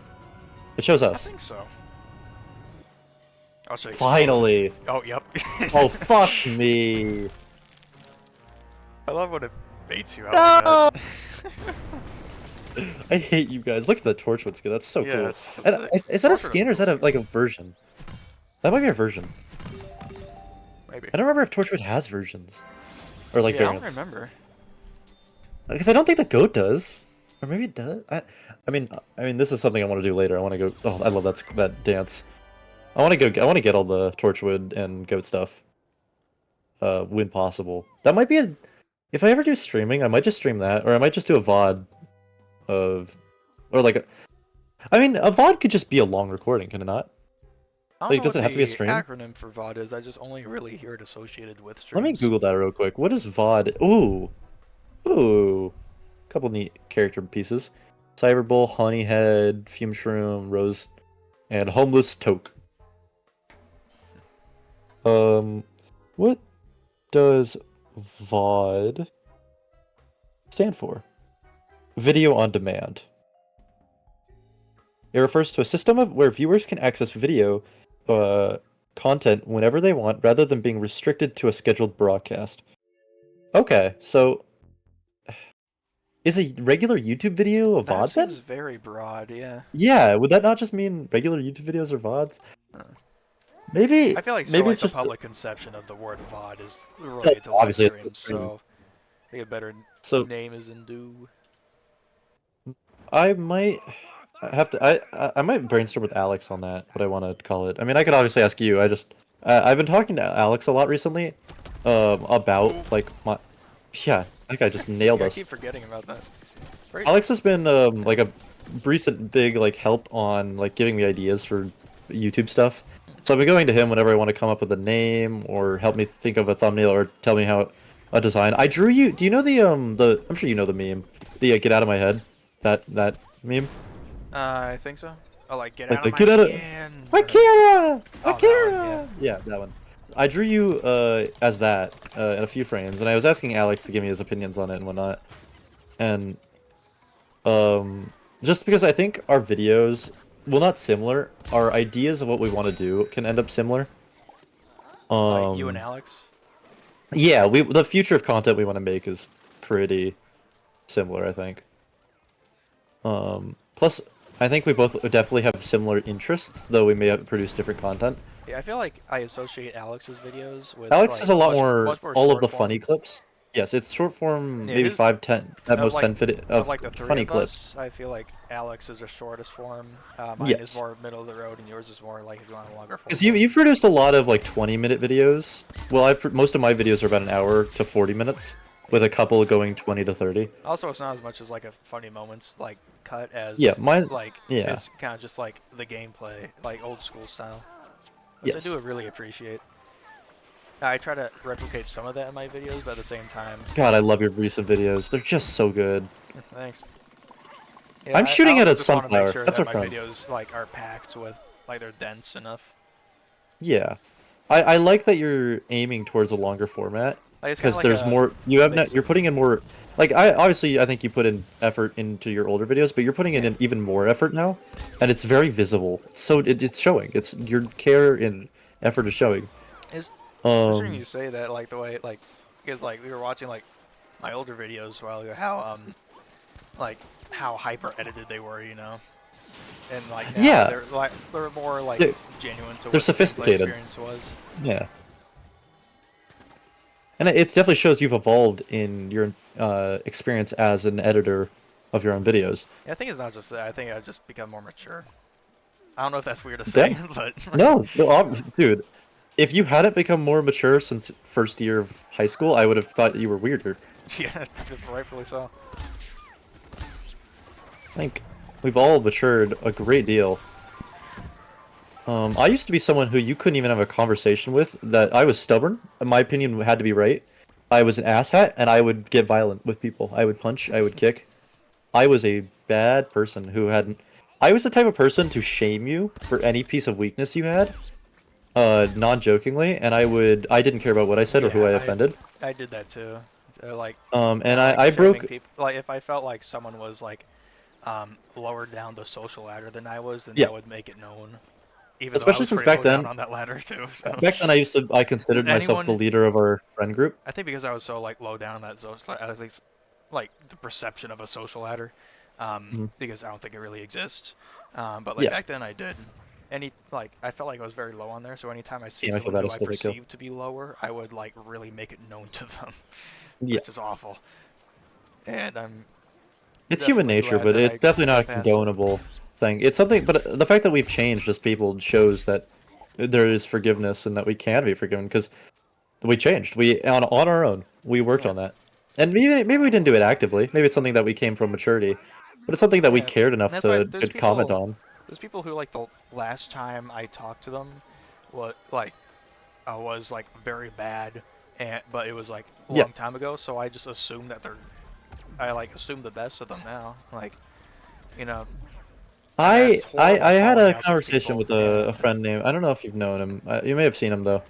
It shows I us. think so. I'll show you. Finally. Oh, yep. Oh, fuck me. I love when it baits you out like that. I hate you guys. Look at the Torchwood skin. That's so Yeah, cool. it's Is that a Torchwood skin or is that like a version? That might be a version. Maybe. I don't remember if Torchwood has versions. Or like Yeah, I don't variants. remember. Because I don't think the goat does. Or maybe it does. I mean, this is something I want to do later. I want to go. Oh, I love that dance. I want to go. I want to get all the Torchwood and goat stuff. When possible. That might be a. If I ever do streaming, I might just stream that, or I might just do a VOD of, or like, I mean, a VOD could just be a long recording, can it not? I don't Like, know does what it have to be a the stream? acronym for VOD is. I just only really hear it associated with streams. Let me Google that real quick. What is VOD? Ooh, couple neat character pieces. Cyberbull, Honeyhead, Fume Shroom, Rose, and Homeless Toke. What does VOD stand for? Video on demand. It refers to a system where viewers can access video content whenever they want, rather than being restricted to a scheduled broadcast. Okay, so is a regular YouTube video a That VOD then? seems very broad, yeah. Yeah, would that not just mean regular YouTube videos are VODs? Maybe. I feel like maybe like it's the just public conception of the word VOD is related to live obviously it's streams, stream. so I think a better name is in due. I might have to. I might brainstorm with Alex on that. What I want to call it. I mean, I could obviously ask you. I've been talking to Alex a lot recently, about like my. Yeah, that guy just nailed I us. keep forgetting about that. Great. Alex has been like a recent big like help on like giving me ideas for YouTube stuff. So I've been going to him whenever I want to come up with a name or help me think of a thumbnail or tell me how a design. I drew you. Do you know the I'm sure you know the meme. The get out of my head. That meme. I think so. Oh, like get Like out the of my get out of skin. Akira! Oh, Akira! that one, Yeah, that one. I drew you as that in a few frames, and I was asking Alex to give me his opinions on it and whatnot. And just because I think our videos, well, not similar, our ideas of what we want to do can end up similar. Like you and Alex. Yeah, the future of content we want to make is pretty similar, I think. Plus, I think we both definitely have similar interests, though we may have produced different content. Yeah, I feel like I associate Alex's videos with Alex like is a lot much more all of short the form. funny clips. Yes, it's short form, Yeah, maybe his, 5, 10, at most like, 10 vid of of like the three funny of clips. us, I feel like Alex is the shortest form. Mine is Yes. more middle of the road, and yours is more like if you want a longer form. Because you've produced a lot of like 20-minute videos. Well, most of my videos are about an hour to 40 minutes, with a couple going 20 to 30. Also, it's not as much as like a funny moments like cut as Yeah, mine. like Yeah. it's kind of just like the gameplay, like old school style, which Yes. I do really appreciate. I try to replicate some of that in my videos, but at the same time, God, I love your recent videos. They're just so good. thanks. Yeah, I'm shooting I at also a just want to make sunflower. sure That's that our my friend. videos like are packed with like they're dense enough. Yeah. I like that you're aiming towards a longer format. Like, it's kind Because of like there's a more, mix you're of putting in more, like, obviously I think you put in effort into your older videos, but you're putting in even more effort now, and it's very visible. So it's showing. It's your care and effort is showing. It's interesting you say that, like the way like because like we were watching like my older videos a while ago, how like how hyper edited they were, you know, and like now Yeah. they're more like They're- genuine to they're what the gameplay sophisticated. experience was. Yeah. And it definitely shows you've evolved in your experience as an editor of your own videos. Yeah, I think it's not just that. I think I've just become more mature. I don't know if that's weird to say, but No, dude. If you hadn't become more mature since first year of high school, I would have thought you were weirder. yeah, rightfully so. I think we've all matured a great deal. I used to be someone who you couldn't even have a conversation with, that I was stubborn, and my opinion had to be right. I was an asshat, and I would get violent with people. I would punch, I would kick. I was a bad person who hadn't... I was the type of person to shame you for any piece of weakness you had, non-jokingly, and I didn't care about what I said or who I offended. I did that too. Like, And like I shaming broke... people. Like if I felt like someone was like lower down the social ladder than I was, then Yeah. that would make it known. Even Especially though I was since pretty back low then- down on that ladder too. So. Back then, I considered myself the anyone- leader of our friend group. I think because I was so like low down on that social, at least like the perception of a social ladder, because I don't think it really exists. But like Yeah. back then I did. I felt like I was very low on there. So anytime I see Yeah, I feel someone that who I is still the kill. perceive to be lower, I would like really make it known to them, Yeah. which is awful. And I'm. It's human definitely nature, glad but that it's I definitely not a passed. condonable thing. It's something, but the fact that we've changed as people shows that there is forgiveness and that we can be forgiven, because we changed. We on our own. We worked on that, and maybe we didn't do it actively. Maybe it's something that we came from maturity, but it's something that we Yeah, cared enough that's why to there's comment people- on. There's people who like the last time I talked to them, what like, I was like very bad, but it was like a long time ago. So I just assumed that I like assume the best of them now. Like, you know. I horrible had falling a out with conversation with people, a friend named, I don't know if you've known him. You may have seen him though.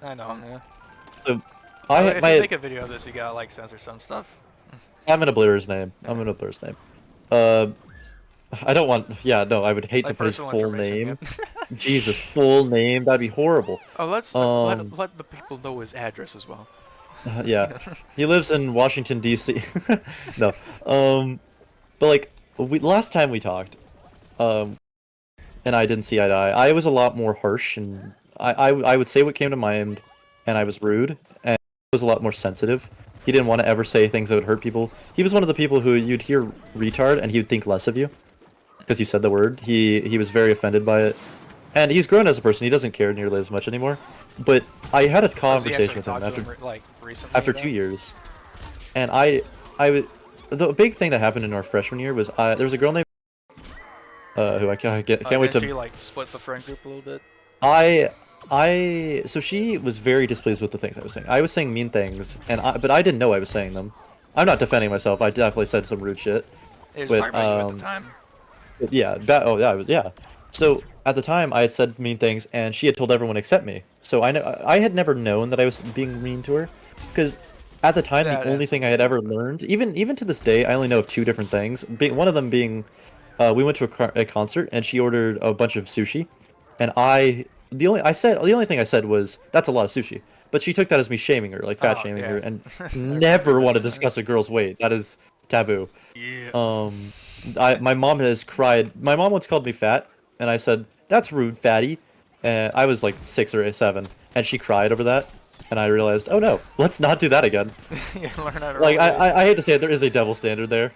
I know. Yeah. If If you make a video of this, you gotta like censor some stuff. I'm gonna blur his name. I'm gonna blur his name. I don't want. Yeah, no, I would hate to Like put his personal full information, name. yeah. Jesus, full name. That'd be horrible. Oh, let's let the people know his address as well. Yeah, he lives in Washington D.C. No, but like last time we talked, and I didn't see eye to eye. I was a lot more harsh, and I would say what came to mind, and I was rude, and I was a lot more sensitive. He didn't want to ever say things that would hurt people. He was one of the people who you'd hear retard, and he would think less of you because you said the word. He was very offended by it, and he's grown as a person. He doesn't care nearly as much anymore. But I had a conversation with him after 2 years, and the big thing that happened in our freshman year was there was a girl named who I can't wait to. She like split the friend group a little bit. So she was very displeased with the things I was saying. I was saying mean things, but I didn't know I was saying them. I'm not defending myself. I definitely said some rude shit. It was But, talking about you at the time. Yeah, oh yeah. So at the time, I had said mean things, and she had told everyone except me. So I had never known that I was being mean to her, because at the time, the That only is thing I had ever weird. learned, even to this day, I only know of two different things. One of them being, we went to a concert, and she ordered a bunch of sushi, and the only thing I said was that's a lot of sushi. But she took that as me shaming her, like fat Oh shaming her, yeah, and I remember never want to this. discuss a girl's weight. That is taboo. Yeah. Um, my mom has cried. My mom once called me fat, and I said, "That's rude, fatty." I was like 6 or 7, and she cried over that, and I realized, oh no, let's not do that again. You learn at an Like early age. I hate to say it, there is a double standard there,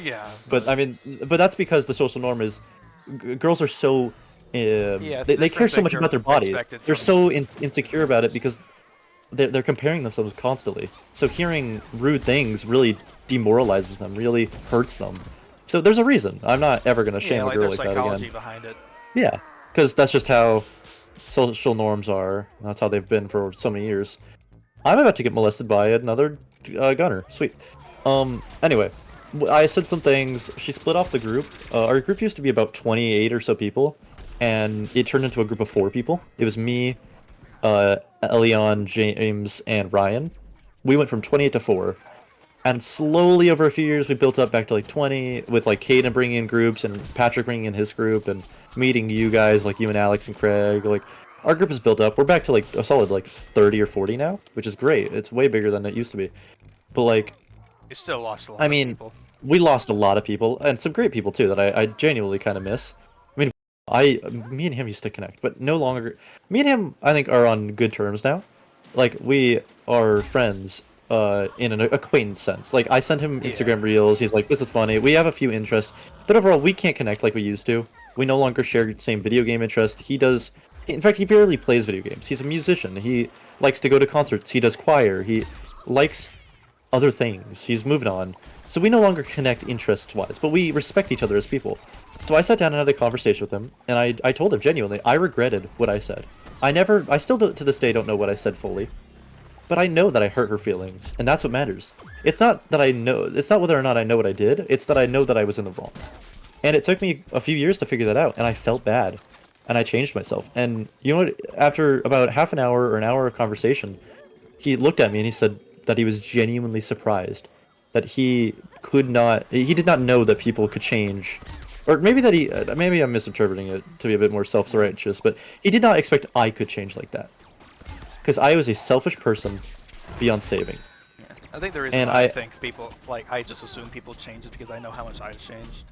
Yeah, but I mean, but that's because the social norm is girls are so yeah, they different care so things much are about their body. expected They're from. so insecure about it because they're comparing themselves constantly. So hearing rude things really demoralizes them, really hurts them. So there's a reason. I'm not ever gonna Yeah, shame a like girl there's like that psychology again. behind it. Yeah, because that's just how social norms are. That's how they've been for so many years. I'm about to get molested by another gunner. Sweet. Anyway, I said some things. She split off the group. Our group used to be about 28 or so people, and it turned into a group of 4 people. It was me, Elion, James, and Ryan. We went from 28 to 4. And slowly over a few years, we built up back to like 20, with like Caden bringing in groups and Patrick bringing in his group and meeting you guys, like you and Alex and Craig. Like our group is built up. We're back to like a solid like 30 or 40 now, which is great. It's way bigger than it used to be. But like, You still lost a I lot of mean, people. we lost a lot of people and some great people too that I genuinely kind of miss. I mean, me and him used to connect, but no longer. Me and him, I think, are on good terms now. Like we are friends, in an acquaintance sense. Like I send him Yeah. Instagram reels. He's like, "This is funny." We have a few interests, but overall, we can't connect like we used to. We no longer share the same video game interest. He does. In fact, he barely plays video games. He's a musician. He likes to go to concerts. He does choir. He likes other things. He's moved on. So we no longer connect interest-wise, but we respect each other as people. So I sat down and had a conversation with him, and I told him genuinely, I regretted what I said. I still to this day don't know what I said fully, but I know that I hurt her feelings, and that's what matters. It's not whether or not I know what I did, it's that I know that I was in the wrong. And it took me a few years to figure that out, and I felt bad. And I changed myself. And you know what? After about half an hour or an hour of conversation, he looked at me and he said that he was genuinely surprised that he did not know that people could change, or maybe that maybe I'm misinterpreting it to be a bit more self-righteous, but he did not expect I could change like that, because I was a selfish person beyond saving. Yeah. I think the reason And why I think people, like, I just assume people change is because I know how much I've changed.